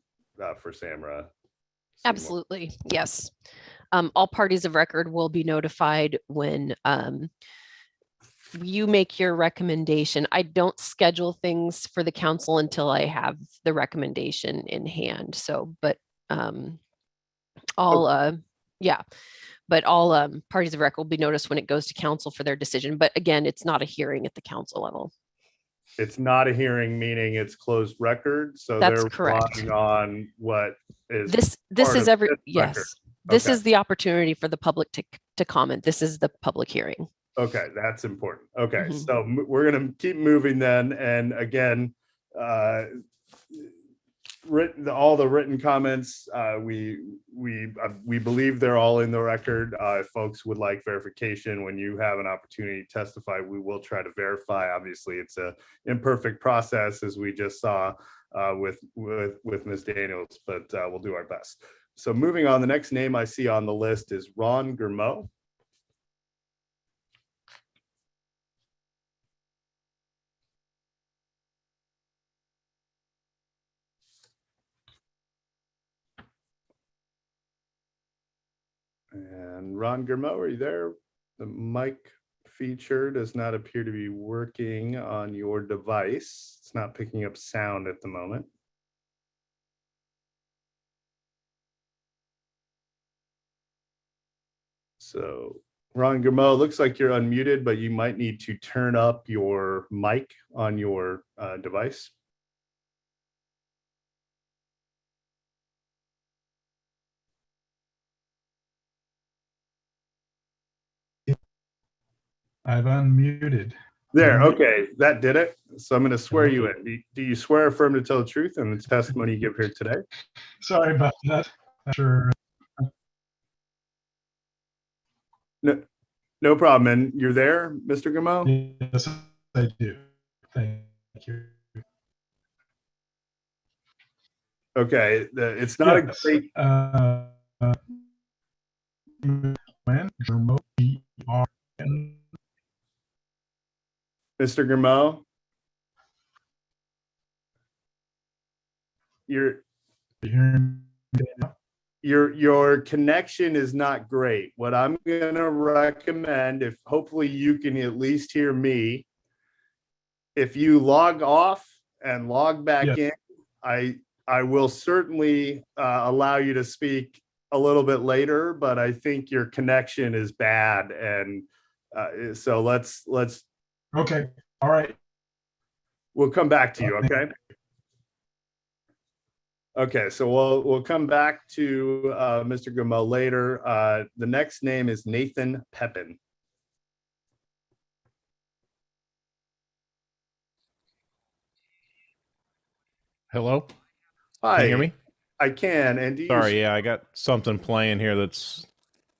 for Samra. absolutely. Yes. All parties of record will be notified when you make your recommendation. I don't schedule things for the council until I have the recommendation in hand. So, but all parties of record will be noticed when it goes to council for their decision. But again, it's not a hearing at the council level. It's not a hearing, meaning it's closed record. So That's they're correct. relying on what is This part is of every this yes. record. This Okay. is the opportunity for the public to comment. This is the public hearing. Okay, that's important. Okay, Mhm. so we're going to keep moving then. And again, all the written comments, we believe they're all in the record. If folks would like verification, when you have an opportunity to testify, we will try to verify. Obviously, it's a imperfect process, as we just saw with Ms. Daniels, but we'll do our best. So moving on, the next name I see on the list is Ron Germeau. And Ron Germeau, are you there? The mic feature does not appear to be working on your device. It's not picking up sound at the moment. So Ron Germeau, looks like you're unmuted, but you might need to turn up your mic on your device. I've unmuted. There, okay, that did it. So I'm going to swear you in. Do you swear affirm to tell the truth and the testimony you give here today? Sorry about that. I'm sure. No problem. And you're there, Mr. Germeau? Yes, I do. Thank you. Okay, it's not a great. When Germeau, E-R-N. Mr. Germeau, your connection is not great. What I'm going to recommend, if hopefully you can at least hear me, if you log off and log back in, I will certainly allow you to speak a little bit later, but I think your connection is bad, and so let's. Okay. All right. We'll come back to you. Okay. Okay. So we'll come back to Mr. Germeau later. The next name is Nathan Pepin. Hello. Hi. Can you hear me? I can. And do you Sorry, yeah, I got something playing here that's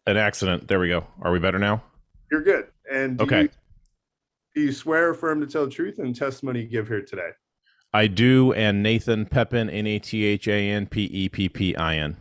an accident. There we go. Are we better now? You're good. And do you swear or affirm to tell the truth in the testimony you give here today? I do, and Nathan Pepin, Nathan Peppin.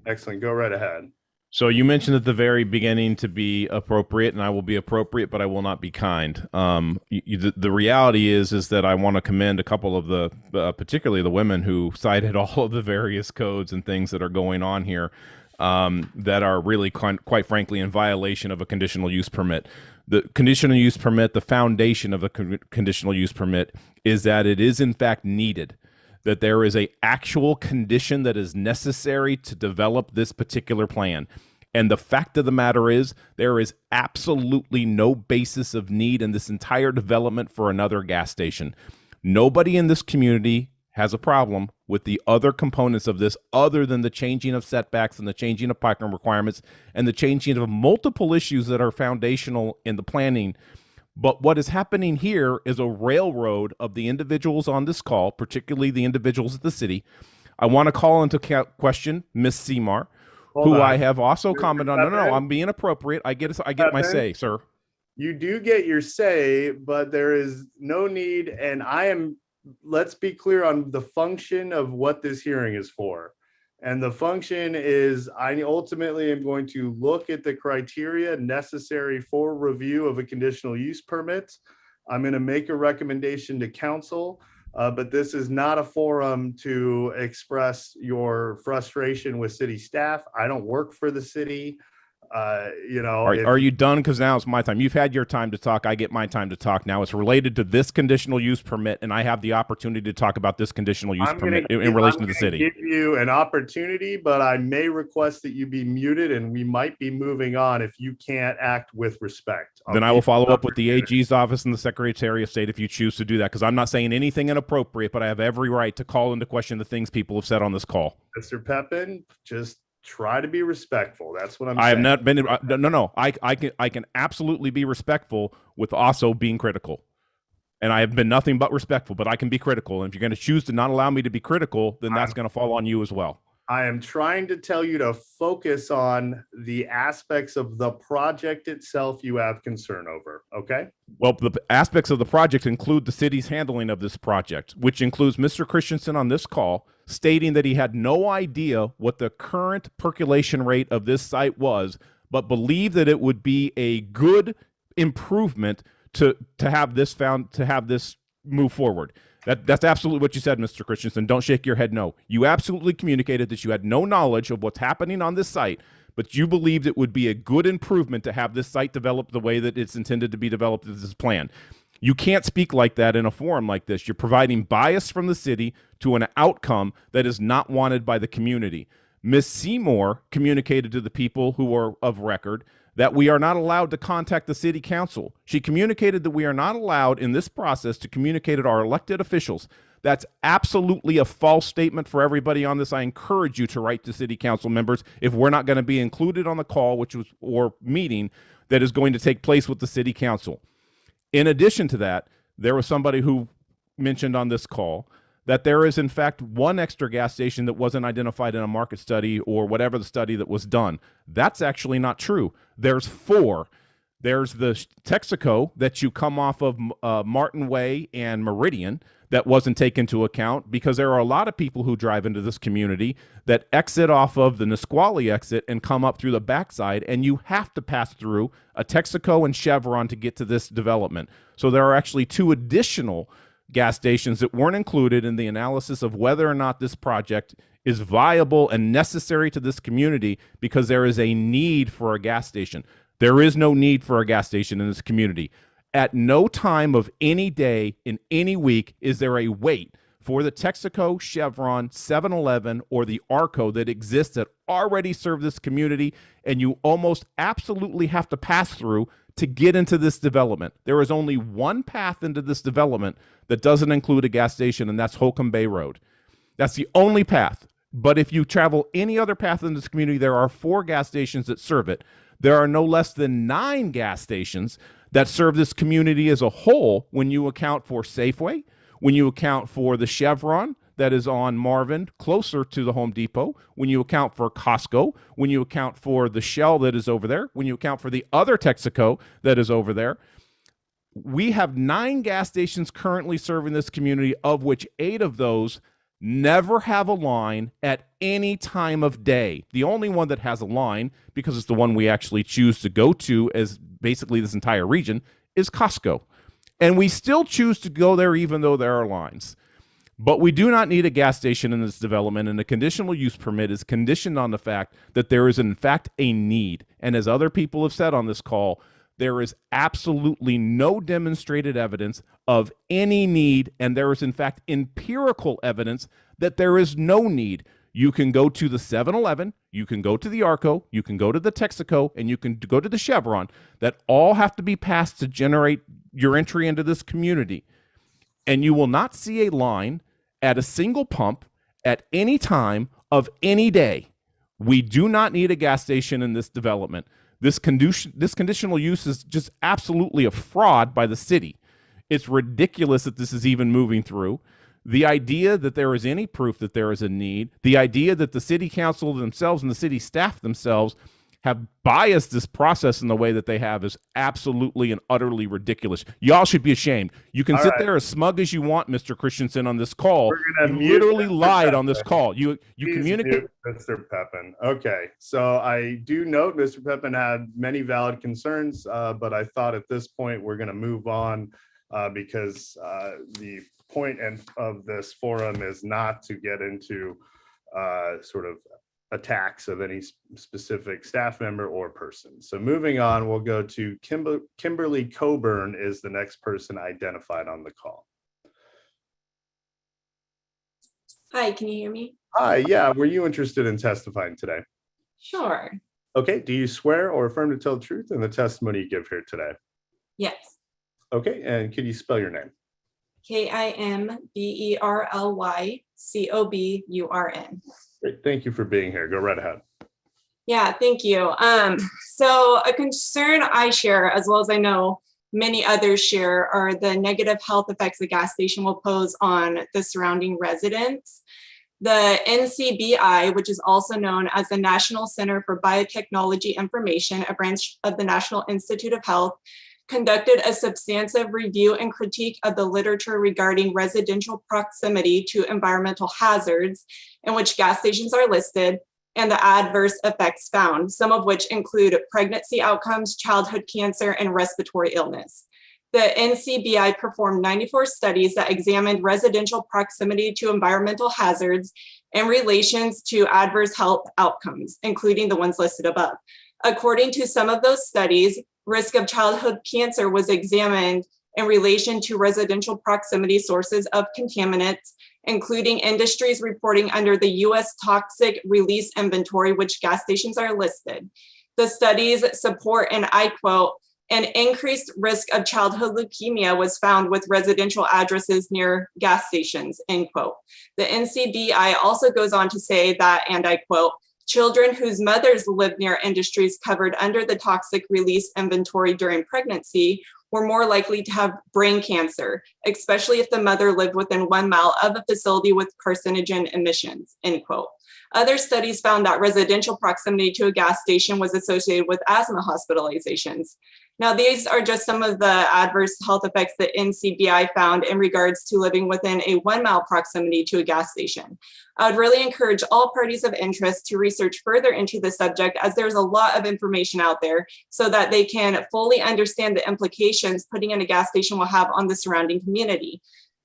Excellent. Go right ahead. So you mentioned at the very beginning to be appropriate, and I will be appropriate, but I will not be kind. The reality is that I want to commend a couple of particularly the women who cited all of the various codes and things that are going on here. that are really quite frankly in violation of a conditional use permit. The conditional use permit, the foundation of a conditional use permit is that it is in fact needed, that there is a actual condition that is necessary to develop this particular plan. And the fact of the matter is there is absolutely no basis of need in this entire development for another gas station. Nobody in this community has a problem with the other components of this other than the changing of setbacks and the changing of parking requirements and the changing of multiple issues that are foundational in the planning. But what is happening here is a railroad of the individuals on this call, particularly the individuals at the city. I want to call into question Ms. Seymour, who I have also commented on. No, I'm being appropriate. I get my say, sir. You do get your say, but there is no need, and let's be clear on the function of what this hearing is for. And the function is I ultimately am going to look at the criteria necessary for review of a conditional use permit. I'm going to make a recommendation to council, but this is not a forum to express your frustration with city staff. I don't work for the city. Are you done? Because now it's my time. You've had your time to talk. I get my time to talk. Now it's related to this conditional use permit, and I have the opportunity to talk about this conditional use permit in relation to the city. Give you an opportunity, but I may request that you be muted, and we might be moving on if you can't act with respect. Then I will follow up with the AG's office and the Secretary of State if you choose to do that, because I'm not saying anything inappropriate, but I have every right to call into question the things people have said on this call. Mr. Pepin, just try to be respectful. That's what I'm saying. I have not been. No. I can absolutely be respectful with also being critical, and I have been nothing but respectful. But I can be critical, and if you're going to choose to not allow me to be critical, then that's going to fall on you as well. I am trying to tell you to focus on the aspects of the project itself you have concern over. Okay. Well, the aspects of the project include the city's handling of this project, which includes Mr. Christensen on this call stating that he had no idea what the current percolation rate of this site was, but believed that it would be a good improvement to have this move forward. That's absolutely what you said, Mr. Christensen. Don't shake your head no. You absolutely communicated that you had no knowledge of what's happening on this site, but you believed it would be a good improvement to have this site developed the way that it's intended to be developed as this plan. You can't speak like that in a forum like this. You're providing bias from the city to an outcome that is not wanted by the community. Ms. Seymour communicated to the people who are of record that we are not allowed to contact the city council. She communicated that we are not allowed in this process to communicate with our elected officials. That's absolutely a false statement for everybody on this. I encourage you to write to city council members if we're not going to be included on the call, or meeting that is going to take place with the city council. In addition to that, there was somebody who mentioned on this call that there is in fact one extra gas station that wasn't identified in a market study or whatever the study that was done. That's actually not true. There's 4. There's the Texaco that you come off of Martin Way and Meridian that wasn't taken into account because there are a lot of people who drive into this community that exit off of the Nisqually exit and come up through the backside, and you have to pass through a Texaco and Chevron to get to this development. So there are actually 2 additional gas stations that weren't included in the analysis of whether or not this project is viable and necessary to this community because there is a need for a gas station. There is no need for a gas station in this community. At no time of any day in any week is there a wait for the Texaco, Chevron, 7-Eleven, or the Arco that exists that already serve this community, and you almost absolutely have to pass through to get into this development. There is only one path into this development that doesn't include a gas station, and that's Holcomb Bay Road. That's the only path. But if you travel any other path in this community, there are 4 gas stations that serve it. There are no less than 9 gas stations that serve this community as a whole when you account for Safeway, when you account for the Chevron that is on Marvin closer to the Home Depot, when you account for Costco, when you account for the Shell that is over there, when you account for the other Texaco that is over there. We have 9 gas stations currently serving this community, of which 8 of those never have a line at any time of day. The only one that has a line, because it's the one we actually choose to go to as basically this entire region, is Costco. And we still choose to go there even though there are lines. But we do not need a gas station in this development, and a conditional use permit is conditioned on the fact that there is, in fact, a need. And as other people have said on this call, there is absolutely no demonstrated evidence of any need, and there is, in fact, empirical evidence that there is no need. You can go to the 7-Eleven, you can go to the Arco, you can go to the Texaco, and you can go to the Chevron, that all have to be passed to generate your entry into this community. And you will not see a line at a single pump at any time of any day. We do not need a gas station in this development. This conditional use is just absolutely a fraud by the city. It's ridiculous that this is even moving through. The idea that there is any proof that there is a need, the idea that the city council themselves and the city staff themselves have biased this process in the way that they have is absolutely and utterly ridiculous. Y'all should be ashamed. You can sit there as smug as you want, Mr. Christensen, on this call. You literally lied on this call. You communicate. Mr. Pepin. Okay, so I do note Mr. Pepin had many valid concerns, but I thought at this point we're going to move on because the point of this forum is not to get into sort of attacks of any specific staff member or person. So moving on, we'll go to Kimberly Coburn is the next person identified on the call. Hi, can you hear me? Hi, yeah, were you interested in testifying today? Sure. Okay, do you swear or affirm to tell the truth in the testimony you give here today? Yes. Okay, and could you spell your name? KIMBERLYCOBURN. Great, thank you for being here. Go right ahead. Yeah, thank you. So a concern I share, as well as I know many others share, are the negative health effects the gas station will pose on the surrounding residents. The NCBI, which is also known as the National Center for Biotechnology Information, a branch of the National Institute of Health, conducted a substantive review and critique of the literature regarding residential proximity to environmental hazards in which gas stations are listed and the adverse effects found, some of which include pregnancy outcomes, childhood cancer, and respiratory illness. The NCBI performed 94 studies that examined residential proximity to environmental hazards in relations to adverse health outcomes, including the ones listed above. According to some of those studies, risk of childhood cancer was examined in relation to residential proximity sources of contaminants, including industries reporting under the U.S. Toxic Release Inventory, which gas stations are listed. The studies support, and I quote, an increased risk of childhood leukemia was found with residential addresses near gas stations, end quote. The NCBI also goes on to say that, and I quote, children whose mothers lived near industries covered under the toxic release inventory during pregnancy were more likely to have brain cancer, especially if the mother lived within 1 mile of a facility with carcinogen emissions, end quote. Other studies found that residential proximity to a gas station was associated with asthma hospitalizations. Now, these are just some of the adverse health effects that NCBI found in regards to living within a 1 mile proximity to a gas station. I would really encourage all parties of interest to research further into the subject, as there's a lot of information out there, so that they can fully understand the implications putting in a gas station will have on the surrounding community.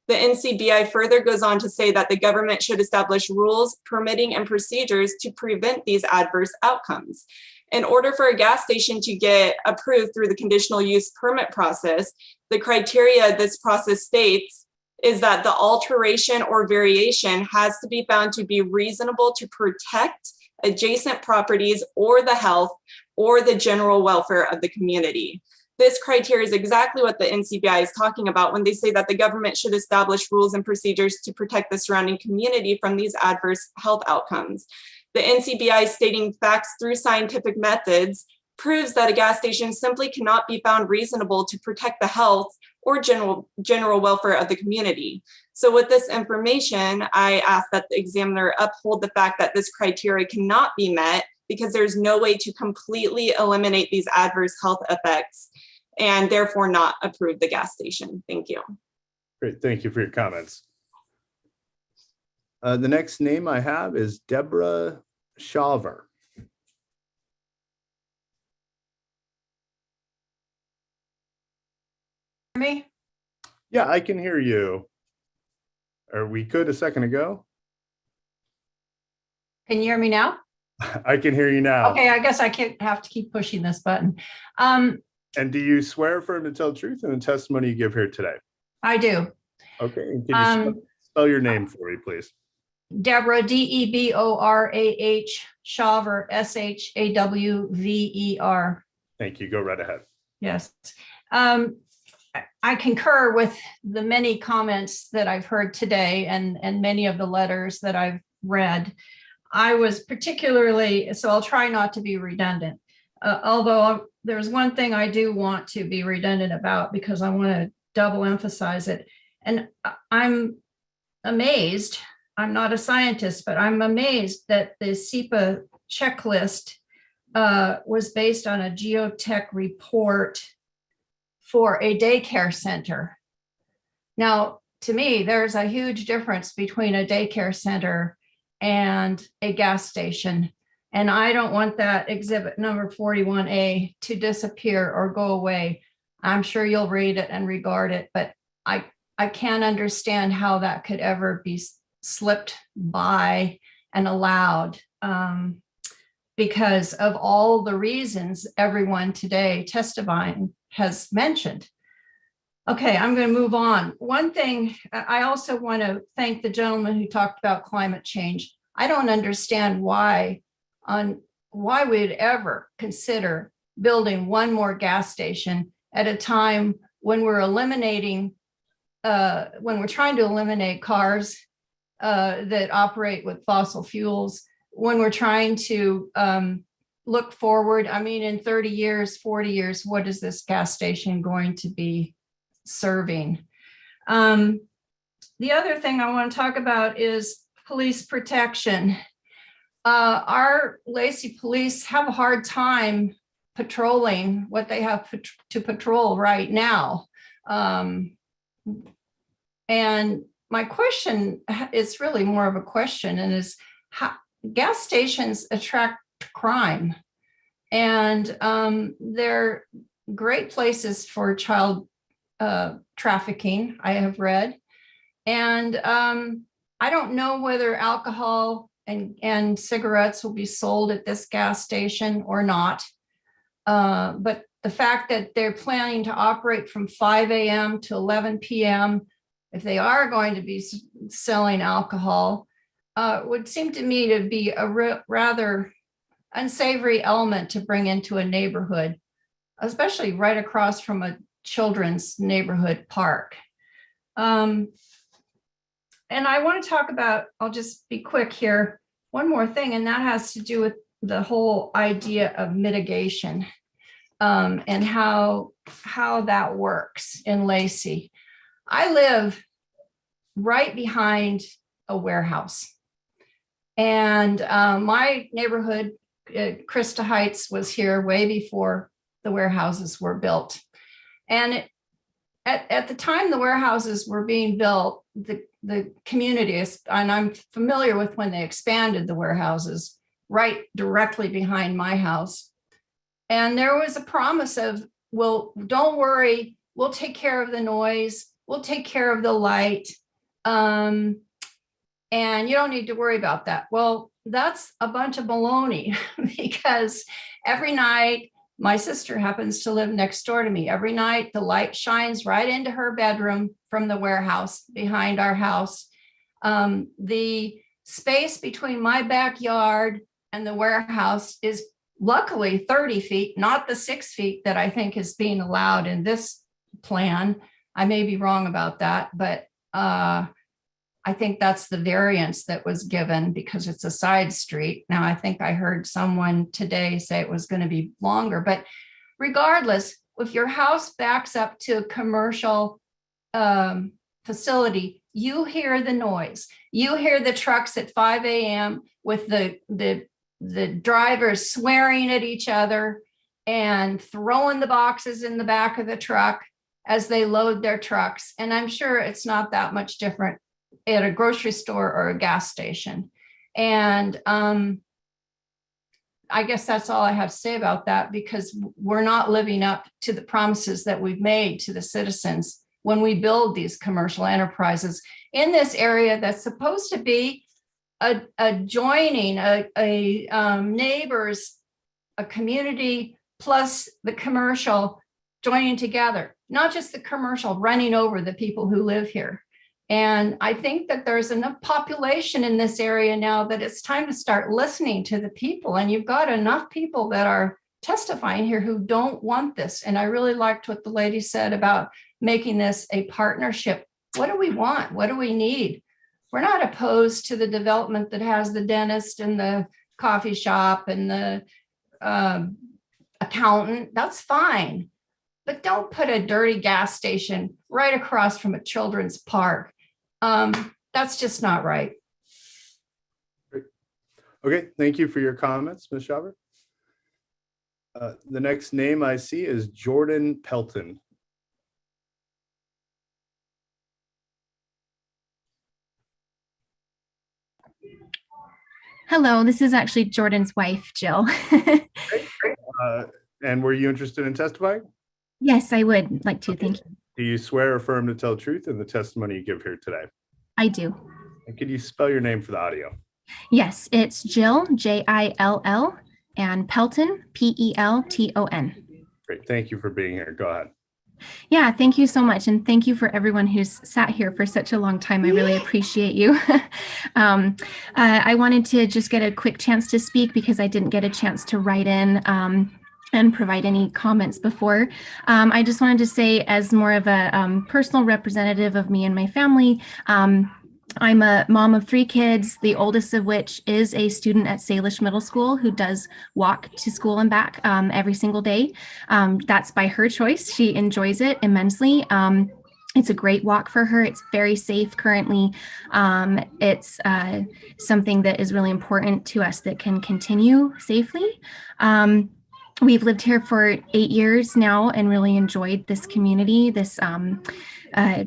The NCBI further goes on to say that the government should establish rules, permitting, and procedures to prevent these adverse outcomes. In order for a gas station to get approved through the conditional use permit process, the criteria this process states is that the alteration or variation has to be found to be reasonable to protect adjacent properties or the health or the general welfare of the community. This criteria is exactly what the NCBI is talking about when they say that the government should establish rules and procedures to protect the surrounding community from these adverse health outcomes. The NCBI stating facts through scientific methods proves that a gas station simply cannot be found reasonable to protect the health or general welfare of the community. So with this information, I ask that the examiner uphold the fact that this criteria cannot be met because there's no way to completely eliminate these adverse health effects and therefore not approve the gas station. Thank you. Great, thank you for your comments. The next name I have is Deborah Shaver. Me? Yeah, I can hear you. Or we could a second ago. Can you hear me now? I can hear you now. Okay, I guess I can't have to keep pushing this button. And do you swear affirm to tell the truth in the testimony you give here today? I do. Okay. And can you spell your name for me, please? Deborah, Deborah, Shaver, Shawver. Thank you. Go right ahead. Yes. I concur with the many comments that I've heard today and many of the letters that I've read. I was particularly, so I'll try not to be redundant, although there's one thing I do want to be redundant about because I want to double emphasize it. And I'm amazed, I'm not a scientist, but I'm amazed that the SEPA checklist was based on a geotech report for a daycare center. Now, to me, there's a huge difference between a daycare center and a gas station. And I don't want that exhibit number 41A to disappear or go away. I'm sure you'll read it and regard it, but I can't understand how that could ever be slipped by and allowed because of all the reasons everyone today testifying has mentioned. Okay, I'm going to move on. One thing, I also want to thank the gentleman who talked about climate change. I don't understand why we'd ever consider building one more gas station at a time when we're eliminating, when we're trying to eliminate cars that operate with fossil fuels, when we're trying to look forward. I mean, in 30 years, 40 years, what is this gas station going to be serving? The other thing I want to talk about is police protection. Our Lacey police have a hard time patrolling what they have to patrol right now. And my question is really more of a question, and is how gas stations attract crime, and they're great places for child trafficking, I have read. And I don't know whether alcohol and cigarettes will be sold at this gas station or not. But the fact that they're planning to operate from 5 a.m. to 11 p.m., if they are going to be selling alcohol, would seem to me to be a rather unsavory element to bring into a neighborhood, especially right across from a children's neighborhood park. And I want to talk about, I'll just be quick here, one more thing, and that has to do with the whole idea of mitigation and how that works in Lacey. I live right behind a warehouse. And my neighborhood, Krista Heights, was here way before the warehouses were built. And at the time the warehouses were being built, the communities, and I'm familiar with when they expanded the warehouses right directly behind my house. And there was a promise of, well, don't worry, we'll take care of the noise, we'll take care of the light, and you don't need to worry about that. Well, that's a bunch of baloney because every night, my sister happens to live next door to me. Every night, the light shines right into her bedroom from the warehouse behind our house. The space between my backyard and the warehouse is luckily 30 feet, not the 6 feet that I think is being allowed in this plan. I may be wrong about that, but I think that's the variance that was given because it's a side street. Now, I think I heard someone today say it was going to be longer, but regardless, if your house backs up to a commercial facility, you hear the noise. You hear the trucks at 5 a.m. with the drivers swearing at each other and throwing the boxes in the back of the truck as they load their trucks. And I'm sure it's not that much different at a grocery store or a gas station. And I guess that's all I have to say about that, because we're not living up to the promises that we've made to the citizens when we build these commercial enterprises in this area that's supposed to be adjoining neighbors, a community plus the commercial joining together, not just the commercial running over the people who live here. And I think that there's enough population in this area now that it's time to start listening to the people. And you've got enough people that are testifying here who don't want this. And I really liked what the lady said about making this a partnership. What do we want? What do we need? We're not opposed to the development that has the dentist and the coffee shop and the accountant. That's fine. But don't put a dirty gas station right across from a children's park. That's just not right. Okay, thank you for your comments, Ms. Schauber. The next name I see is Jordan Pelton. Hello, this is actually Jordan's wife, Jill. And were you interested in testifying? Yes, I would like to. Thank you. Do you swear or affirm to tell the truth in the testimony you give here today? I do. And could you spell your name for the audio? Yes, it's Jill, Jill, and Pelton, Pelton. Great. Thank you for being here. Go ahead. Yeah, thank you so much. And thank you for everyone who's sat here for such a long time. I really appreciate you. I wanted to just get a quick chance to speak because I didn't get a chance to write in and provide any comments before. I just wanted to say, as more of a personal representative of me and my family, I'm a mom of 3 kids, the oldest of which is a student at Salish Middle School who does walk to school and back every single day. That's by her choice. She enjoys it immensely. It's a great walk for her. It's very safe currently. It's something that is really important to us that can continue safely. We've lived here for 8 years now and really enjoyed this community, this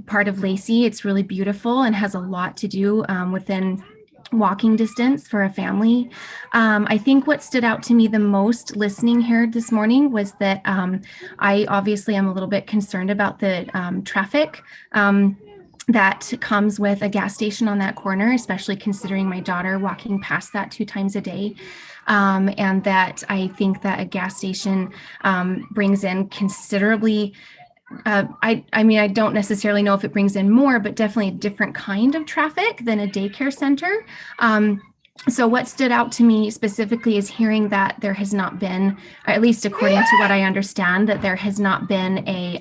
part of Lacey. It's really beautiful and has a lot to do within walking distance for a family. I think what stood out to me the most listening here this morning was that I obviously am a little bit concerned about the traffic that comes with a gas station on that corner, especially considering my daughter walking past that 2 times a day. And that I think that a gas station brings in considerably, I mean, I don't necessarily know if it brings in more, but definitely a different kind of traffic than a daycare center. So what stood out to me specifically is hearing that there has not been, or at least according to what I understand, that there has not been a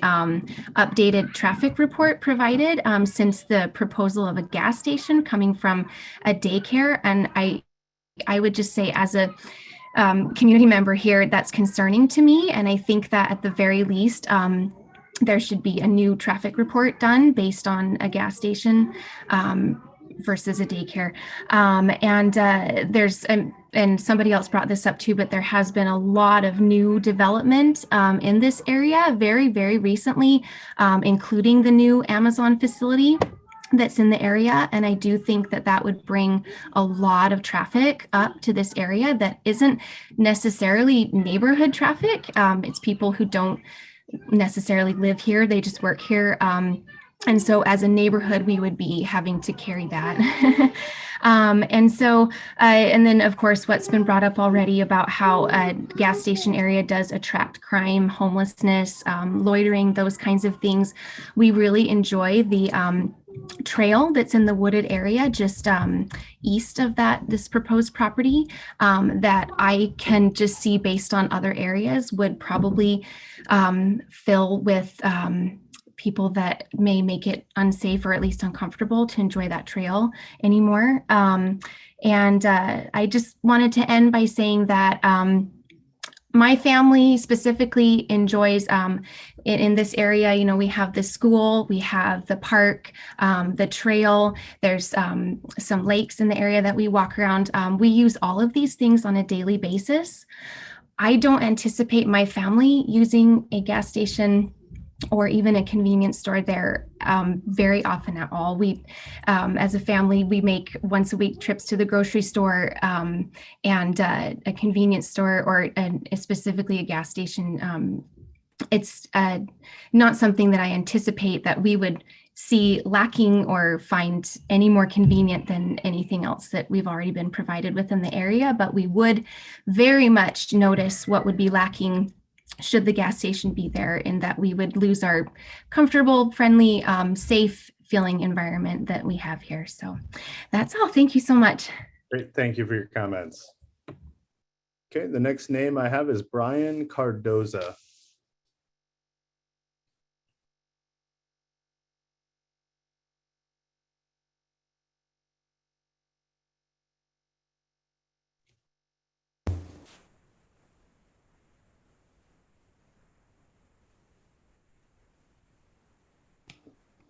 updated traffic report provided since the proposal of a gas station coming from a daycare. And I would just say, as a community member here, that's concerning to me. And I think that at the very least, there should be a new traffic report done based on a gas station versus a daycare. And somebody else brought this up too, but there has been a lot of new development in this area very, very recently, including the new Amazon facility that's in the area. And I do think that that would bring a lot of traffic up to this area that isn't necessarily neighborhood traffic. It's people who don't necessarily live here, they just work here. And so as a neighborhood, we would be having to carry that. And then of course, what's been brought up already about how a gas station area does attract crime, homelessness, loitering, those kinds of things. We really enjoy the trail that's in the wooded area just east of this proposed property that I can just see based on other areas would probably fill with people that may make it unsafe or at least uncomfortable to enjoy that trail anymore. I just wanted to end by saying that my family specifically enjoys in this area, you know, we have the school, we have the park, the trail, there's some lakes in the area that we walk around. We use all of these things on a daily basis. I don't anticipate my family using a gas station or even a convenience store there very often at all. We, as a family, we make once a week trips to the grocery store and a convenience store or specifically a gas station it's not something that I anticipate that we would see lacking or find any more convenient than anything else that we've already been provided with in the area. But we would very much notice what would be lacking should the gas station be there, in that we would lose our comfortable, friendly, safe feeling environment that we have here. So that's all. Thank you so much. Great. Thank you for your comments. Okay, the next name I have is Brian Cardoza.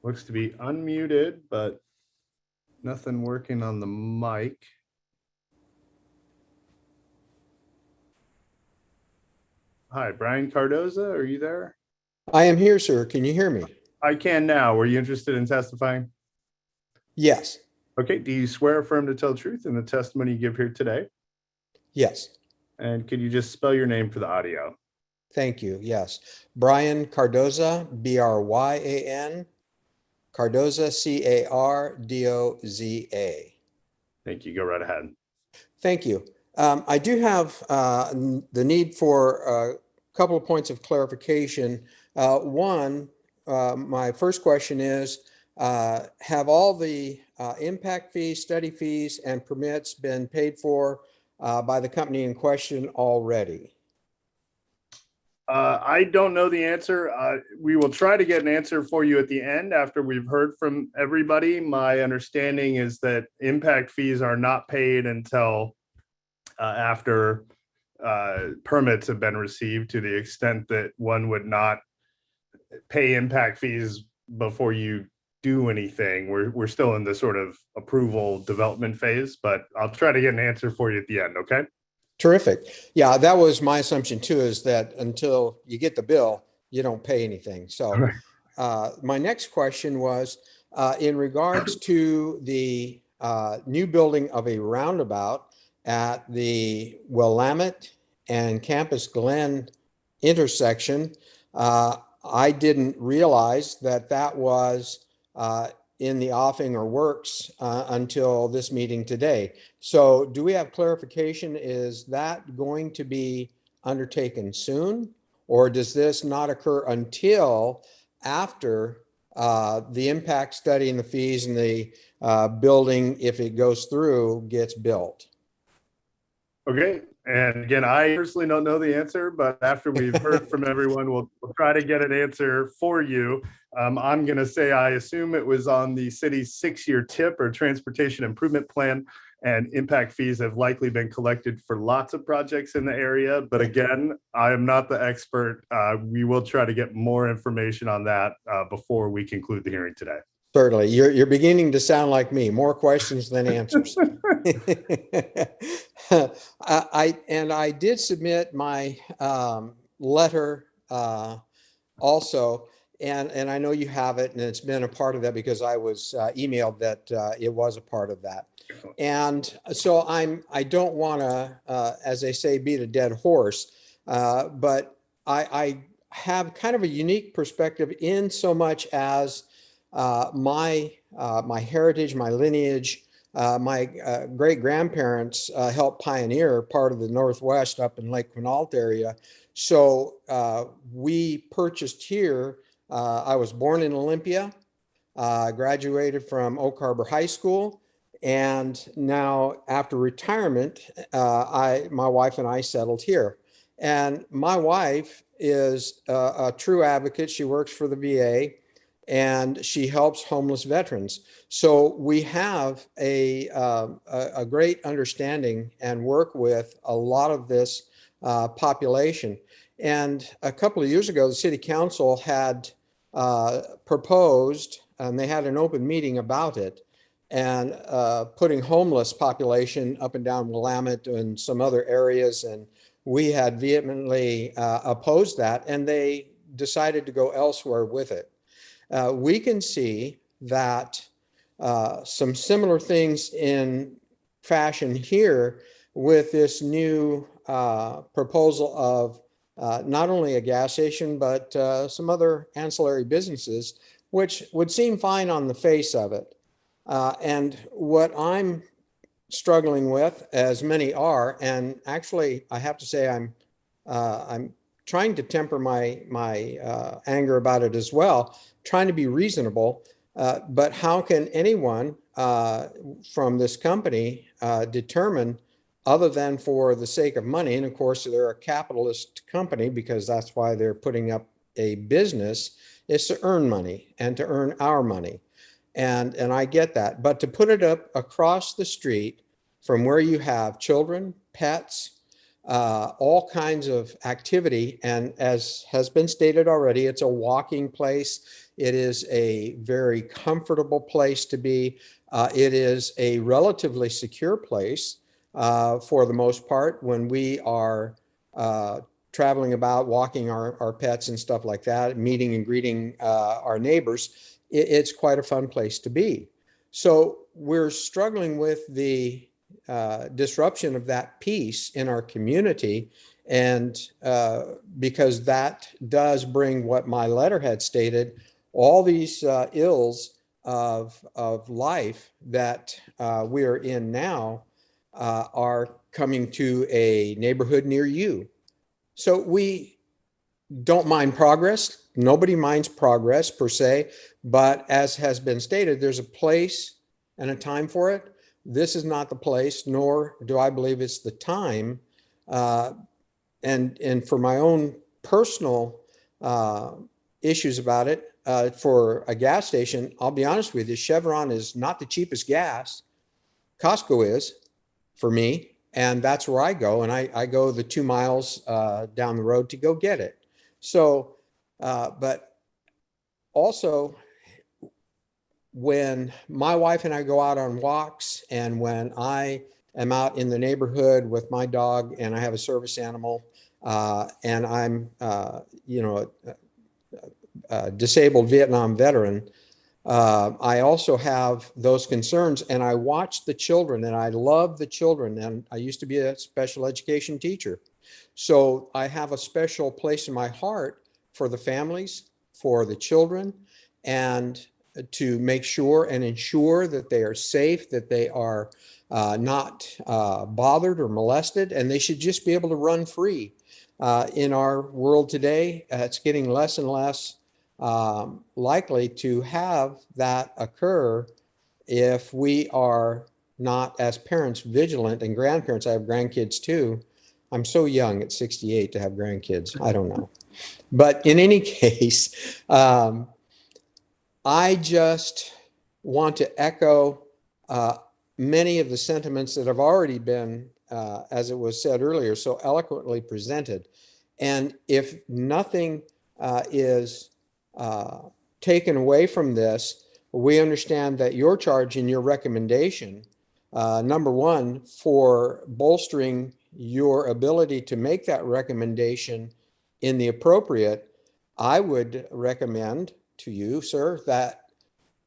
Looks to be unmuted, but nothing working on the mic. Hi, Brian Cardoza, are you there? I am here, sir. Can you hear me? I can now. Were you interested in testifying? Yes. Okay, do you swear or affirm to tell the truth in the testimony you give here today? Yes. And could you just spell your name for the audio? Thank you. Yes. Brian Cardoza, Bryan, Cardoza, Cardoza. Thank you. Go right ahead. Thank you. I do have the need for a couple of points of clarification. One, my first question is, have all the impact fees, study fees, and permits been paid for by the company in question already? I don't know the answer. We will try to get an answer for you at the end after we've heard from everybody. My understanding is that impact fees are not paid until after permits have been received, to the extent that one would not pay impact fees before you do anything. We're still in the sort of approval development phase, but I'll try to get an answer for you at the end, okay? Terrific. Yeah, that was my assumption too, is that until you get the bill, you don't pay anything. So my next question was in regards to the new building of a roundabout at the Willamette and Campus Glen intersection. I didn't realize that that was in the offing or works until this meeting today. So do we have clarification? Is that going to be undertaken soon? Or does this not occur until after the impact study and the fees and the building, if it goes through, gets built? Okay. And again, I personally don't know the answer, but after we've heard from everyone, we'll try to get an answer for you. I'm going to say I assume it was on the city's 6-year TIP or transportation improvement plan, and impact fees have likely been collected for lots of projects in the area. But again, I am not the expert. We will try to get more information on that before we conclude the hearing today. Certainly. You're beginning to sound like me. More questions than answers. I did submit my letter also, and I know you have it, and it's been a part of that because I was emailed that it was a part of that. And so I don't want to, as they say, beat a dead horse, but I have kind of a unique perspective in so much as my heritage, my lineage, my great-grandparents helped pioneer part of the Northwest up in Lake Quinault area. So we purchased here. I was born in Olympia, graduated from Oak Harbor High School, and now after retirement, my wife and I settled here. And my wife is a true advocate. She works for the VA, and she helps homeless veterans. So we have a great understanding and work with a lot of this population. And a couple of years ago, the city council had proposed, and they had an open meeting about it, and putting homeless population up and down Willamette and some other areas. And we had vehemently opposed that, and they decided to go elsewhere with it. We can see that some similar things in fashion here with this new proposal of not only a gas station, but some other ancillary businesses, which would seem fine on the face of it. And what I'm struggling with, as many are, and actually I have to say I'm trying to temper my anger about it as well, trying to be reasonable. But how can anyone from this company determine, other than for the sake of money, and of course they're a capitalist company because that's why they're putting up a business, is to earn money and to earn our money. And I get that, but to put it up across the street from where you have children, pets, all kinds of activity, and as has been stated already, it's a walking place. It is a very comfortable place to be. It is a relatively secure place for the most part when we are traveling about, walking our pets and stuff like that, meeting and greeting our neighbors. It's quite a fun place to be. So we're struggling with the disruption of that peace in our community. And because that does bring what my letter had stated, all these ills of life that we are in now are coming to a neighborhood near you. So we don't mind progress. Nobody minds progress per se, but as has been stated, there's a place and a time for it. This is not the place, nor do I believe it's the time. And for my own personal issues about it, for a gas station, I'll be honest with you, Chevron is not the cheapest gas. Costco is for me. And that's where I go. And I go the 2 miles down the road to go get it. So, but also when my wife and I go out on walks, and when I am out in the neighborhood with my dog and I have a service animal, and I'm, a disabled Vietnam veteran, I also have those concerns, and I watch the children, and I love the children, and I used to be a special education teacher. So I have a special place in my heart for the families, for the children, and to make sure and ensure that they are safe, that they are not bothered or molested, and they should just be able to run free. In our world today, it's getting less and less likely to have that occur if we are not, as parents, vigilant, and grandparents. I have grandkids too. I'm so young at 68 to have grandkids. I don't know. But in any case, I just want to echo many of the sentiments that have already been, as it was said earlier, so eloquently presented. And if nothing is taken away from this, we understand that your charge and your recommendation, number one, for bolstering your ability to make that recommendation in the appropriate, I would recommend to you, sir, that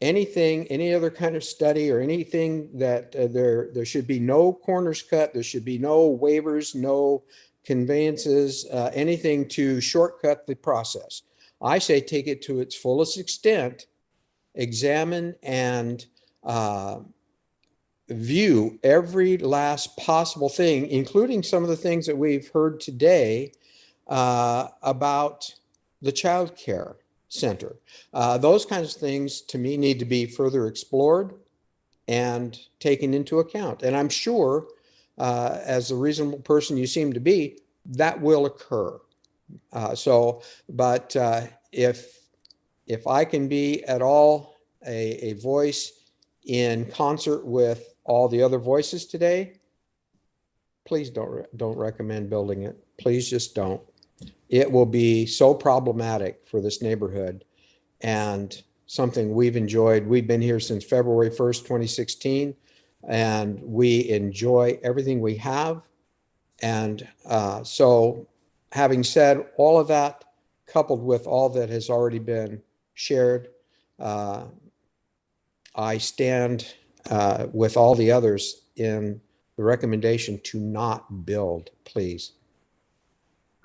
any other kind of study or anything that there should be no corners cut, there should be no waivers, no conveyances, anything to shortcut the process. I say take it to its fullest extent, examine and view every last possible thing, including some of the things that we've heard today about the child care center. Those kinds of things to me need to be further explored and taken into account. And I'm sure, as a reasonable person you seem to be, that will occur. But if I can be at all a voice in concert with all the other voices today, please don't recommend building it. Please just don't. It will be so problematic for this neighborhood, and something we've enjoyed. We've been here since February 1st, 2016, and we enjoy everything we have. And so having said all of that, coupled with all that has already been shared, I stand with all the others in the recommendation to not build, please.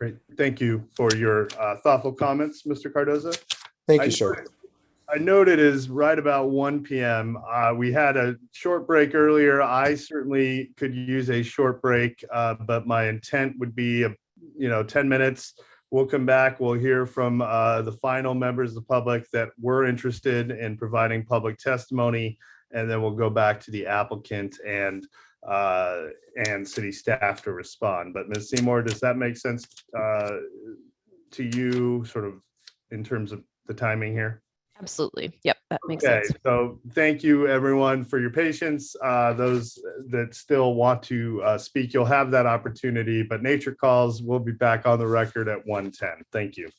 Great. Thank you for your thoughtful comments, Mr. Cardoza. Thank you, sir. I noted is right about 1 p.m. We had a short break earlier. I certainly could use a short break, but my intent would be, 10 minutes. We'll come back. We'll hear from the final members of the public that were interested in providing public testimony, and then we'll go back to the applicant and city staff to respond. But Ms. Seymour, does that make sense to you, sort of in terms of the timing here? Absolutely. Yep, that makes Okay, sense. so thank you everyone for your patience. Those that still want to speak, you'll have that opportunity, but Nature Calls will be back on the record at 1:10. Thank you.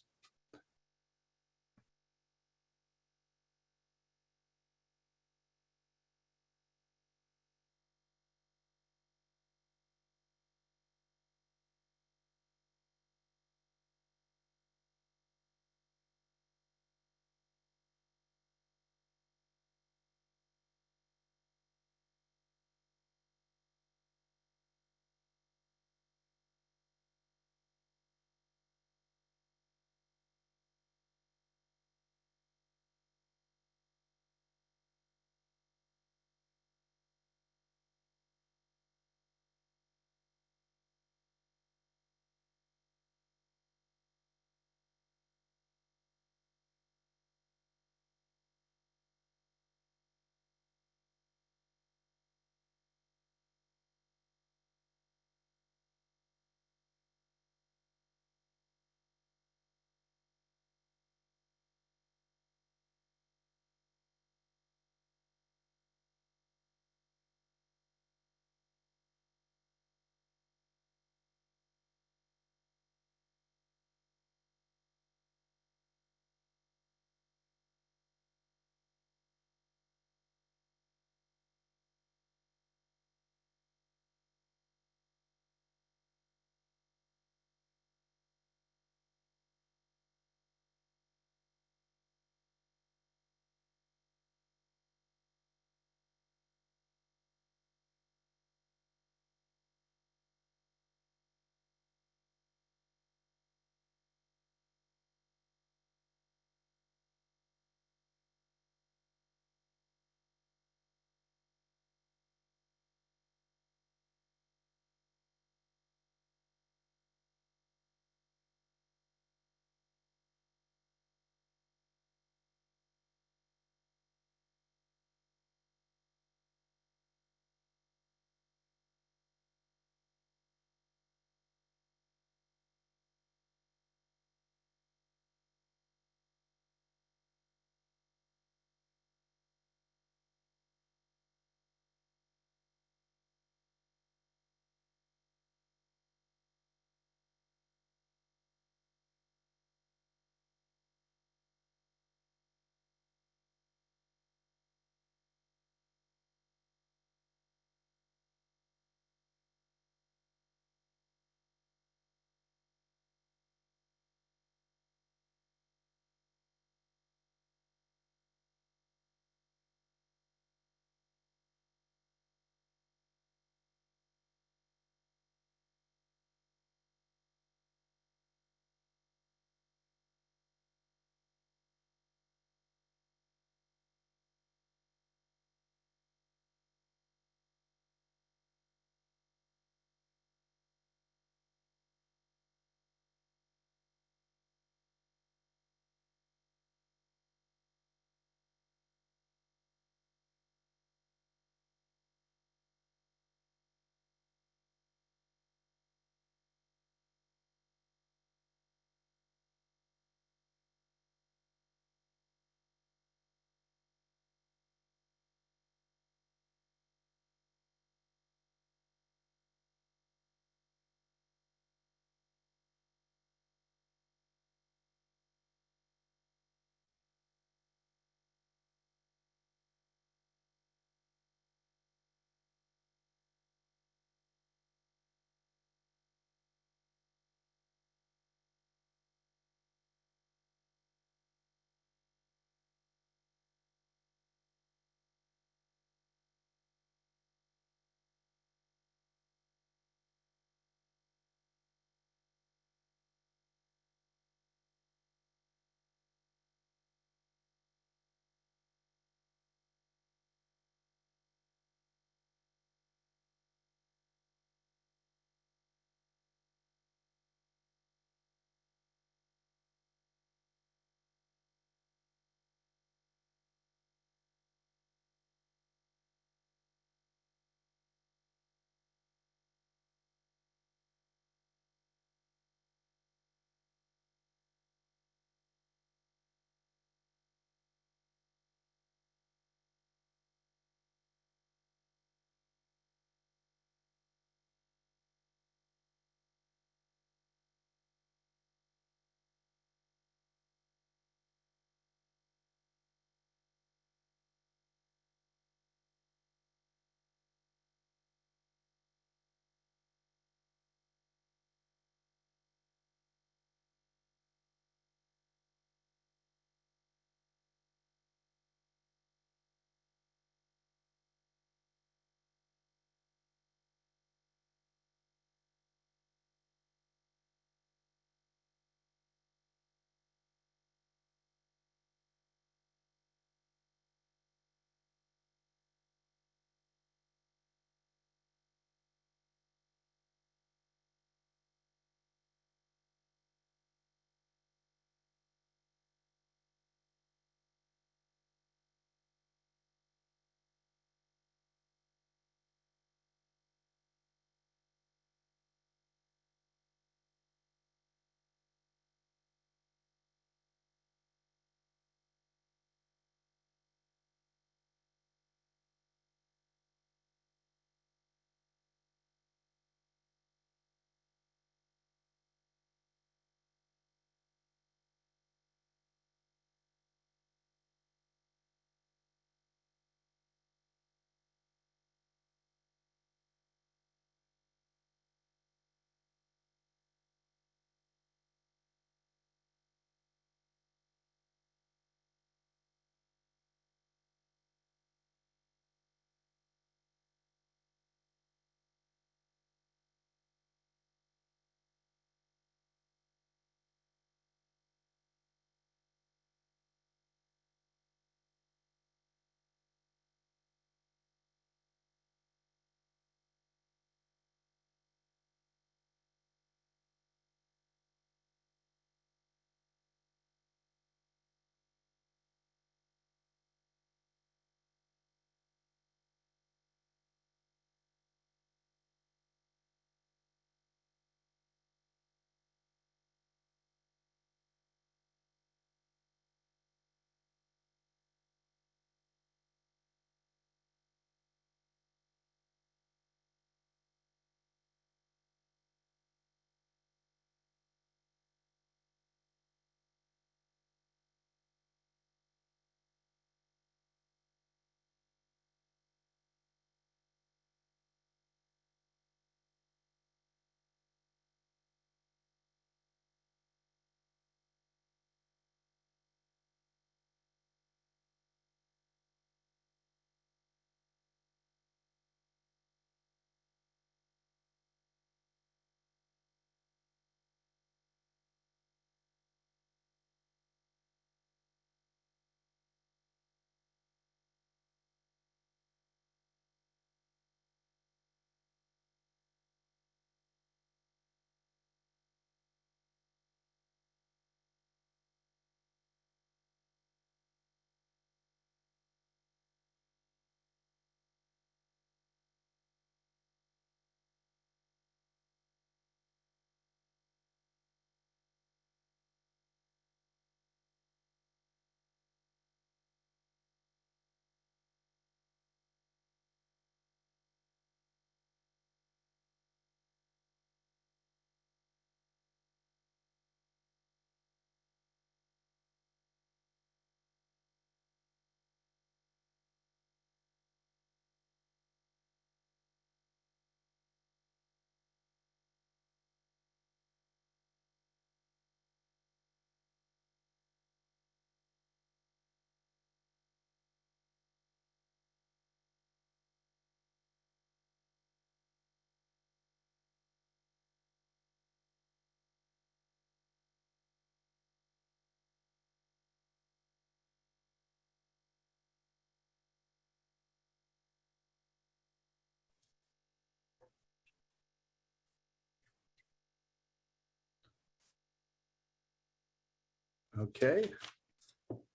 Okay.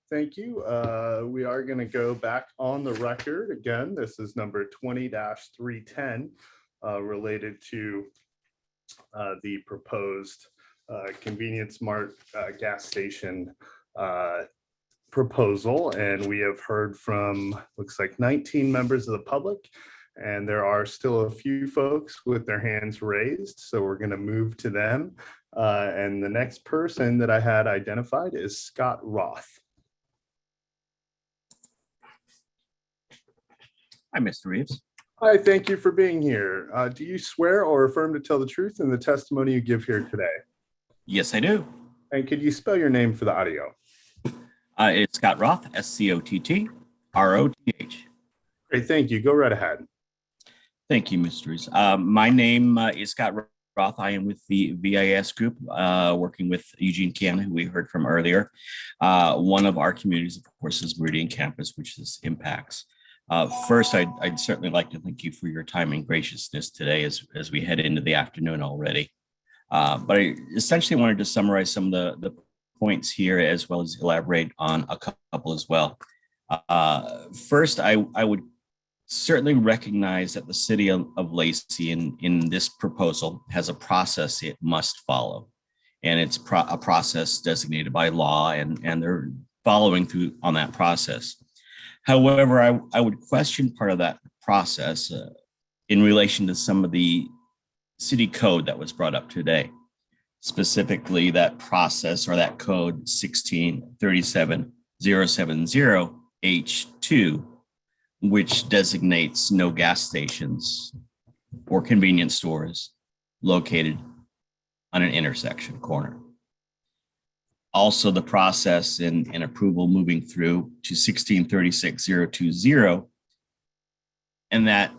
Thank you. We are going to go back on the record again. This is number 20-310 related to the proposed convenience mart gas station proposal. And we have heard from, looks like 19 members of the public, and there are still a few folks with their hands raised. So we're going to move to them. And the next person that I had identified is Scott Roth. Hi, Mr. Reeves. Hi, thank you for being here. Do you swear or affirm to tell the truth in the testimony you give here today? Yes, I do. And could you spell your name for the audio? It's Scott Roth, SCOTT ROTH. Great, thank you. Go right ahead. Thank you, Mr. Reeves. My name is Scott Roth. I am with the VIS group, working with Eugene Cannon, who we heard from earlier. One of our communities, of course, is Meridian Campus, which this impacts. First, I'd certainly like to thank you for your time and graciousness today as we head into the afternoon already. But I essentially wanted to summarize some of the points here, as well as elaborate on a couple as well. First, I would certainly recognize that the city of Lacey in this proposal has a process it must follow. And it's a process designated by law, and they're following through on that process. However, I would question part of that process in relation to some of the city code that was brought up today, specifically that process or that code 1637070H2, which designates no gas stations or convenience stores located on an intersection corner. Also, the process and approval moving through to 1636020, and that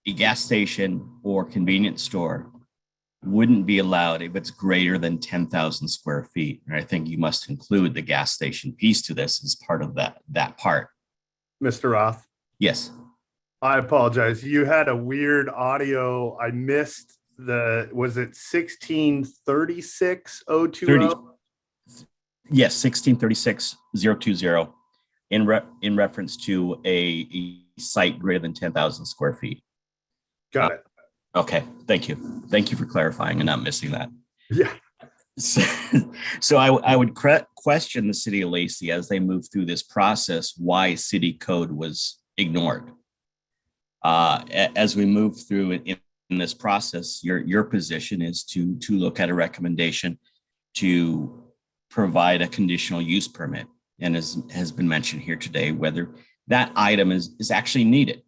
a gas station or convenience store wouldn't be allowed if it's greater than 10,000 square feet. And I think you must include the gas station piece to this as part of that part. Mr. Roth? Yes. I apologize. You had a weird audio. I missed was it 1636020? Yes, 1636020 in reference to a site greater than 10,000 square feet. Got it. Okay, thank you. Thank you for clarifying and not missing that. Yeah. So I would question the city of Lacey as they move through this process, why city code was ignored. As we move through in this process, your position is to look at a recommendation to provide a conditional use permit, and as has been mentioned here today, whether that item is actually needed.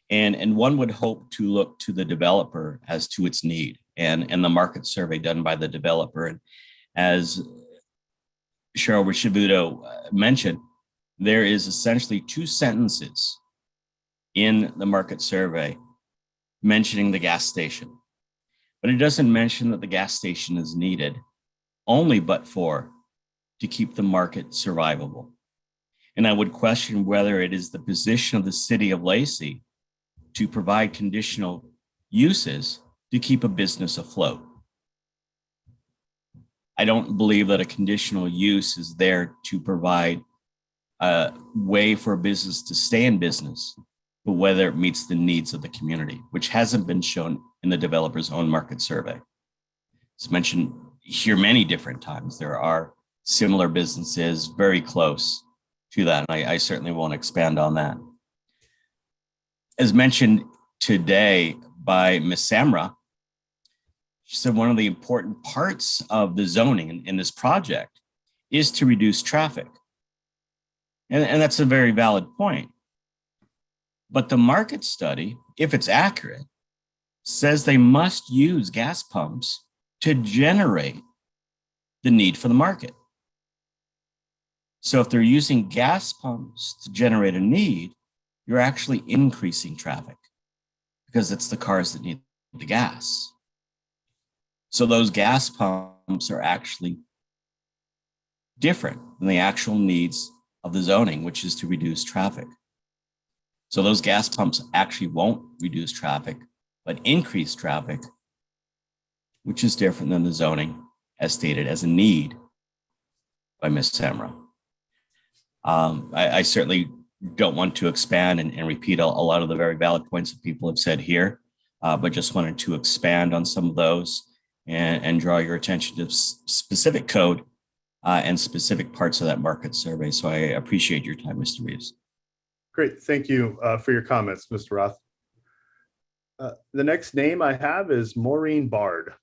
And one would hope to look to the developer as to its need and the market survey done by the developer. And as Cheryl Richibuto mentioned, there is essentially 2 sentences in the market survey mentioning the gas station, but it doesn't mention that the gas station is needed only but for to keep the market survivable. And I would question whether it is the position of the city of Lacey to provide conditional uses to keep a business afloat. I don't believe that a conditional use is there to provide a way for a business to stay in business, but whether it meets the needs of the community, which hasn't been shown in the developer's own market survey. It's mentioned here many different times. There are similar businesses very close to that, and I certainly won't expand on that. As mentioned today by Ms. Samra, she said one of the important parts of the zoning in this project is to reduce traffic. And that's a very valid point. But the market study, if it's accurate, says they must use gas pumps to generate the need for the market. So if they're using gas pumps to generate a need, you're actually increasing traffic because it's the cars that need the gas. So those gas pumps are actually different than the actual needs of the zoning, which is to reduce traffic. So those gas pumps actually won't reduce traffic, but increase traffic, which is different than the zoning as stated as a need Ms. Samra. I certainly don't want to expand and repeat a lot of the very valid points that people have said here, but just wanted to expand on some of those and draw your attention to specific code and specific parts of that market survey. So I appreciate your time, Mr. Reeves. Great. Thank you for your comments, Mr. Roth. The next name I have is Maureen Bard.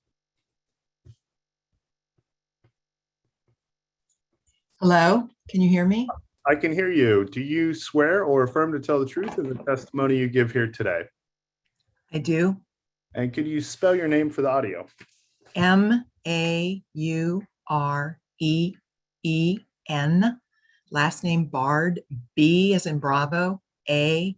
Hello, can you hear me? I can hear you. Do you swear or affirm to tell the truth in the testimony you give here today? I do. And could you spell your name for the audio? Maureen. Last name Bard, B as in Bravo, A-R-D.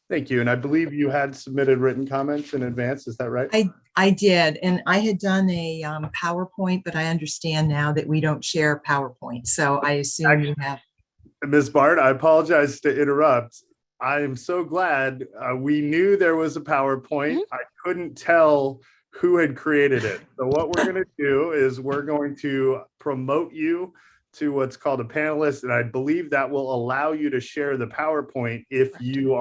Thank you. And I believe you had submitted written comments in advance. Is that right? I did. And I had done a PowerPoint, but I understand now that we don't share PowerPoint. So I assume you have. Ms. Bard, I apologize to interrupt. I am so glad we knew there was a PowerPoint. I couldn't tell who had created it. So what we're going to do is we're going to promote you to what's called a panelist. And I believe that will allow you to share the PowerPoint if you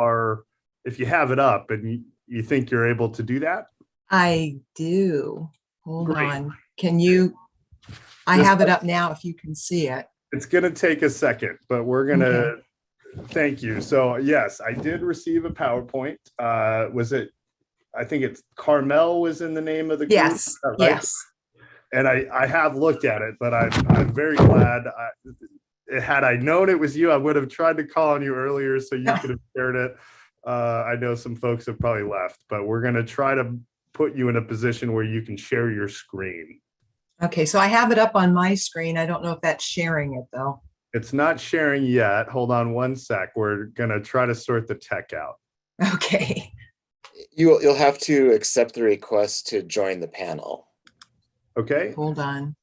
have it up and you think you're able to do that. I do. Hold Great. on. Can you? I have it up now if you can see it. It's going to take a second, but we're going to thank you. So yes, I did receive a PowerPoint. Was it, I think it's Carmel was in the name of the group. Yes, right? yes. And I have looked at it, but I'm very glad. Had I known it was you, I would have tried to call on you earlier so you could have shared it. I know some folks have probably left, but we're going to try to put you in a position where you can share your screen. Okay, so I have it up on my screen. I don't know if that's sharing it though. It's not sharing yet. Hold on one sec. We're going to try to sort the tech out. Okay. You'll have to accept the request to join the panel. Okay. Hold on.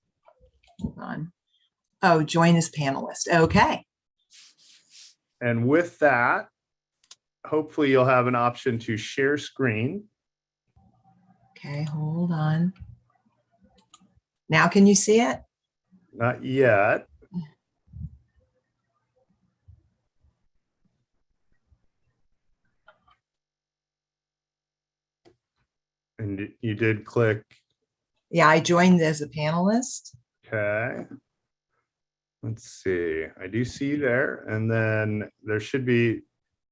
Hold on. Oh, join as panelist. Okay. And with that, hopefully you'll have an option to share screen. Okay, hold on. Now can you see it? Not yet. And you did click. Yeah, I joined as a panelist. Okay. Let's see. I do see you there. And then there should be,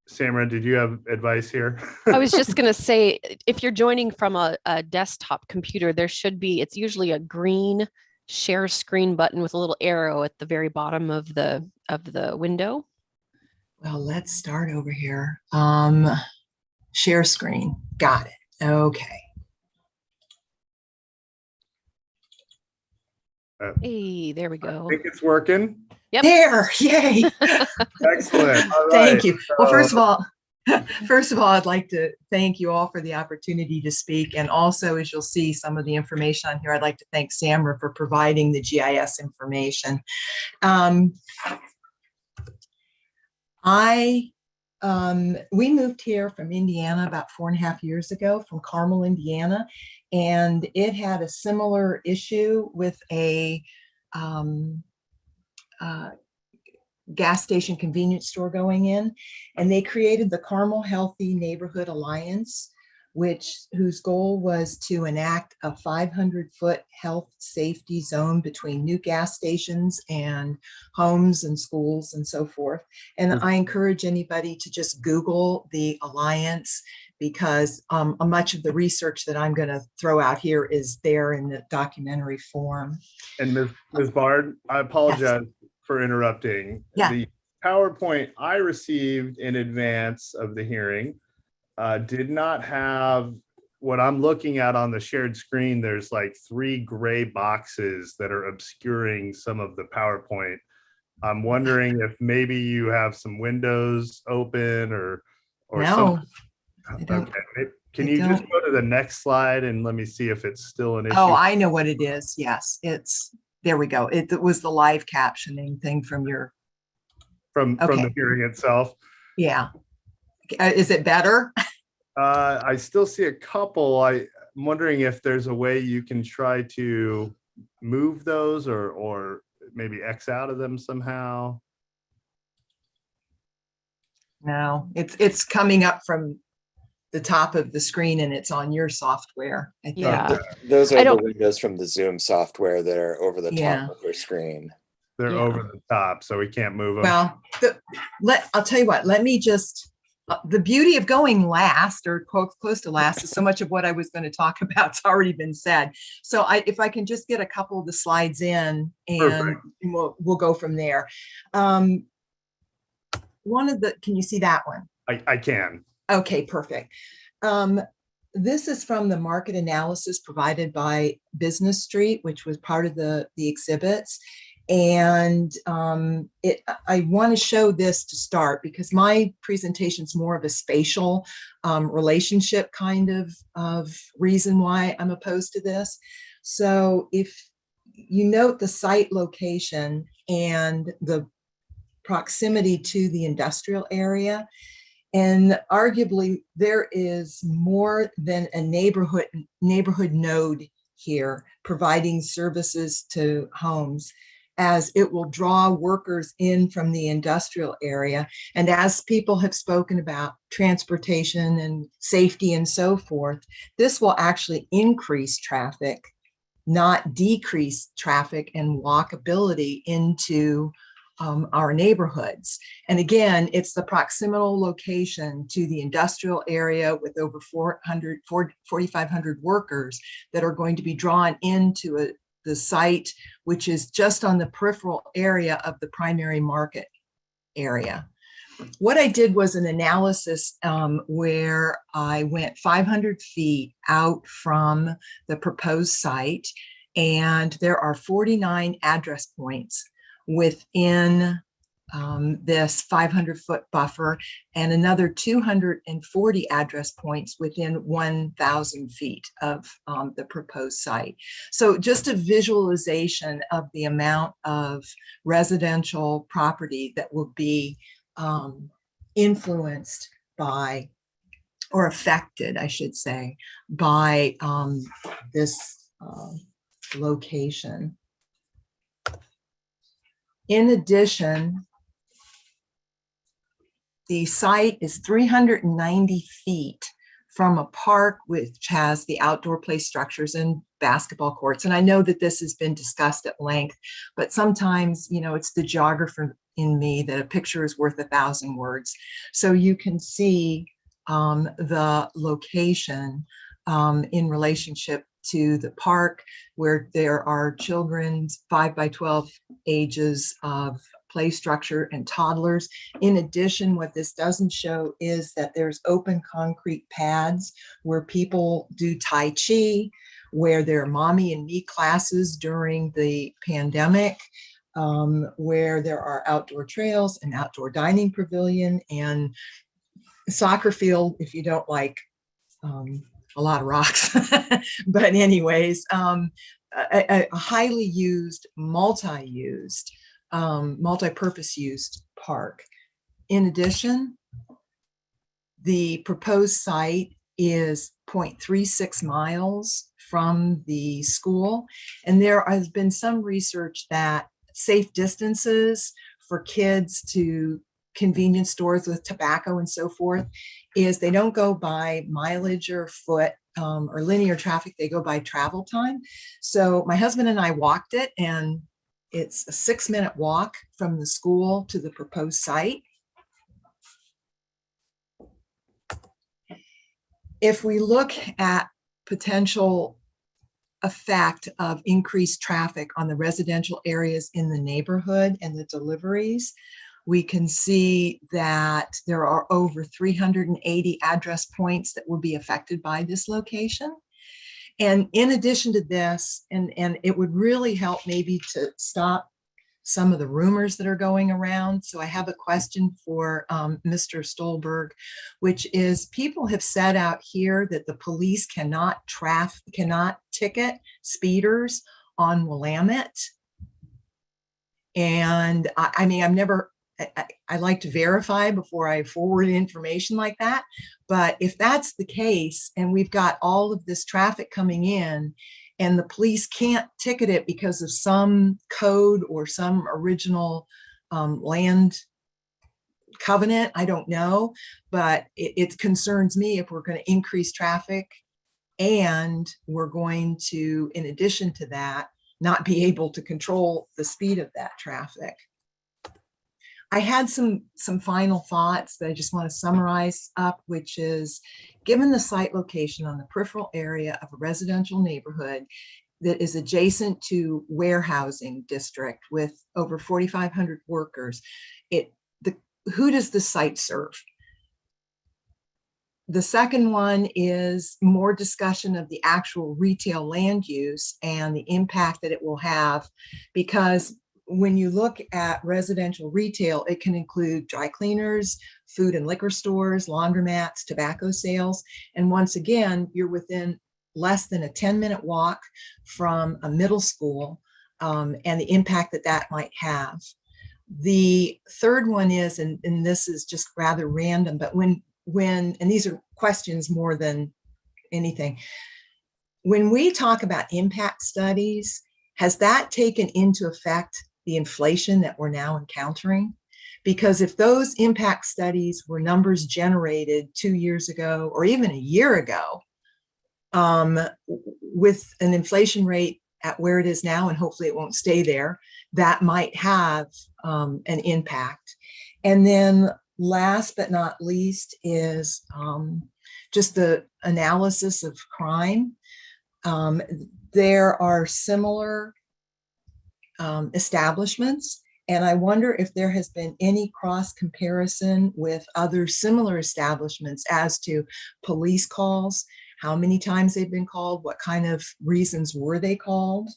Samra, did you have advice here? I was just going to say, if you're joining from a desktop computer, there should be, it's usually a green share screen button with a little arrow at the very bottom of the window. Well, let's start over here. Share screen. Got it. Okay. Hey, there we go. I think it's working. Yep. There, yay. Excellent. All Thank right. you. Well, first of all, I'd like to thank you all for the opportunity to speak. And also, as you'll see some of the information on here, I'd like to thank Samra for providing the GIS information. We moved here from Indiana about 4.5 years ago, from Carmel, Indiana, and it had a similar issue with a gas station convenience store going in, and they created the Carmel Healthy Neighborhood Alliance, whose goal was to enact a 500-foot health safety zone between new gas stations and homes and schools and so forth. And I encourage anybody to just Google the Alliance, because much of the research that I'm going to throw out here is there in the documentary form. And Ms. Bard, I apologize for interrupting. Yeah. The PowerPoint I received in advance of the hearing did not have what I'm looking at on the shared screen. There's like 3 gray boxes that are obscuring some of the PowerPoint. I'm wondering if maybe you have some windows open or no, okay. Can you just go to the next slide and let me see if it's still an issue? Oh, I know what it is. Yes, there we go. It was the live captioning thing from the hearing itself. Yeah. Is it better? I still see a couple. I'm wondering if there's a way you can try to move those or maybe X out of them somehow? No, it's coming up from the top of the screen and it's on your software. I think. Yeah. Those I are the don't- windows from the Zoom software that are over the Yeah. top of your screen. They're Yeah. over the top, so we can't move them. Well, I'll tell you what, let me just, the beauty of going last or close to last is so much of what I was going to talk about's already been said. So if I can just get a couple of the slides in and Perfect. we'll go from there. Can you see that one? I can. Okay, perfect. This is from the market analysis provided by Business Street, which was part of the exhibits. And I want to show this to start because my presentation is more of a spatial relationship kind of reason why I'm opposed to this. So if you note the site location and the proximity to the industrial area, and arguably there is more than a neighborhood node here providing services to homes, as it will draw workers in from the industrial area. And as people have spoken about transportation and safety and so forth, this will actually increase traffic, not decrease traffic and walkability into our neighborhoods. And again, it's the proximal location to the industrial area with over 4,500 workers that are going to be drawn into the site, which is just on the peripheral area of the primary market area. What I did was an analysis where I went 500 feet out from the proposed site, and there are 49 address points within this 500-foot buffer and another 240 address points within 1,000 feet of the proposed site. So just a visualization of the amount of residential property that will be influenced by, or affected, I should say, by this location. In addition, the site is 390 feet from a park which has the outdoor play structures and basketball courts. And I know that this has been discussed at length, but sometimes, it's the geographer in me that a picture is worth 1,000 words. So you can see the location in relationship to the park, where there are children's 5 by 12 ages of play structure and toddlers. In addition, what this doesn't show is that there's open concrete pads where people do Tai Chi, where there are mommy and me classes during the pandemic, where there are outdoor trails and outdoor dining pavilion and soccer field if you don't like a lot of rocks. But anyways, a highly used, multi-used, multi-purpose used park. In addition, the proposed site is 0.36 miles from the school. And there has been some research that safe distances for kids to convenience stores with tobacco and so forth is they don't go by mileage or foot or linear traffic, they go by travel time. So my husband and I walked it, and it's a 6-minute walk from the school to the proposed site. If we look at potential effect of increased traffic on the residential areas in the neighborhood and the deliveries, we can see that there are over 380 address points that will be affected by this location. And in addition to this, and it would really help maybe to stop some of the rumors that are going around. So I have a question for Mr. Stolberg, which is, people have said out here that the police cannot ticket speeders on Willamette. And I mean, I like to verify before I forward information like that. But if that's the case, and we've got all of this traffic coming in, and the police can't ticket it because of some code or some original land covenant. I don't know, but it concerns me if we're going to increase traffic and we're going to, in addition to that, not be able to control the speed of that traffic. I had some final thoughts that I just want to summarize up, which is, given the site location on the peripheral area of a residential neighborhood that is adjacent to warehousing district with over 4,500 workers, who does the site serve? The second one is more discussion of the actual retail land use and the impact that it will have, because when you look at residential retail, it can include dry cleaners, food and liquor stores, laundromats, tobacco sales. And once again, you're within less than a 10-minute walk from a middle school, and the impact that that might have. The third one is, and this is just rather random, but when, and these are questions more than anything, when we talk about impact studies, has that taken into effect the inflation that we're now encountering? Because if those impact studies were numbers generated 2 years ago or even a year ago, with an inflation rate at where it is now, and hopefully it won't stay there, that might have an impact. And then last but not least is just the analysis of crime. There are similar establishments, and I wonder if there has been any cross comparison with other similar establishments as to police calls, how many times they've been called, what kind of reasons were they called.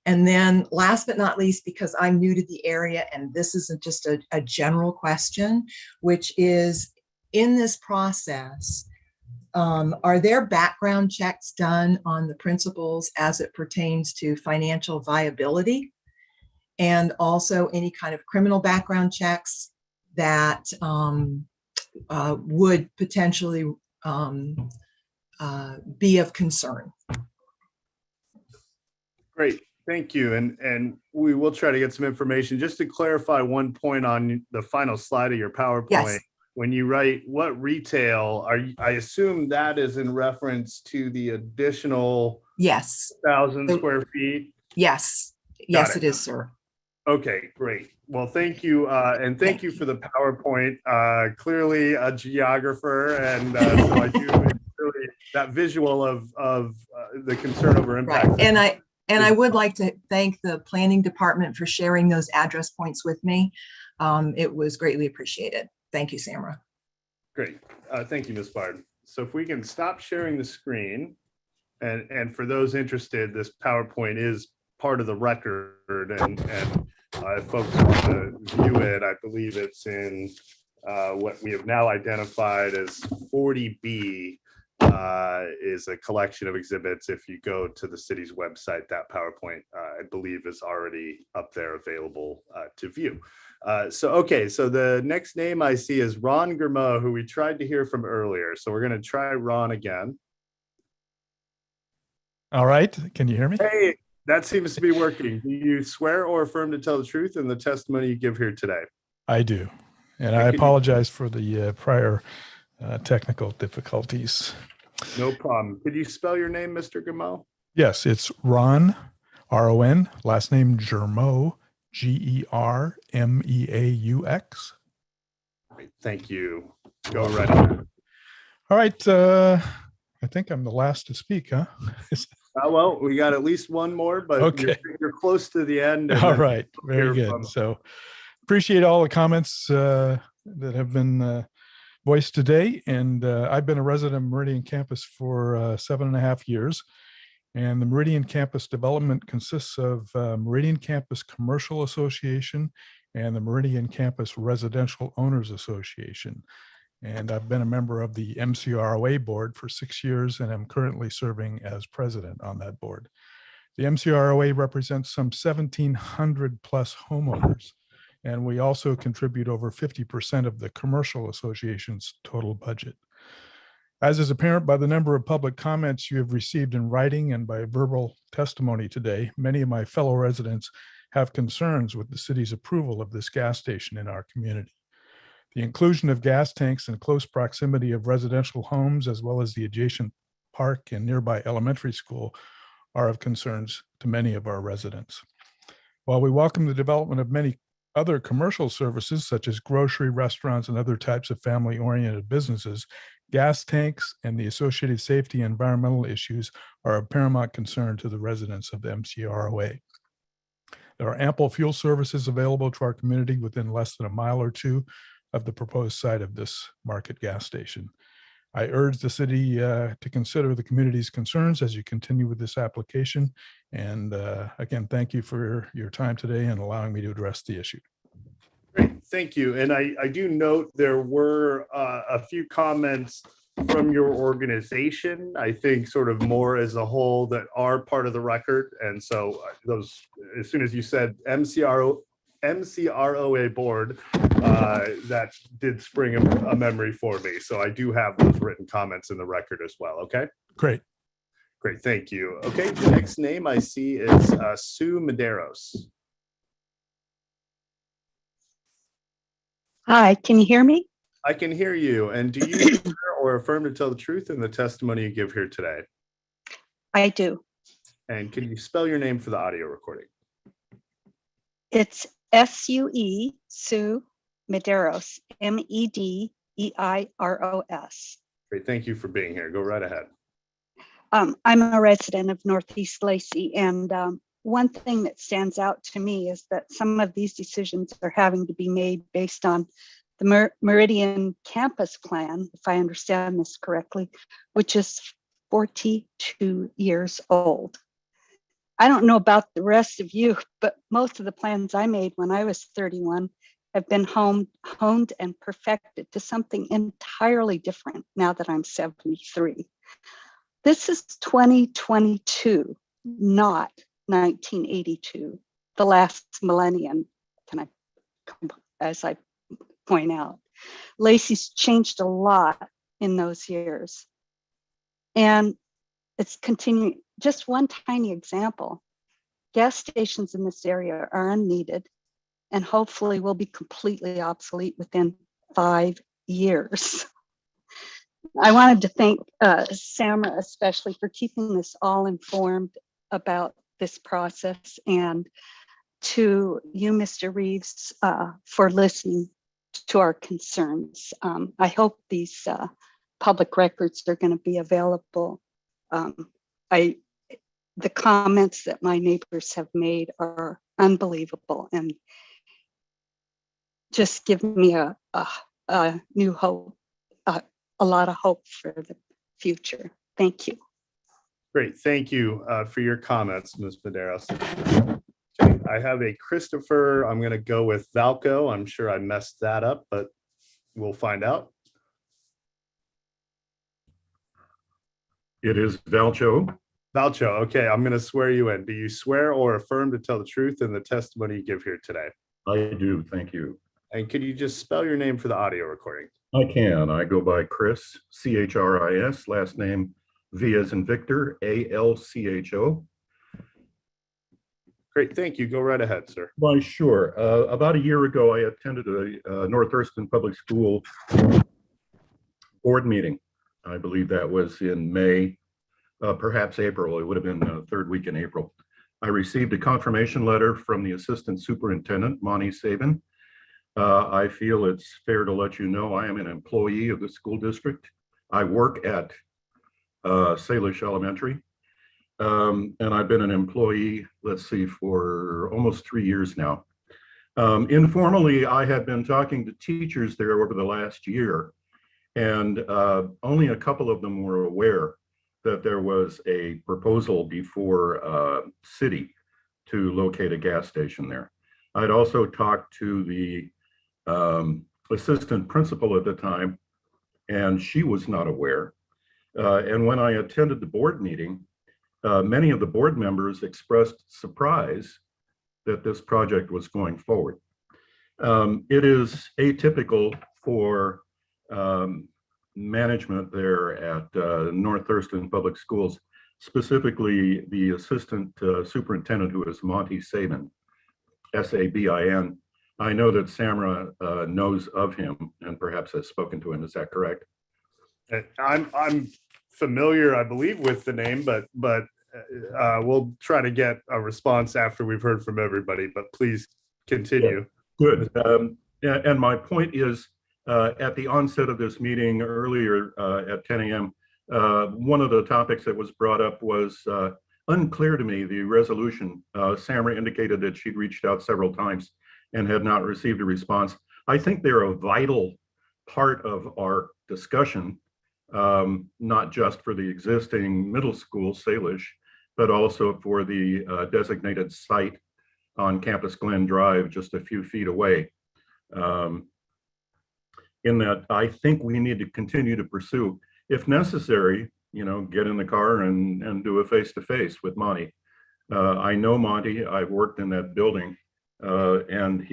And then last but not least, because I'm new to the area, and this isn't just a general question, which is, in this process, are there background checks done on the principals as it pertains to financial viability? And also any kind of criminal background checks that would potentially be of concern? Great, thank you. And we will try to get some information. Just to clarify one point on the final slide of your PowerPoint. Yes. When you write what retail, I assume that is in reference to the additional 1,000 square feet? Yes, yes, it is, sir. Okay, great. Well, thank you. And thank you for the PowerPoint. Clearly a geographer, and so I do really that visual of the concern over impact. Right. And I would like to thank the planning department for sharing those address points with me. It was greatly appreciated. Thank you, Samra. Great. Thank you, Ms. Bard. So if we can stop sharing the screen, and for those interested, this PowerPoint is part of the record, and if folks want to view it, I believe it's in what we have now identified as 40B, is a collection of exhibits. If you go to the city's website, that PowerPoint, I believe, is already up there available to view. So the next name I see is Ron Germeau, who we tried to hear from earlier. So we're going to try Ron again. All right. Can you hear me? Hey, that seems to be working. Do you swear or affirm to tell the truth in the testimony you give here today? I do. And I apologize for the prior technical difficulties. No problem. Could you spell your name, Mr. Germeau? Yes, it's Ron, R-O-N, last name Germeau, G-E-R-M-E-A-U-X. Great, thank you. Go right ahead. All right. I think I'm the last to speak, huh? Well, we got at least one more, but okay. You're close to the end. All right. Very good. So appreciate all the comments that have been voiced today. And I've been a resident of Meridian campus for 7.5 years. And the Meridian campus development consists of Meridian Campus Commercial Association and the Meridian Campus Residential Owners Association. And I've been a member of the MCROA board for 6 years, and I'm currently serving as president on that board. The MCROA represents some 1,700 plus homeowners, and we also contribute over 50% of the commercial association's total budget. As is apparent by the number of public comments you have received in writing and by verbal testimony today, many of my fellow residents have concerns with the city's approval of this gas station in our community. The inclusion of gas tanks in close proximity of residential homes, as well as the adjacent park and nearby elementary school, are of concerns to many of our residents. While we welcome the development of many other commercial services, such as grocery, restaurants, and other types of family-oriented businesses, gas tanks and the associated safety and environmental issues are of paramount concern to the residents of the MCROA. There are ample fuel services available to our community within less than a mile or two of the proposed site of this market gas station. I urge the city to consider the community's concerns as you continue with this application. And again, thank you for your time today and allowing me to address the issue. Great, thank you. And I do note there were a few comments from your organization, I think sort of more as a whole, that are part of the record. And so those, as soon as you said MCROA board, that did spring a memory for me. So I do have those written comments in the record as well. Okay. Great. Great. Thank you. Okay. The next name I see is Sue Medeiros. Hi, can you hear me? I can hear you. And do you swear or affirm to tell the truth in the testimony you give here today? I do. And can you spell your name for the audio recording? It's S-U-E, Sue Medeiros, M-E-D-E-I-R-O-S. Great. Thank you for being here. Go right ahead. I'm a resident of Northeast Lacey, and one thing that stands out to me is that some of these decisions are having to be made based on the Meridian campus plan, if I understand this correctly, which is 42 years old. I don't know about the rest of you, but most of the plans I made when I was 31 have been honed and perfected to something entirely different now that I'm 73. This is 2022, not 1982, the last millennium, as I point out. Lacey's changed a lot in those years. And it's continuing. Just one tiny example, gas stations in this area are unneeded and hopefully will be completely obsolete within 5 years. I wanted to thank Samra especially for keeping this all informed about this process, and to you, Mr. Reeves, for listening to our concerns. I hope these public records are going to be available. The comments that my neighbors have made are unbelievable and just give me a new hope, a lot of hope for the future. Thank you. Great. Thank you for your comments, Ms. Medeiros. Okay, I have a Christopher. I'm going to go with Valco. I'm sure I messed that up, but we'll find out. It is Valcho. Valcho. Okay, I'm going to swear you in. Do you swear or affirm to tell the truth in the testimony you give here today? I do. Thank you. And could you just spell your name for the audio recording? I can. I go by Chris, C-H-R-I-S, last name V as in Victor, A-L-C-H-O. Great. Thank you. Go right ahead, sir. Why, sure. About a year ago, I attended a North Thurston Public School board meeting. I believe that was in May, perhaps April. It would have been the third week in April. I received a confirmation letter from the assistant superintendent, Monty Sabin. I feel it's fair to let you know I am an employee of the school district. I work at Salish Elementary, and I've been an employee, let's see, for almost 3 years now. Informally, I had been talking to teachers there over the last year, and only a couple of them were aware that there was a proposal before city to locate a gas station there. I'd also talked to the assistant principal at the time, and she was not aware. And when I attended the board meeting, many of the board members expressed surprise that this project was going forward. It is atypical for management there at North Thurston Public Schools, specifically the assistant superintendent, who is Monty Sabin, S-A-B-I-N. I know that Samra knows of him and perhaps has spoken to him. Is that correct? I'm familiar, I believe, with the name, but we'll try to get a response after we've heard from everybody. But please continue. Yeah. Good. And my point is, at the onset of this meeting earlier at 10 a.m., one of the topics that was brought up was unclear to me, the resolution. Samra indicated that she'd reached out several times and had not received a response. I think they're a vital part of our discussion, not just for the existing middle school, Salish, but also for the designated site on Campus Glen Drive, just a few feet away. In that, I think we need to continue to pursue, if necessary, get in the car and do a face-to-face with Monty. I know Monty. I've worked in that building, and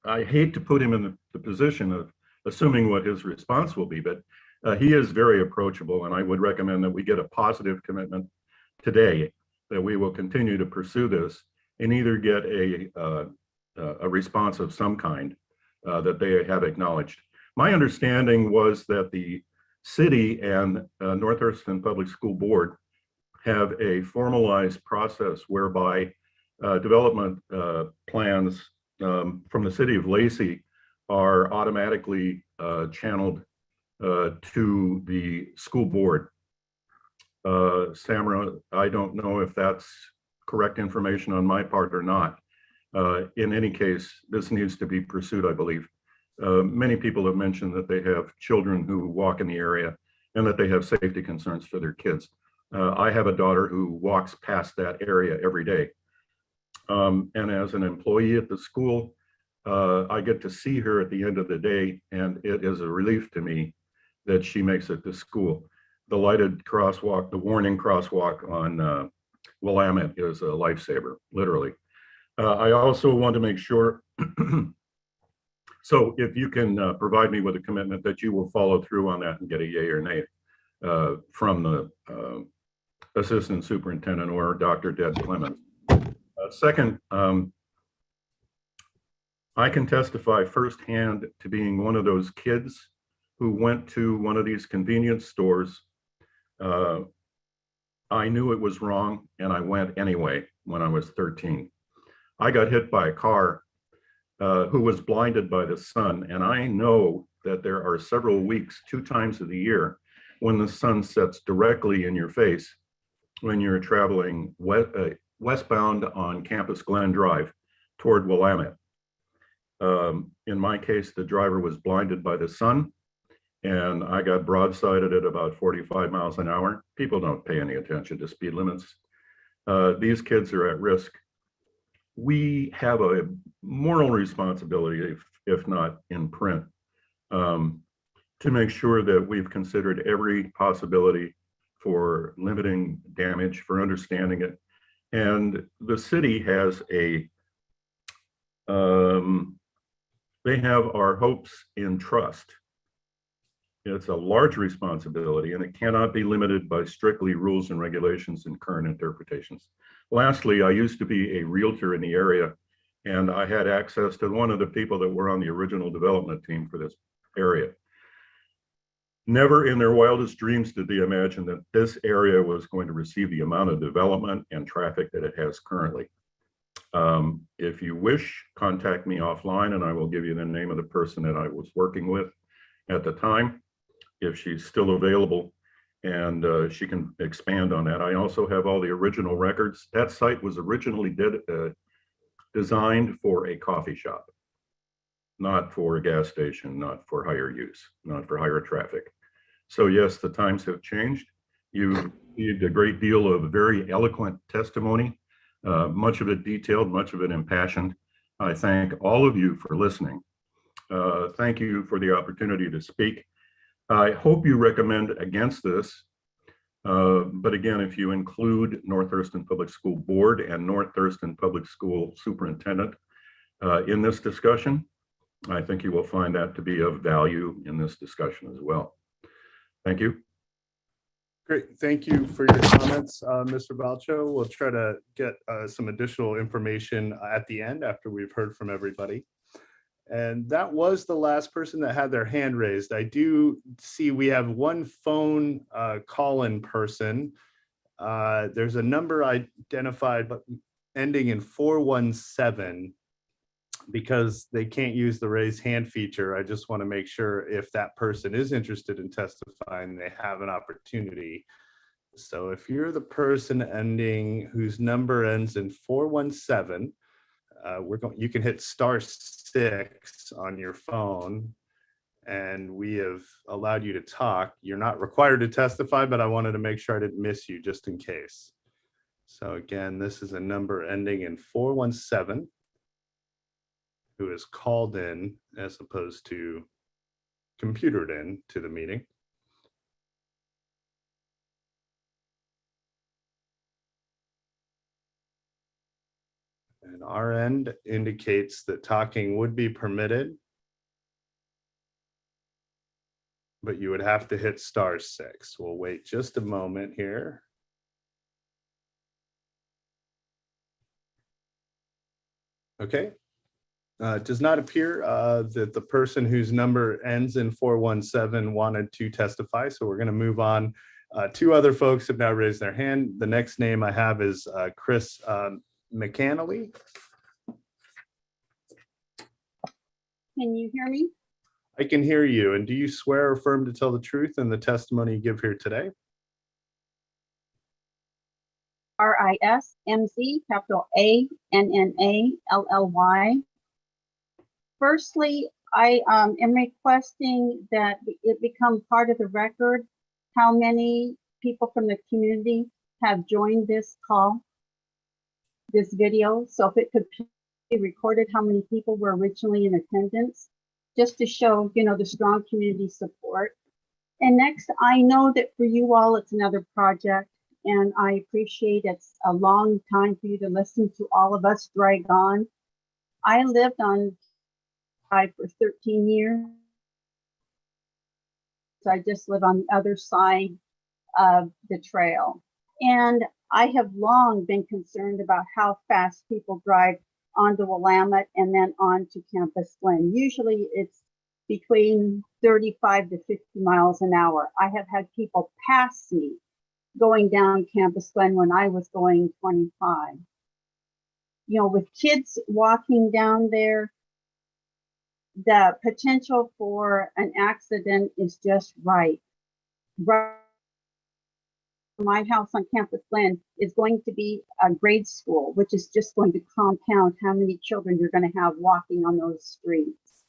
I hate to put him in the position of assuming what his response will be, but he is very approachable, and I would recommend that we get a positive commitment today that we will continue to pursue this and either get a response of some kind that they have acknowledged. My understanding was that the city and North Thurston Public School Board have a formalized process whereby development plans from the city of Lacey are automatically channeled to the school board. Samra, I don't know if that's correct information on my part or not. In any case, this needs to be pursued, I believe. Many people have mentioned that they have children who walk in the area and that they have safety concerns for their kids. I have a daughter who walks past that area every day. And as an employee at the school, I get to see her at the end of the day, and it is a relief to me that she makes it to school. The lighted crosswalk, the warning crosswalk on Willamette is a lifesaver, literally. I also want to make sure, so if you can provide me with a commitment that you will follow through on that and get a yay or nay from the assistant superintendent or Dr. Deb Clemens. Second, I can testify firsthand to being one of those kids who went to one of these convenience stores. I knew it was wrong and I went anyway when I was 13. I got hit by a car who was blinded by the sun, and I know that there are several weeks, 2 times of the year, when the sun sets directly in your face when you're traveling westbound on Campus Glen Drive toward Willamette. In my case, the driver was blinded by the sun, and I got broadsided at about 45 miles an hour. People don't pay any attention to speed limits. These kids are at risk. We have a moral responsibility, if not in print, to make sure that we've considered every possibility for limiting damage, for understanding it. And the city has they have our hopes in trust. It's a large responsibility, and it cannot be limited by strictly rules and regulations and current interpretations. Lastly, I used to be a realtor in the area, and I had access to one of the people that were on the original development team for this area. Never in their wildest dreams did they imagine that this area was going to receive the amount of development and traffic that it has currently. If you wish, contact me offline and I will give you the name of the person that I was working with at the time, if she's still available, and she can expand on that. I also have all the original records. That site was originally designed for a coffee shop, not for a gas station, not for higher use, not for higher traffic. So yes, the times have changed. You received a great deal of very eloquent testimony, much of it detailed, much of it impassioned. I thank all of you for listening. Thank you for the opportunity to speak. I hope you recommend against this. But again, if you include North Thurston Public School Board and North Thurston Public School Superintendent in this discussion, I think you will find that to be of value in this discussion as well. Thank you. Great, thank you for your comments, Mr. Balcho. We'll try to get some additional information at the end after we've heard from everybody. And that was the last person that had their hand raised. I do see we have one phone call-in person. There's a number identified but ending in 417. Because they can't use the raise hand feature, I just want to make sure if that person is interested in testifying, they have an opportunity. So if you're the person whose number ends in 417, you can hit *6 on your phone, and we have allowed you to talk. You're not required to testify, but I wanted to make sure I didn't miss you just in case. So again, this is a number ending in 417. Who is called in as opposed to computered in to the meeting. And our end indicates that talking would be permitted, but you would have to hit *6. We'll wait just a moment here. Okay. It does not appear that the person whose number ends in 417 wanted to testify, so we're going to move on. Two other folks have now raised their hand. The next name I have is Chris McAnally. Can you hear me? I can hear you. And do you swear or affirm to tell the truth in the testimony you give here today? RISMZ, capital ANNALLY. Firstly, I am requesting that it become part of the record how many people from the community have joined this call, this video. So if it could be recorded how many people were originally in attendance, just to show, the strong community support. And next, I know that for you all, it's another project, and I appreciate it's a long time for you to listen to all of us drag on. I lived on for 13 years. So I just live on the other side of the trail. And I have long been concerned about how fast people drive onto Willamette and then on to Campus Glen. Usually it's between 35 to 50 miles an hour. I have had people pass me going down Campus Glen when I was going 25. With kids walking down there, the potential for an accident is just right. My house on Campus Glen is going to be a grade school, which is just going to compound how many children you're going to have walking on those streets.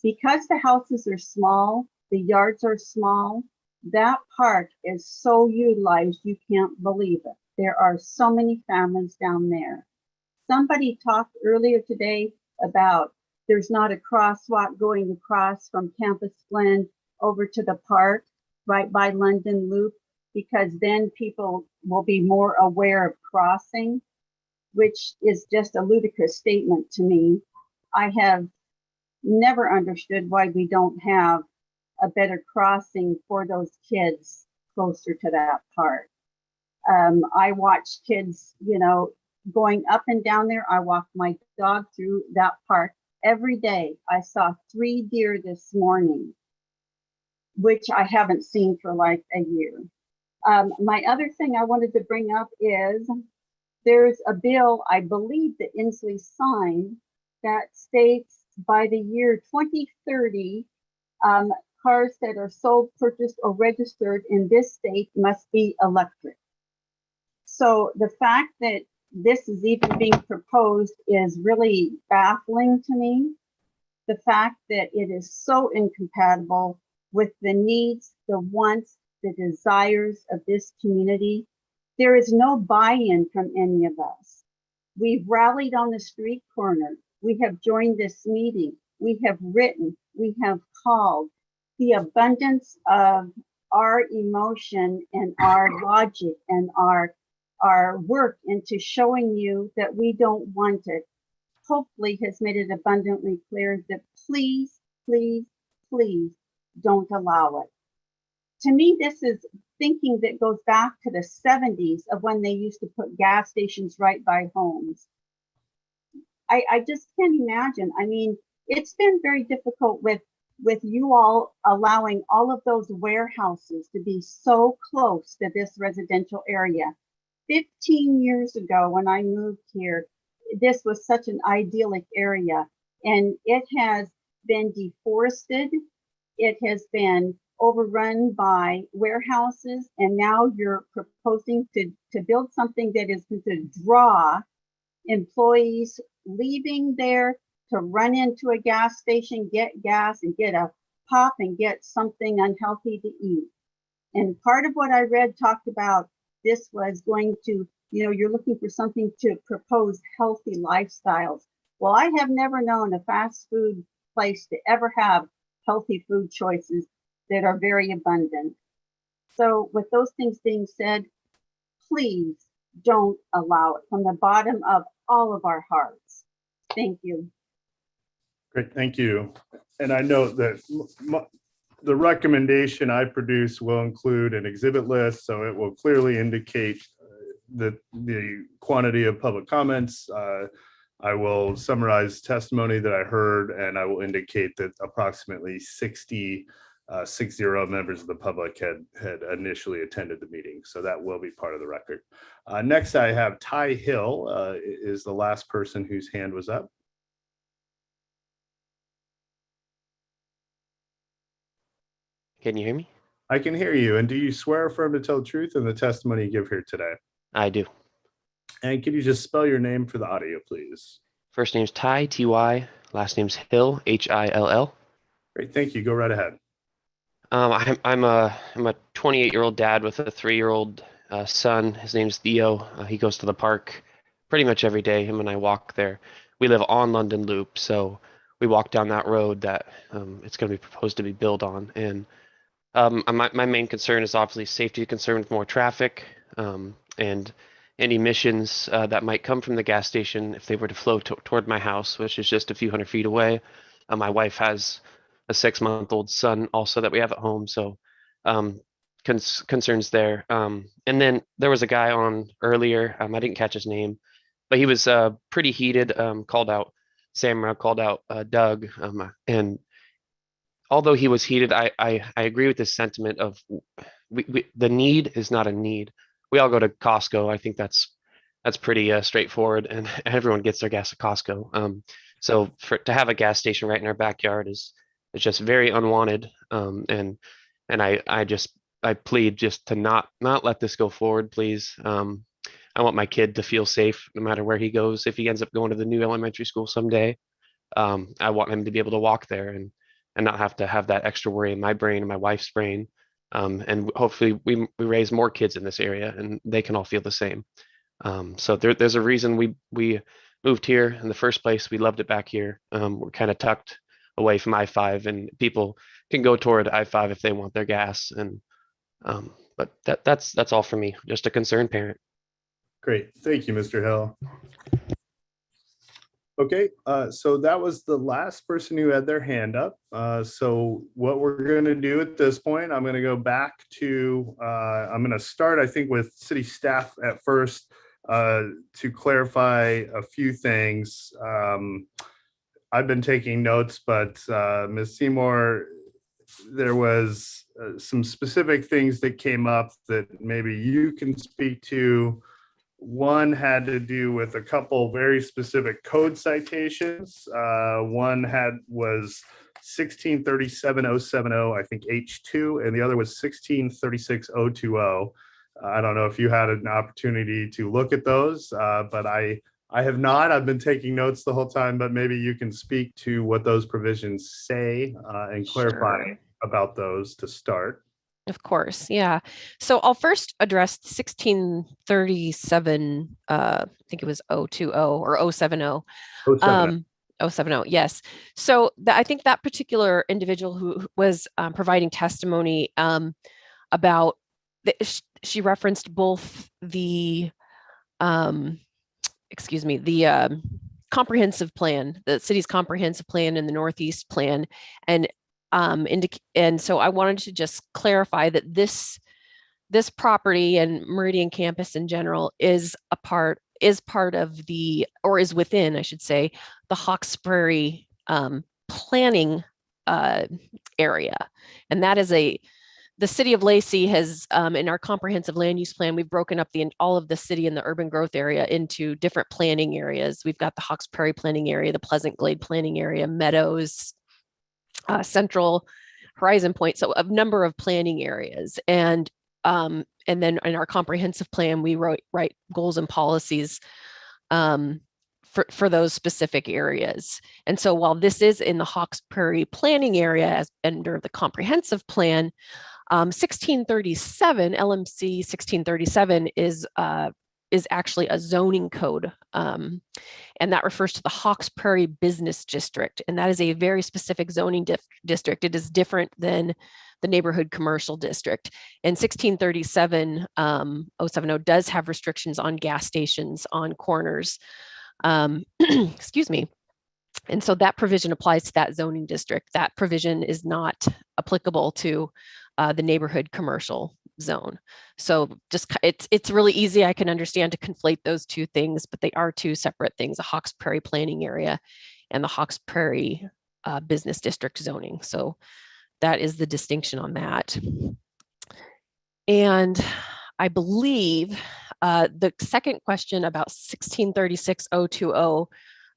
Because the houses are small, the yards are small, that park is so utilized, you can't believe it. There are so many families down there. Somebody talked earlier today about there's not a crosswalk going across from Campus Glen over to the park right by London Loop, because then people will be more aware of crossing, which is just a ludicrous statement to me. I have never understood why we don't have a better crossing for those kids closer to that park. I watch kids, going up and down there. I walk my dog through that park every day. I saw 3 deer this morning, which I haven't seen for like a year. My other thing I wanted to bring up is there's a bill, I believe that Inslee signed, that states by the year 2030, cars that are sold, purchased, or registered in this state must be electric. So the fact that this is even being proposed is really baffling to me. The fact that it is so incompatible with the needs, the wants, the desires of this community. There is no buy-in from any of us. We've rallied on the street corner. We have joined this meeting. We have written, we have called. The abundance of our emotion and our logic and our work into showing you that we don't want it hopefully has made it abundantly clear that please, please, please don't allow it. To me, this is thinking that goes back to the 70s of when they used to put gas stations right by homes. I just can't imagine. I mean, it's been very difficult with you all allowing all of those warehouses to be so close to this residential area. 15 years ago, when I moved here, this was such an idyllic area, and it has been deforested. It has been overrun by warehouses, and now you're proposing to build something that is going to draw employees leaving there to run into a gas station, get gas, and get a pop and get something unhealthy to eat. And part of what I read talked about this was going to, you're looking for something to propose healthy lifestyles. Well, I have never known a fast food place to ever have healthy food choices that are very abundant. So with those things being said, please don't allow it from the bottom of all of our hearts. Thank you. Great, thank you. And I note that the recommendation I produce will include an exhibit list, so it will clearly indicate the quantity of public comments. I will summarize testimony that I heard, and I will indicate that approximately 60 members of the public had initially attended the meeting. So that will be part of the record. Next, I have Ty Hill is the last person whose hand was up. Can you hear me? I can hear you. And do you swear or affirm to tell the truth in the testimony you give here today? I do. And can you just spell your name for the audio, please? First name's Ty, T-Y. Last name's Hill, H-I-L-L. Great, thank you. Go right ahead. I'm a 28-year-old dad with a 3-year-old son. His name's Theo. He goes to the park pretty much every day. Him and I walk there. We live on London Loop, so we walk down that road that it's going to be proposed to be built on. And my main concern is obviously safety concern with more traffic and any emissions that might come from the gas station if they were to flow toward my house, which is just a few hundred feet away. My wife has a 6-month-old son also that we have at home, so concerns there. And then there was a guy on earlier, I didn't catch his name, but he was pretty heated, called out Samra, called out Doug, and although he was heated, I agree with this sentiment of the need is not a need. We all go to Costco. I think that's pretty straightforward, and everyone gets their gas at Costco. So to have a gas station right in our backyard is just very unwanted. And I plead just to not let this go forward, please. I want my kid to feel safe no matter where he goes. If he ends up going to the new elementary school someday, I want him to be able to walk there and not have to have that extra worry in my brain and my wife's brain. And hopefully we raise more kids in this area and they can all feel the same. So there's a reason we moved here in the first place. We loved it back here. We're kind of tucked away from I-5, and people can go toward I-5 if they want their gas. And but that's all for me. Just a concerned parent. Great, thank you, Mr. Hill. Okay, so that was the last person who had their hand up. So what we're going to do at this point, I'm going to go back to, I'm going to start, I think, with city staff at first to clarify a few things. I've been taking notes, but Ms. Seymour, there was some specific things that came up that maybe you can speak to. One had to do with a couple very specific code citations. One was 1637-070, I think H2, and the other was 1636-020. I don't know if you had an opportunity to look at those, but I have not. I've been taking notes the whole time, but maybe you can speak to what those provisions say and clarify about those to start. Of course, yeah. So I'll first address 1637, I think it was 020 or 070. 070, yes. So I think that particular individual who was providing testimony about, she referenced both the, comprehensive plan, the city's comprehensive plan and the Northeast plan. And so I wanted to just clarify that this property and Meridian campus in general is part of the, or is within, I should say, the Hawkesbury planning area. And that is the city of Lacey has, in our comprehensive land use plan, we've broken up all of the city and the urban growth area into different planning areas. We've got the Hawkesbury planning area, the Pleasant Glade planning area, Meadows, Central, Horizon Point. So a number of planning areas. And then in our comprehensive plan, we write goals and policies for those specific areas. And so while this is in the Hawkesbury planning area as under the comprehensive plan, 1637, LMC 1637 is actually a zoning code. And that refers to the Hawkesbury Business District. And that is a very specific zoning district. It is different than the neighborhood commercial district. And 1637 070 does have restrictions on gas stations on corners. Excuse me. And so that provision applies to that zoning district. That provision is not applicable to the neighborhood commercial zone. So just it's really easy, I can understand, to conflate those two things, but they are two separate things: the Hawkesbury planning area and the Hawkesbury business district zoning. So that is the distinction on that. And I believe the second question about 1636-020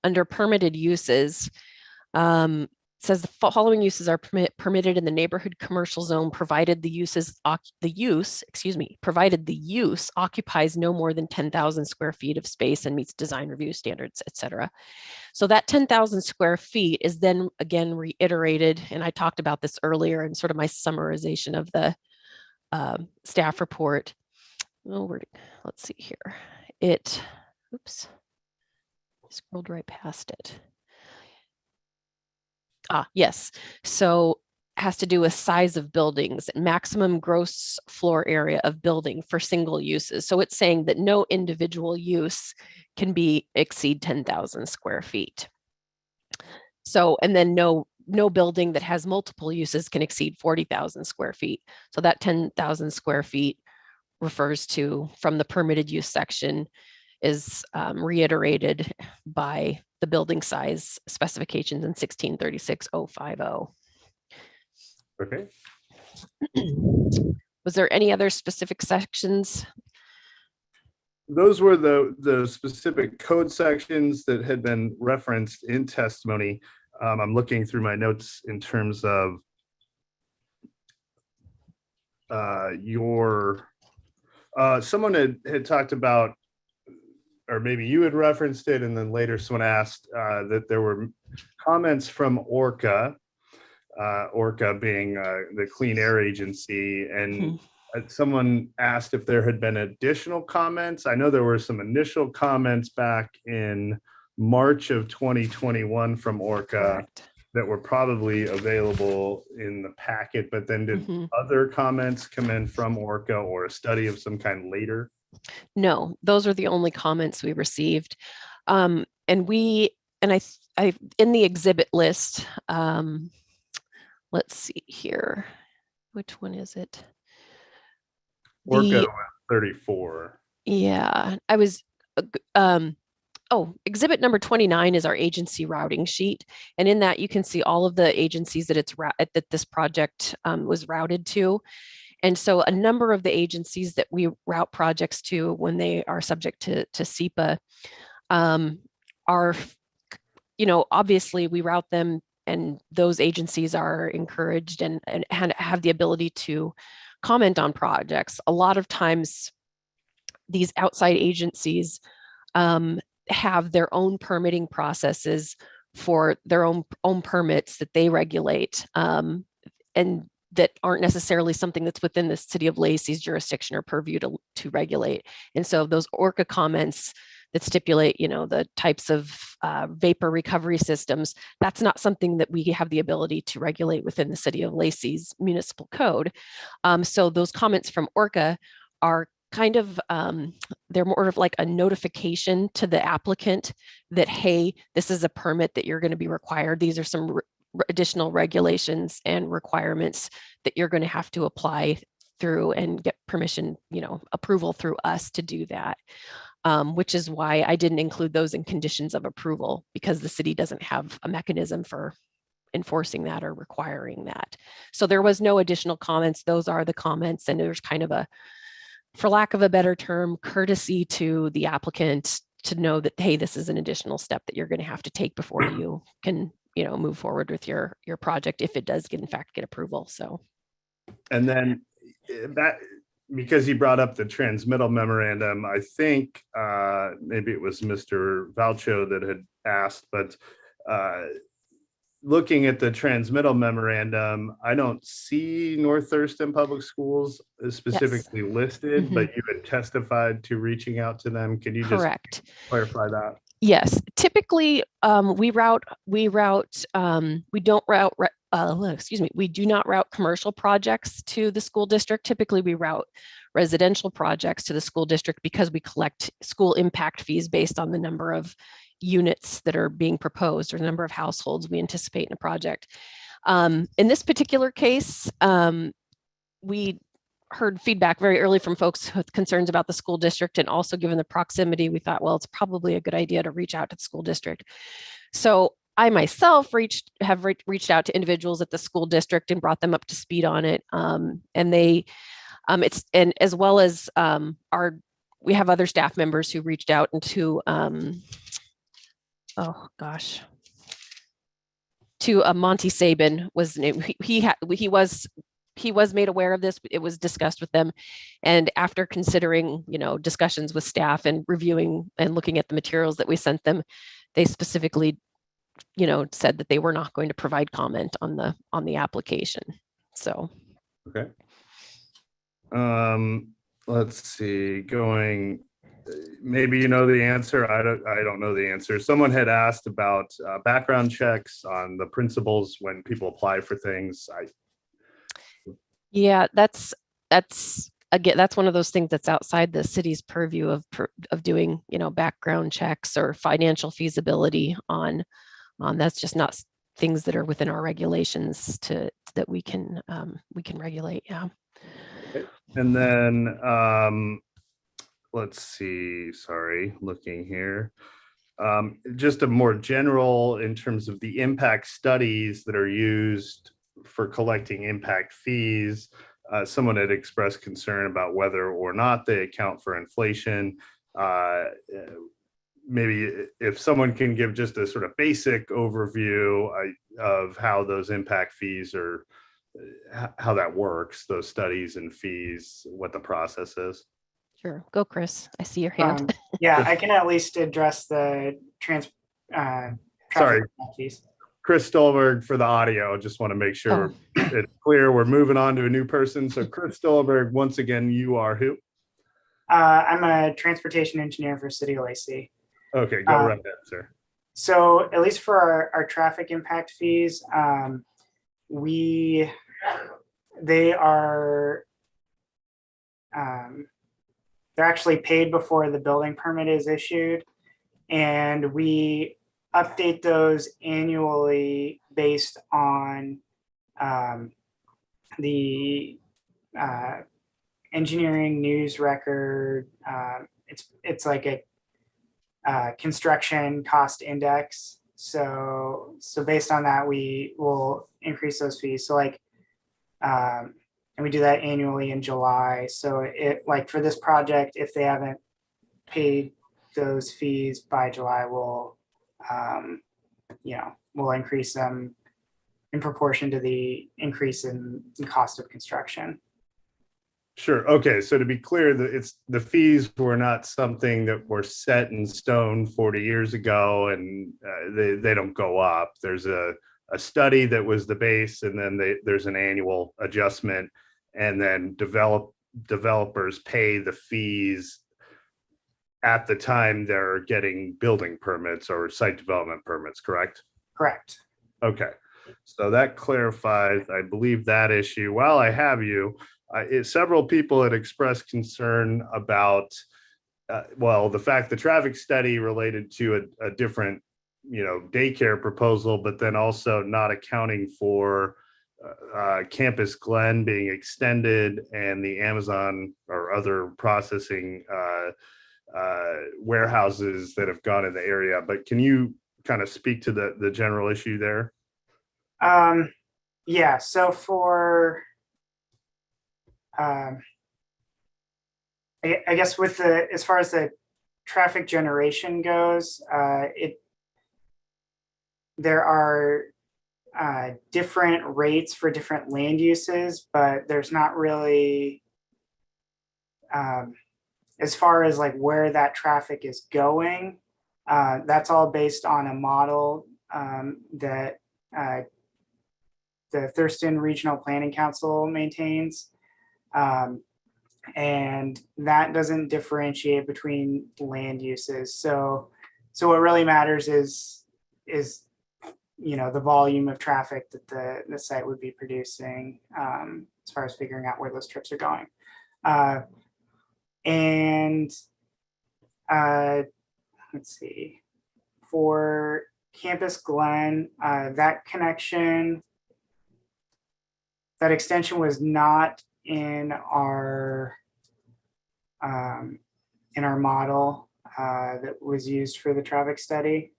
under permitted uses says the following uses are permitted in the neighborhood commercial zone provided the use occupies no more than 10,000 square feet of space and meets design review standards, etc. So that 10,000 square feet is then again reiterated, and I talked about this earlier in sort of my summarization of the staff report. Let's see here. Oops, I scrolled right past it. Yes. So it has to do with size of buildings, maximum gross floor area of building for single uses. So it's saying that no individual use can exceed 10,000 square feet. So, and then no building that has multiple uses can exceed 40,000 square feet. So that 10,000 square feet refers to, from the permitted use section, is reiterated by the building size specifications in 1636-050. Okay. Was there any other specific sections? Those were the specific code sections that had been referenced in testimony. I'm looking through my notes in terms of someone had talked about, or maybe you had referenced it, and then later someone asked that there were comments from ORCA, ORCA being the Clean Air Agency, and someone asked if there had been additional comments. I know there were some initial comments back in March of 2021 from ORCA that were probably available in the packet, but then did other comments come in from ORCA or a study of some kind later? No, those are the only comments we received. And in the exhibit list, let's see here. Which one is it? ORCA 34. Yeah, exhibit number 29 is our agency routing sheet. And in that you can see all of the agencies that this project was routed to. And so a number of the agencies that we route projects to when they are subject to SEPA are, obviously we route them, and those agencies are encouraged and have the ability to comment on projects. A lot of times these outside agencies have their own permitting processes for their own permits that they regulate, and that aren't necessarily something that's within the city of Lacey's jurisdiction or purview to regulate. And so those ORCA comments that stipulate, the types of vapor recovery systems, that's not something that we have the ability to regulate within the city of Lacey's municipal code. So those comments from ORCA are kind of they're more of like a notification to the applicant that, hey, this is a permit that you're going to be required. These are some additional regulations and requirements that you're going to have to apply through and get permission, approval through us to do that. Which is why I didn't include those in conditions of approval, because the city doesn't have a mechanism for enforcing that or requiring that. So there was no additional comments. Those are the comments, and there's kind of a, for lack of a better term, courtesy to the applicant to know that, hey, this is an additional step that you're going to have to take before you can, move forward with your project if it does in fact get approval. So, and then that, because he brought up the transmittal memorandum, I think maybe it was Mr. Valcho that had asked, but looking at the transmittal memorandum, I don't see North Thurston Public Schools specifically listed, but you had testified to reaching out to them. Can you just clarify that? Yes, typically we do not route commercial projects to the school district. Typically we route residential projects to the school district because we collect school impact fees based on the number of units that are being proposed or the number of households we anticipate in a project. In this particular case, we heard feedback very early from folks with concerns about the school district, and also given the proximity, we thought, well, it's probably a good idea to reach out to the school district. So I myself have reached out to individuals at the school district and brought them up to speed on it. And they, and as well as we have other staff members who reached out into, to Monty Sabin was the name. He was made aware of this. It was discussed with them, and after considering, discussions with staff and reviewing and looking at the materials that we sent them, they specifically, said that they were not going to provide comment on the application. So, okay. Let's see. Maybe you know the answer. I don't know the answer. Someone had asked about background checks on the principals when people apply for things. Yeah, that's one of those things that's outside the city's purview of doing, background checks or financial feasibility on. That's just not things that are within our regulations that we can regulate. Yeah. And then let's see. Sorry, looking here. Just a more general in terms of the impact studies that are used for collecting impact fees. Someone had expressed concern about whether or not they account for inflation. Maybe if someone can give just a sort of basic overview of how those impact fees are, how that works, those studies and fees, what the process is. Sure. Go, Chris. I see your hand. Yeah, I can at least address the Sorry. fees. Chris Stolberg for the audio. Just want to make sure it's clear. We're moving on to a new person. So Chris Stolberg, once again, you are who? I'm a transportation engineer for City of Lacey. Okay, go right ahead, sir. So at least for our traffic impact fees, they are they're actually paid before the building permit is issued, and we update those annually based on the engineering news record. It's like a construction cost index. So based on that, we will increase those fees. So and we do that annually in July. So for this project, if they haven't paid those fees by July, we'll increase them in proportion to the increase in cost of construction. Sure. Okay. So to be clear, the fees were not something that were set in stone 40 years ago, and they don't go up. There's a study that was the base, and then there's an annual adjustment, and then developers pay the fees at the time they're getting building permits or site development permits, correct? Correct. Okay. So that clarifies, I believe, that issue. While I have you, several people had expressed concern about, well, the fact the traffic study related to a different, daycare proposal, but then also not accounting for Campus Glen being extended and the Amazon or other processing warehouses that have gone in the area. But can you kind of speak to the general issue there? Yeah, so for I guess with as far as the traffic generation goes, there are different rates for different land uses, but there's not really, as far as like where that traffic is going, that's all based on a model that the Thurston Regional Planning Council maintains. And that doesn't differentiate between land uses. So what really matters is the volume of traffic that the site would be producing, as far as figuring out where those trips are going. Let's see, for Campus Glen, that extension was not in our model that was used for the traffic study.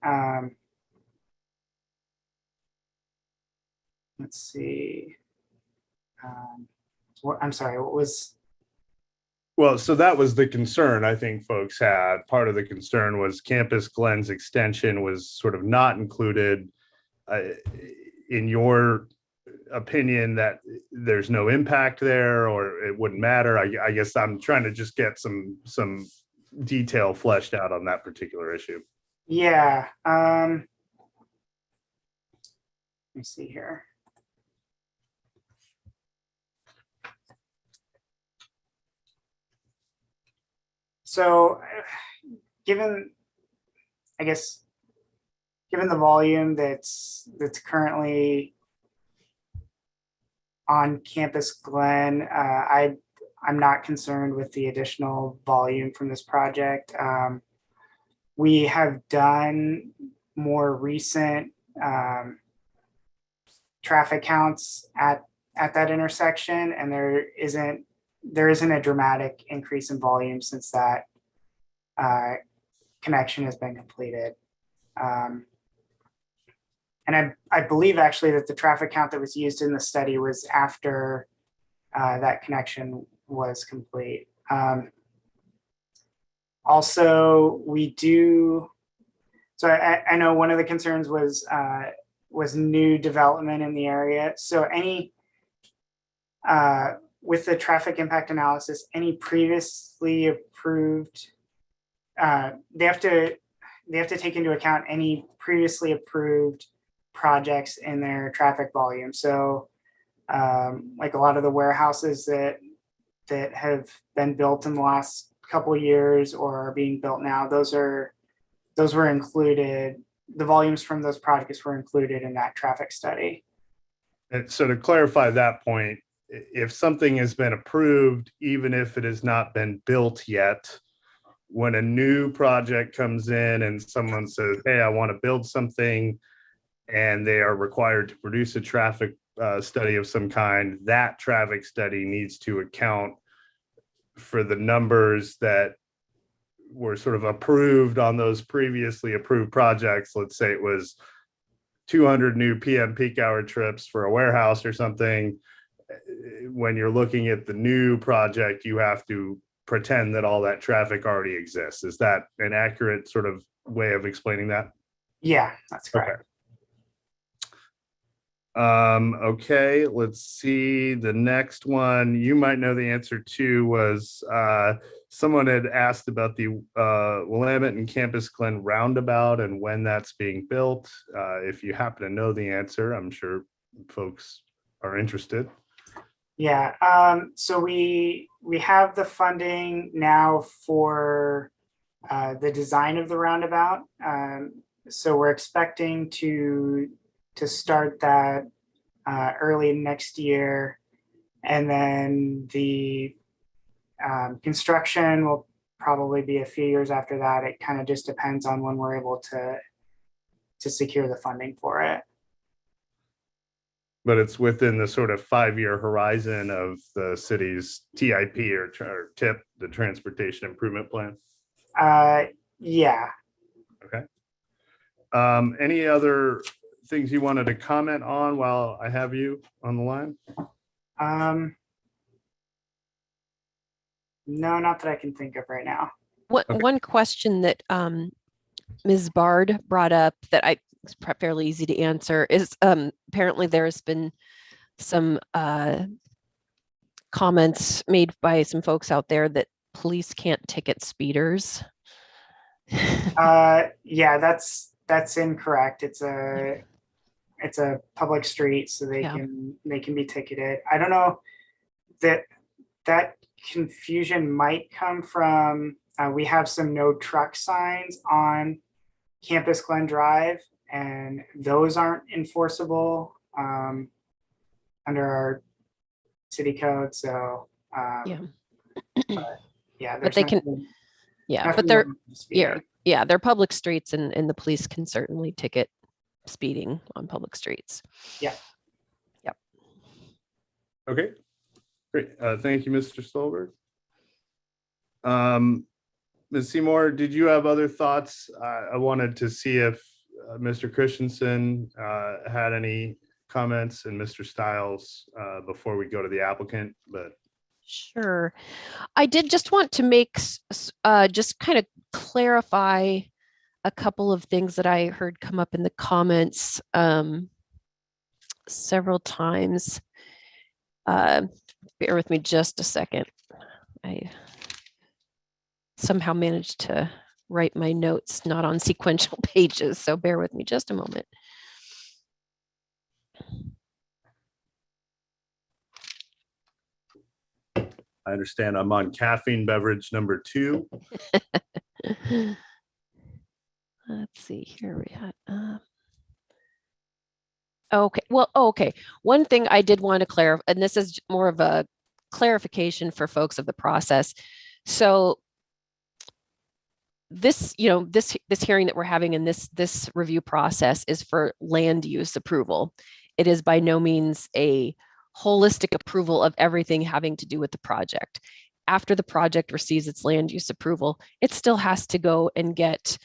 Let's see. I'm sorry, what was? Well, so that was the concern I think folks had. Part of the concern was Campus Glen's extension was sort of not included. In your opinion, that there's no impact there, or it wouldn't matter? I guess I'm trying to just get some detail fleshed out on that particular issue. Yeah. Let me see here. So given the volume that's currently on Campus Glen, I'm not concerned with the additional volume from this project. We have done more recent traffic counts at that intersection, and there isn't a dramatic increase in volume since that connection has been completed. And I believe actually that the traffic count that was used in the study was after that connection was complete. Also, so I know one of the concerns was new development in the area. So with the traffic impact analysis, any previously approved, they have to take into account any previously approved projects in their traffic volume. So like a lot of the warehouses that have been built in the last couple of years or are being built now, those were included. The volumes from those projects were included in that traffic study. And so to clarify that point, if something has been approved, even if it has not been built yet, when a new project comes in and someone says, hey, I want to build something, and they are required to produce a traffic study of some kind, that traffic study needs to account for the numbers that were sort of approved on those previously approved projects. Let's say it was 200 new PM peak hour trips for a warehouse or something. When you're looking at the new project, you have to pretend that all that traffic already exists. Is that an accurate sort of way of explaining that? Yeah, that's correct. Okay, let's see. The next one you might know the answer to was someone had asked about the Willamette and Campus Glen roundabout and when that's being built. If you happen to know the answer, I'm sure folks are interested. Yeah, so we have the funding now for the design of the roundabout. So we're expecting to start that early next year. And then the construction will probably be a few years after that. It kind of just depends on when we're able to secure the funding for it. But it's within the sort of 5-year horizon of the city's TIP or TIP, the Transportation Improvement Plan. Yeah. Okay. Any other things you wanted to comment on while I have you on the line? No, not that I can think of right now. One question that Ms. Bard brought up that it's fairly easy to answer is apparently there's been some comments made by some folks out there that police can't ticket speeders. Yeah, that's incorrect. It's a public street, so they can be ticketed. I don't know that confusion might come from we have some no truck signs on Campus Glen Drive, and those aren't enforceable under our city code. So but they can, but they're public streets, and the police can certainly ticket speeding on public streets. Yeah. Yep. Okay. Great. Thank you, Mr. Stolberg. Ms. Seymour, did you have other thoughts? I wanted to see if Mr. Christensen had any comments, and Mr. Stiles before we go to the applicant, but. Sure. I did just want to make just kind of clarify a couple of things that I heard come up in the comments several times. Bear with me just a second. I somehow managed to write my notes not on sequential pages, so bear with me just a moment. I understand I'm on caffeine beverage number 2. Let's see, here we had. Okay, well, okay. One thing I did want to clarify, and this is more of a clarification for folks of the process. So this, this hearing that we're having in this review process is for land use approval. It is by no means a holistic approval of everything having to do with the project. After the project receives its land use approval, it still has to go and get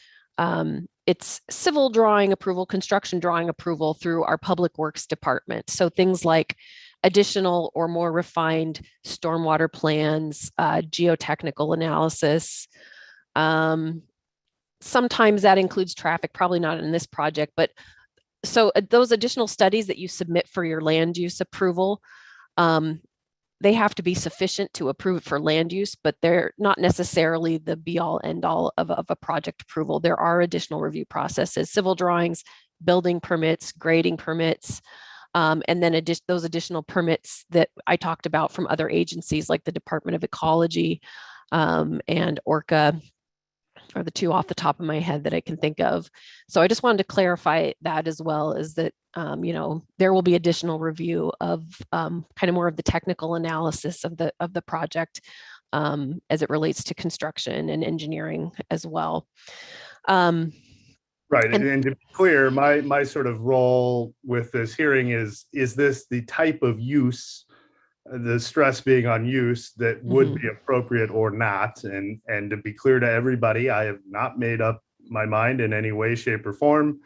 its civil drawing approval, construction drawing approval through our public works department. So things like additional or more refined stormwater plans, geotechnical analysis. Sometimes that includes traffic, probably not in this project, but so those additional studies that you submit for your land use approval, they have to be sufficient to approve it for land use, but they're not necessarily the be all end all of a project approval. There are additional review processes, civil drawings, building permits, grading permits, and then those additional permits that I talked about from other agencies like the Department of Ecology and ORCA are the two off the top of my head that I can think of. So I just wanted to clarify that as well, is that, there will be additional review of kind of more of the technical analysis of the project as it relates to construction and engineering as well. Right, and to be clear, my sort of role with this hearing is this the type of use, the stress being on use, that would be appropriate or not? And to be clear to everybody, I have not made up my mind in any way, shape, or form.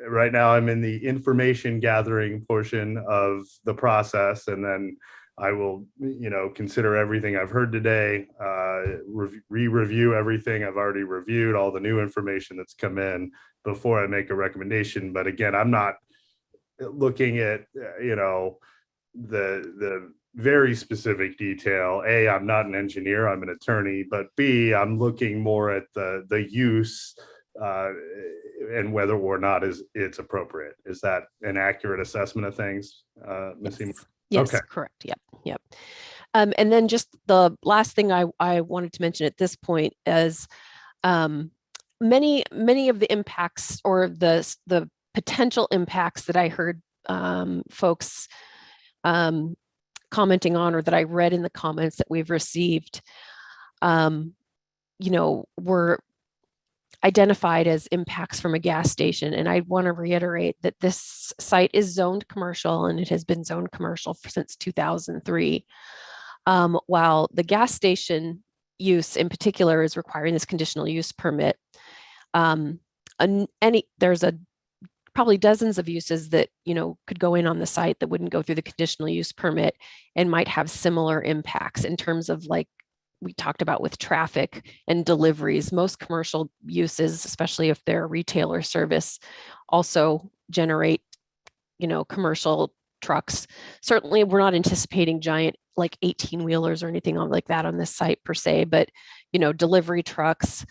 Right now, I'm in the information gathering portion of the process, and then I will, consider everything I've heard today, re-review everything I've already reviewed, all the new information that's come in before I make a recommendation. But again, I'm not looking at, the very specific detail. A, I'm not an engineer, I'm an attorney, but B, I'm looking more at the use and whether or not it's appropriate. Is that an accurate assessment of things, Ms. Seymour? Yes, okay. Correct. Yep. And then just the last thing I wanted to mention at this point is many of the impacts or the potential impacts that I heard folks commenting on, or that I read in the comments that we've received, were identified as impacts from a gas station. And I want to reiterate that this site is zoned commercial, and it has been zoned commercial since 2003. While the gas station use in particular is requiring this conditional use permit, there's probably dozens of uses that could go in on the site that wouldn't go through the conditional use permit and might have similar impacts in terms of, like we talked about with traffic and deliveries. Most commercial uses, especially if they're retail or service, also generate commercial trucks. Certainly we're not anticipating giant like 18-wheelers or anything like that on this site per se, but delivery trucks,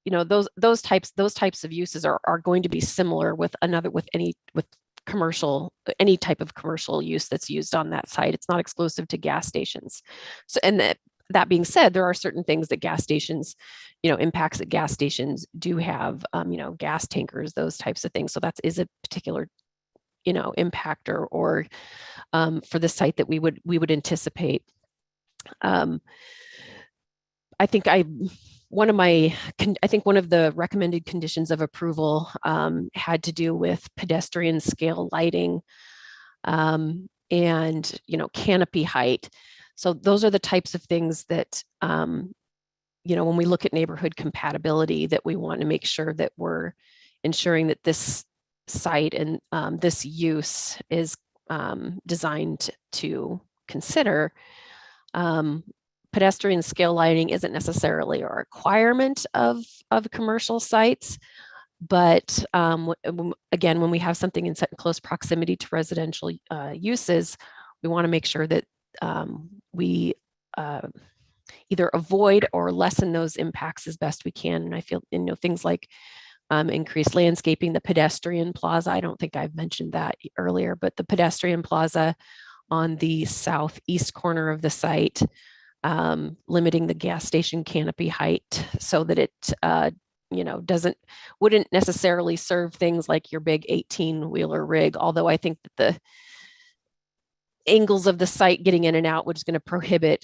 those types of uses are going to be similar with any type of commercial use that's used on that site. It's not exclusive to gas stations. So, and that being said, there are certain things that gas stations, impacts that gas stations do have, gas tankers, those types of things. So that is a particular, impact or for the site that we would anticipate. I think one of the recommended conditions of approval had to do with pedestrian scale lighting and canopy height. So those are the types of things that when we look at neighborhood compatibility, that we want to make sure that we're ensuring that this site and this use is designed to consider. Pedestrian scale lighting isn't necessarily a requirement of commercial sites, but again, when we have something in close proximity to residential uses, we want to make sure that we either avoid or lessen those impacts as best we can. And I feel, things like increased landscaping, the pedestrian plaza. I don't think I've mentioned that earlier, but the pedestrian plaza on the southeast corner of the site, limiting the gas station canopy height so that it, wouldn't necessarily serve things like your big 18-wheeler rig. Although I think that the angles of the site getting in and out, which is going to prohibit,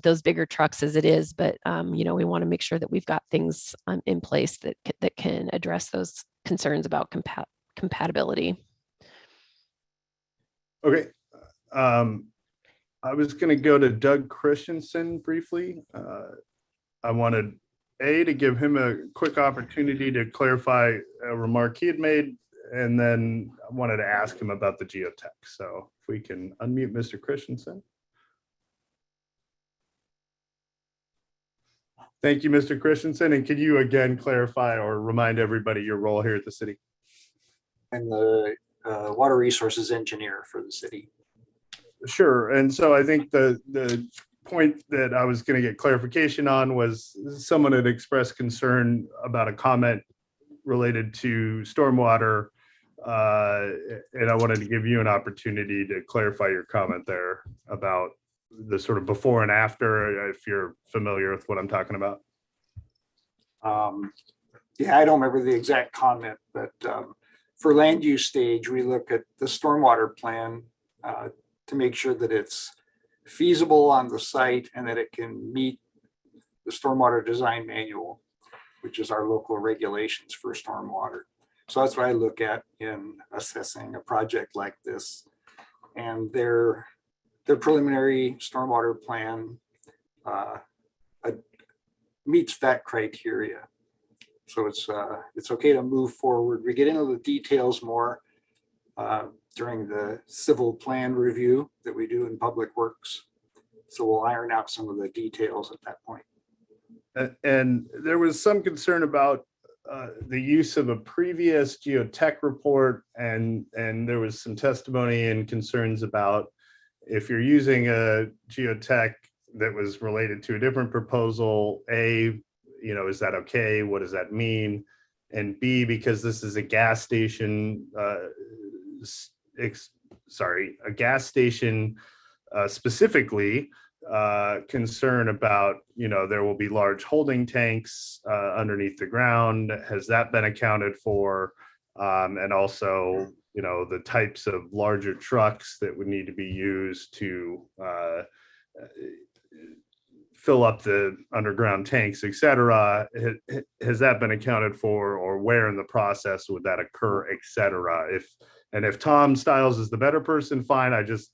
those bigger trucks as it is. But, we want to make sure that we've got things in place that can address those concerns about compatibility. Okay. I was going to go to Doug Christensen briefly. I wanted to give him a quick opportunity to clarify a remark he had made, and then I wanted to ask him about the geotech. So if we can unmute Mr. Christensen. Thank you, Mr. Christensen. And can you again clarify or remind everybody your role here at the city? I'm the water resources engineer for the city. Sure. And so I think the point that I was going to get clarification on was someone had expressed concern about a comment related to stormwater. And I wanted to give you an opportunity to clarify your comment there about the sort of before and after, if you're familiar with what I'm talking about. Yeah, I don't remember the exact comment, but for land use stage, we look at the stormwater plan to make sure that it's feasible on the site and that it can meet the stormwater design manual, which is our local regulations for stormwater. So that's what I look at in assessing a project like this. And their preliminary stormwater plan meets that criteria. So it's okay to move forward. We get into the details more during the civil plan review that we do in Public Works. So we'll iron out some of the details at that point. And there was some concern about the use of a previous geotech report, and there was some testimony and concerns about if you're using a geotech that was related to a different proposal, is that okay? What does that mean? And B, because this is a gas station, specifically, concern about, there will be large holding tanks underneath the ground. Has that been accounted for? And also, the types of larger trucks that would need to be used to fill up the underground tanks, et cetera. Has that been accounted for, or where in the process would that occur, et cetera? If Tom Stiles is the better person, fine. I just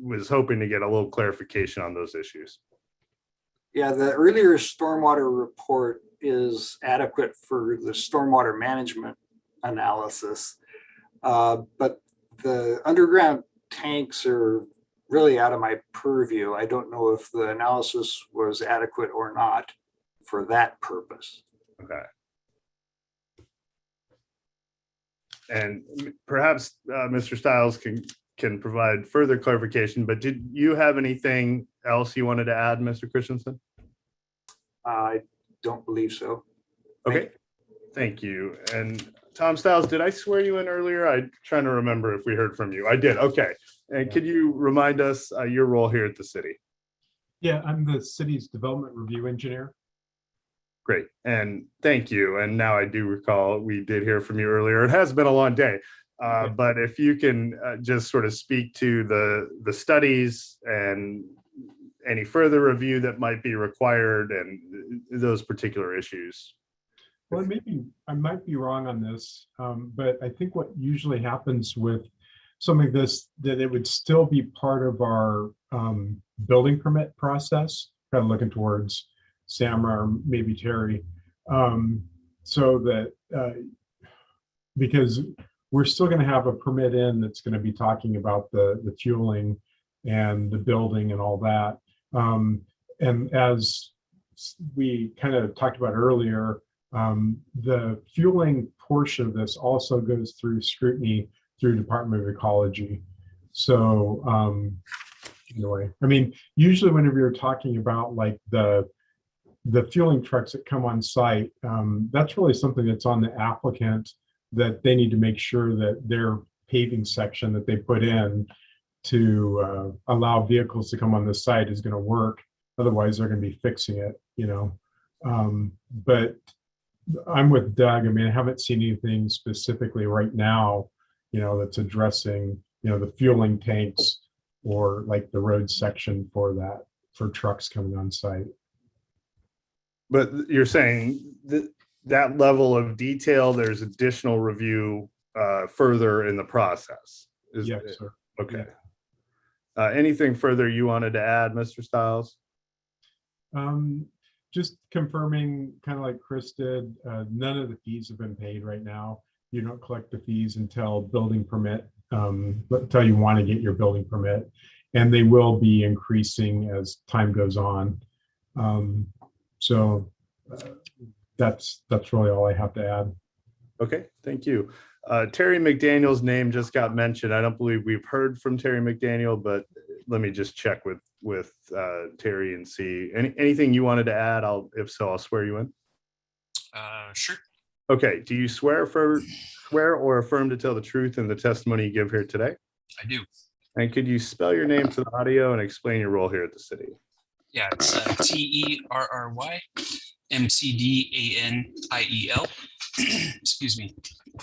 was hoping to get a little clarification on those issues. Yeah, the earlier stormwater report is adequate for the stormwater management analysis. But the underground tanks are really out of my purview. I don't know if the analysis was adequate or not for that purpose. Okay. And perhaps Mr. Stiles can provide further clarification, but did you have anything else you wanted to add, Mr. Christensen? I don't believe so. Okay, thank you. And Tom Stiles, did I swear you in earlier? I'm trying to remember if we heard from you. I did, okay. And could you remind us your role here at the city? Yeah, I'm the city's development review engineer. Great, and thank you. And now I do recall we did hear from you earlier. It has been a long day, but if you can just sort of speak to the studies and any further review that might be required and those particular issues. Well, I might be wrong on this, but I think what usually happens with something like this, that it would still be part of our building permit process, kind of looking towards Samra or maybe Terry, so that because we're still going to have a permit in that's going to be talking about the fueling and the building and all that. And as we kind of talked about earlier, the fueling portion of this also goes through scrutiny through Department of Ecology. So anyway, I mean, usually whenever you're talking about like the fueling trucks that come on site, that's really something that's on the applicant, that they need to make sure that their paving section that they put in to allow vehicles to come on the site is going to work. Otherwise, they're going to be fixing it, But I'm with Doug. I mean, I haven't seen anything specifically right now, that's addressing, the fueling tanks or like the road section for trucks coming on site. But you're saying that level of detail, there's additional review further in the process. Yes, sir. Okay. Yeah. Anything further you wanted to add, Mr. Stiles? Just confirming, kind of like Chris did, none of the fees have been paid right now. You don't collect the fees until building permit, until you want to get your building permit, and they will be increasing as time goes on. So that's really all I have to add. Okay, thank you. Terry McDaniel's name just got mentioned. I don't believe we've heard from Terry McDaniel, but let me just check with Terry and see. Anything you wanted to add? If so, I'll swear you in. Sure. Okay. Do you swear or affirm to tell the truth in the testimony you give here today? I do. And could you spell your name to the audio and explain your role here at the city? Yeah, it's TERRY MCDANIEL. Excuse me.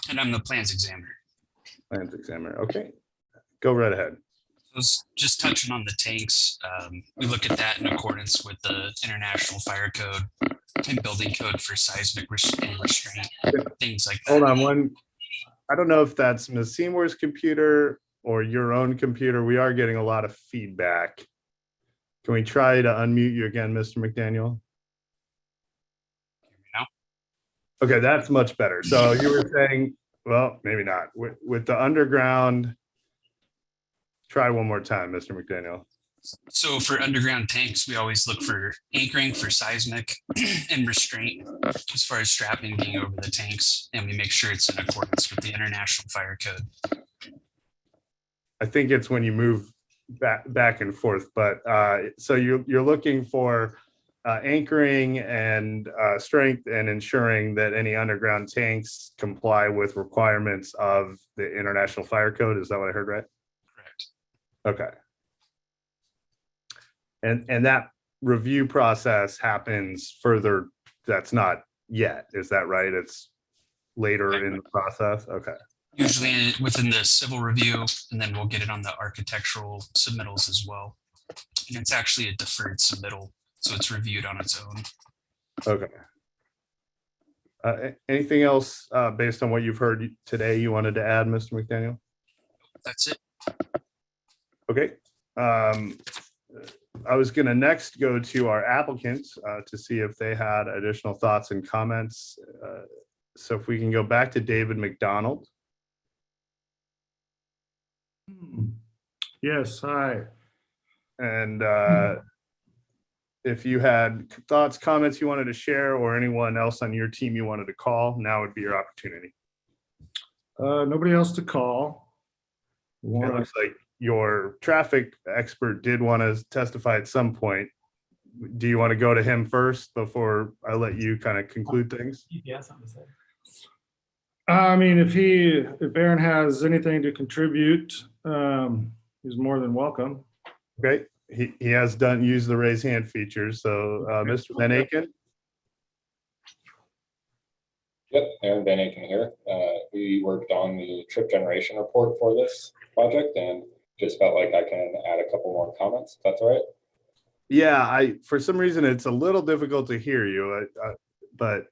And I'm the plans examiner. Plans examiner. Okay. Go right ahead. I was just touching on the tanks. We look at that in accordance with the International Fire Code and Building Code for seismic and restraint, things like that. Hold on one. I don't know if that's Ms. Seymour's computer or your own computer. We are getting a lot of feedback. Can we try to unmute you again, Mr. McDaniel? No. Okay, that's much better. So you were saying, well, maybe not. With the underground, try one more time, Mr. McDaniel. So for underground tanks, we always look for anchoring for seismic and restraint as far as strapping being over the tanks, and we make sure it's in accordance with the International Fire Code. I think it's when you move back and forth, but so you're looking for anchoring and strength and ensuring that any underground tanks comply with requirements of the International Fire Code. Is that what I heard right? Correct. Okay. And that review process happens further. That's not yet. Is that right? It's later in the process. Okay. usually within the civil review, and then we'll get it on the architectural submittals as well. And it's actually a deferred submittal, so it's reviewed on its own. Okay. Anything else based on what you've heard today you wanted to add, Mr. McDaniel? That's it. Okay. I was going to next go to our applicants to see if they had additional thoughts and comments. So if we can go back to David McDonald. Yes, hi. And if you had thoughts, comments you wanted to share, or anyone else on your team you wanted to call, now would be your opportunity. Nobody else to call. It looks like your traffic expert did want to testify at some point. Do you want to go to him first before I let you kind of conclude things? Yeah, something to say. I mean, if Aaron has anything to contribute, he's more than welcome. Okay, he has used the raise hand feature. So Mr. Van Aken. Yep, Aaron Van Aken here. We worked on the trip generation report for this project and just felt like I can add a couple more comments, if that's all right. Yeah, for some reason it's a little difficult to hear you, but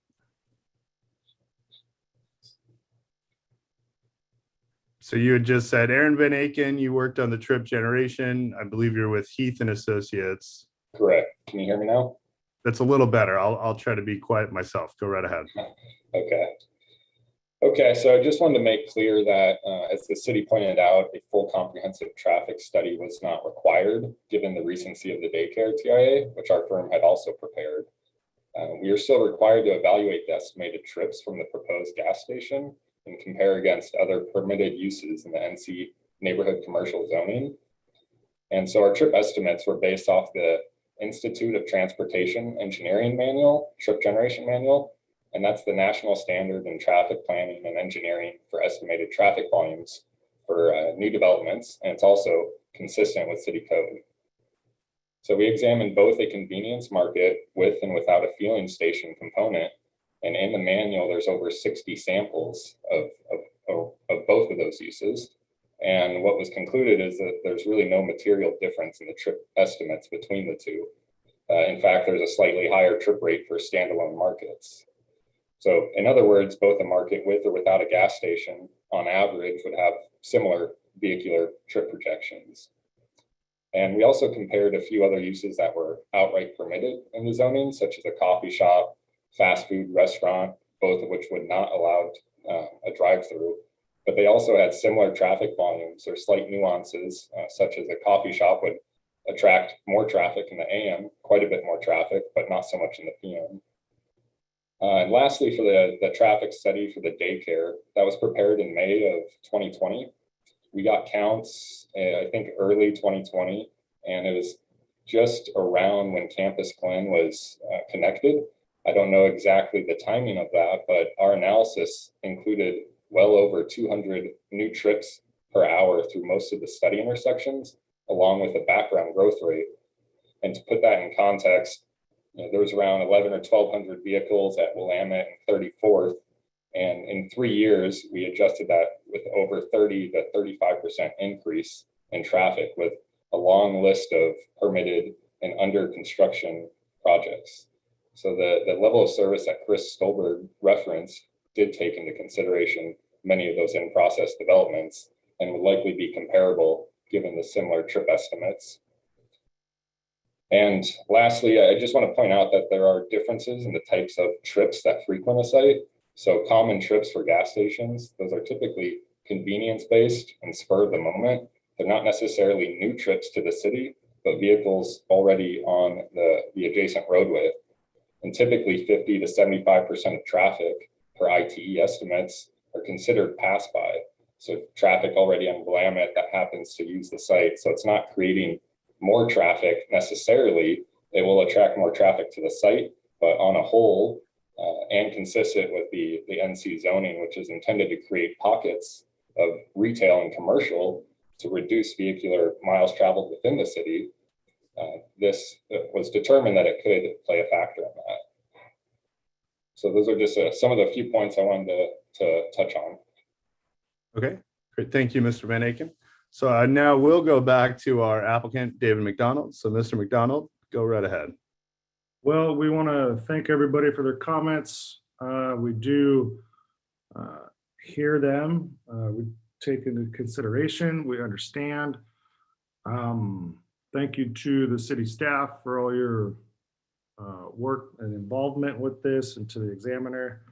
so you had just said Aaron Van Aken, you worked on the trip generation. I believe you're with Heath and Associates. Correct. Can you hear me now? That's a little better. I'll try to be quiet myself. Go right ahead. Okay, so I just wanted to make clear that as the city pointed out, a full comprehensive traffic study was not required given the recency of the daycare TIA, which our firm had also prepared. We are still required to evaluate the estimated trips from the proposed gas station and compare against other permitted uses in the NC neighborhood commercial zoning. And so our trip estimates were based off the Institute of Transportation Engineering Manual, trip generation manual, and that's the national standard in traffic planning and engineering for estimated traffic volumes for new developments, and it's also consistent with city code. So we examined both a convenience market with and without a fueling station component, and in the manual there's over 60 samples of both of those uses. And what was concluded is that there's really no material difference in the trip estimates between the two. In fact, there's a slightly higher trip rate for standalone markets. So in other words, both a market with or without a gas station on average would have similar vehicular trip projections. And we also compared a few other uses that were outright permitted in the zoning, such as a coffee shop, fast food restaurant, both of which would not allow a drive-through. But they also had similar traffic volumes or slight nuances, such as a coffee shop would attract more traffic in the AM, quite a bit more traffic, but not so much in the PM. And lastly, for the traffic study for the daycare, that was prepared in May of 2020. We got counts, I think early 2020, and it was just around when Campus Glen was connected. I don't know exactly the timing of that, but our analysis included well over 200 new trips per hour through most of the study intersections, along with a background growth rate. And to put that in context, there was around 11 or 1,200 vehicles at Willamette and 34th. And in 3 years, we adjusted that with over 30 to 35% increase in traffic with a long list of permitted and under construction projects. So the level of service that Chris Stolberg referenced did take into consideration many of those in-process developments and would likely be comparable given the similar trip estimates. And lastly, I just want to point out that there are differences in the types of trips that frequent a site. So common trips for gas stations, those are typically convenience-based and spur of the moment. They're not necessarily new trips to the city, but vehicles already on the adjacent roadway. And typically 50 to 75% of traffic per ITE estimates are considered pass-by. So traffic already on Willamette that happens to use the site. So it's not creating more traffic necessarily. It will attract more traffic to the site, but on a whole, and consistent with the NC zoning, which is intended to create pockets of retail and commercial to reduce vehicular miles traveled within the city, this was determined that it could play a factor in that. So those are just some of the few points I wanted to touch on. Okay, great. Thank you, Mr. Van Aken. So now we'll go back to our applicant, David McDonald. So Mr. McDonald, go right ahead. Well, we want to thank everybody for their comments. We do hear them. We take into consideration. We understand. Thank you to the city staff for all your work and involvement with this, and to the examiner.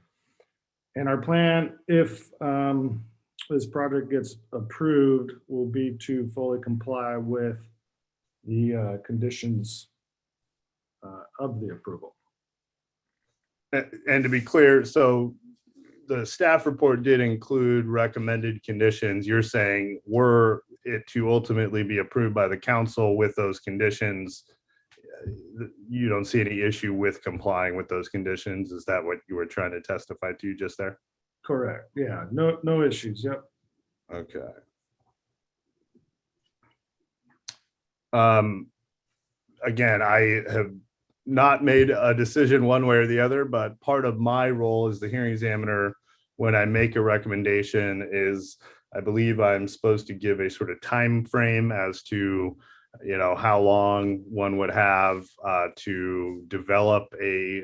And our plan, if this project gets approved, will be to fully comply with the conditions of the approval. And to be clear, so the staff report did include recommended conditions. You're saying were it to ultimately be approved by the council with those conditions, you don't see any issue with complying with those conditions? Is that what you were trying to testify to just there? Correct. Yeah, no issues. Yep. Okay. Again, I have not made a decision one way or the other, but part of my role as the hearing examiner when I make a recommendation is I believe I'm supposed to give a sort of time frame as to how long one would have to develop a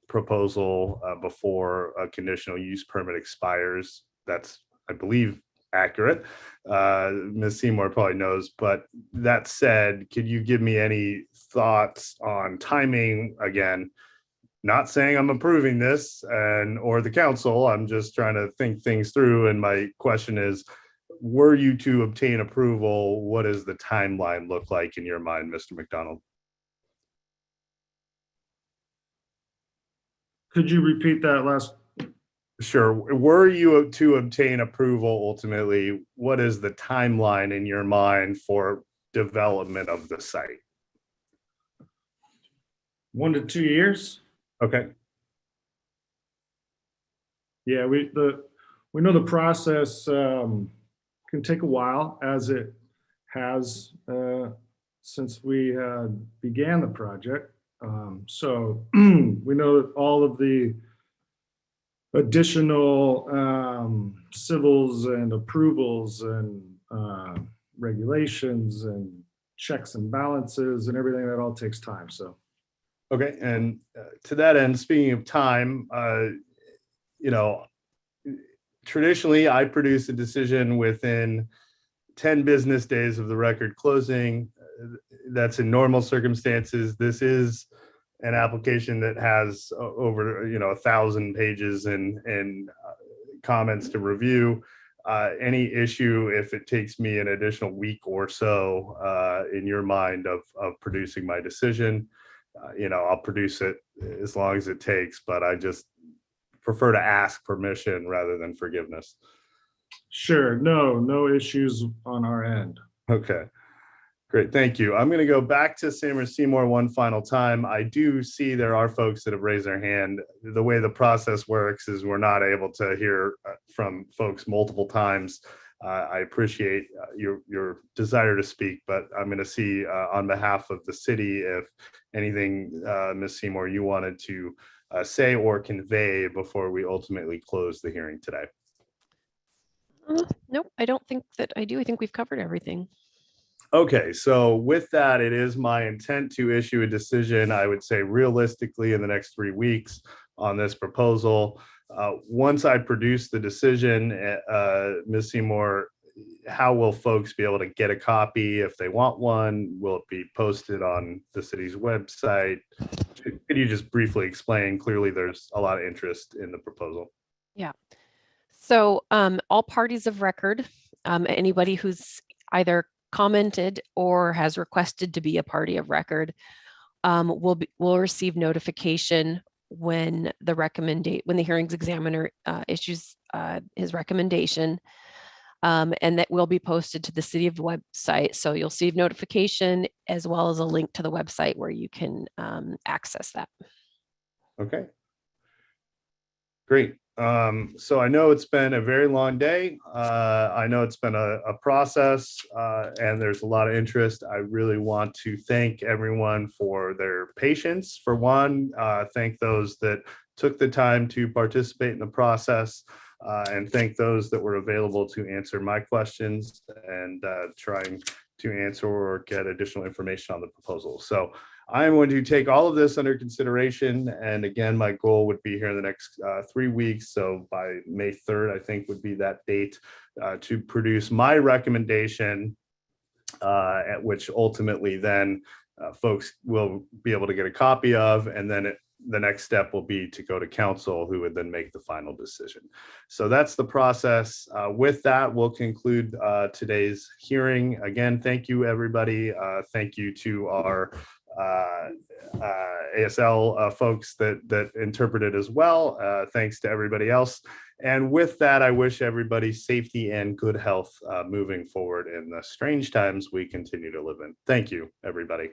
proposal before a conditional use permit expires. That's, I believe, accurate. Ms. Seymour probably knows, but that said, could you give me any thoughts on timing? Again, not saying I'm approving this or the council, I'm just trying to think things through. And my question is, were you to obtain approval, what does the timeline look like in your mind, Mr. McDonald? Could you repeat that last? Sure. Were you to obtain approval ultimately, what is the timeline in your mind for development of the site? 1 to 2 years. Okay. Yeah, we know the process can take a while, as it has since we began the project. So we know that all of the additional civils and approvals and regulations and checks and balances and everything, that all takes time. So. Okay, and to that end, speaking of time, traditionally I produce a decision within 10 business days of the record closing. That's in normal circumstances. This is an application that has over 1,000 pages and comments to review. Any issue if it takes me an additional week or so in your mind of producing my decision? I'll produce it as long as it takes, but I just prefer to ask permission rather than forgiveness. Sure. No issues on our end. Okay. Great. Thank you. I'm going to go back to Samara Seymour one final time. I do see there are folks that have raised their hand. The way the process works is we're not able to hear from folks multiple times. I appreciate your desire to speak, but I'm going to see on behalf of the city if anything, Ms. Seymour, you wanted to say or convey before we ultimately close the hearing today. Nope, I don't think that I do. I think we've covered everything. Okay, so with that, it is my intent to issue a decision, I would say realistically in the next 3 weeks on this proposal. Once I produce the decision, Ms. Seymour, how will folks be able to get a copy if they want one? Will it be posted on the city's website? Could you just briefly explain? Clearly, there's a lot of interest in the proposal. Yeah. So all parties of record, anybody who's either commented or has requested to be a party of record will receive notification when the hearings examiner issues his recommendation, and that will be posted to the city of website. So you'll see notification as well as a link to the website where you can access that. Okay. Great. So I know it's been a very long day. I know it's been a process and there's a lot of interest. I really want to thank everyone for their patience. For one, thank those that took the time to participate in the process. and thank those that were available to answer my questions and trying to answer or get additional information on the proposal. So I'm going to take all of this under consideration. And again, my goal would be here in the next 3 weeks. So by May 3rd, I think would be that date to produce my recommendation, at which ultimately then folks will be able to get a copy of, and then the next step will be to go to council, who would then make the final decision. So that's the process. With that, we'll conclude today's hearing. Again, thank you, everybody. Thank you to our ASL folks that interpreted as well. Thanks to everybody else. And with that, I wish everybody safety and good health moving forward in the strange times we continue to live in. Thank you, everybody.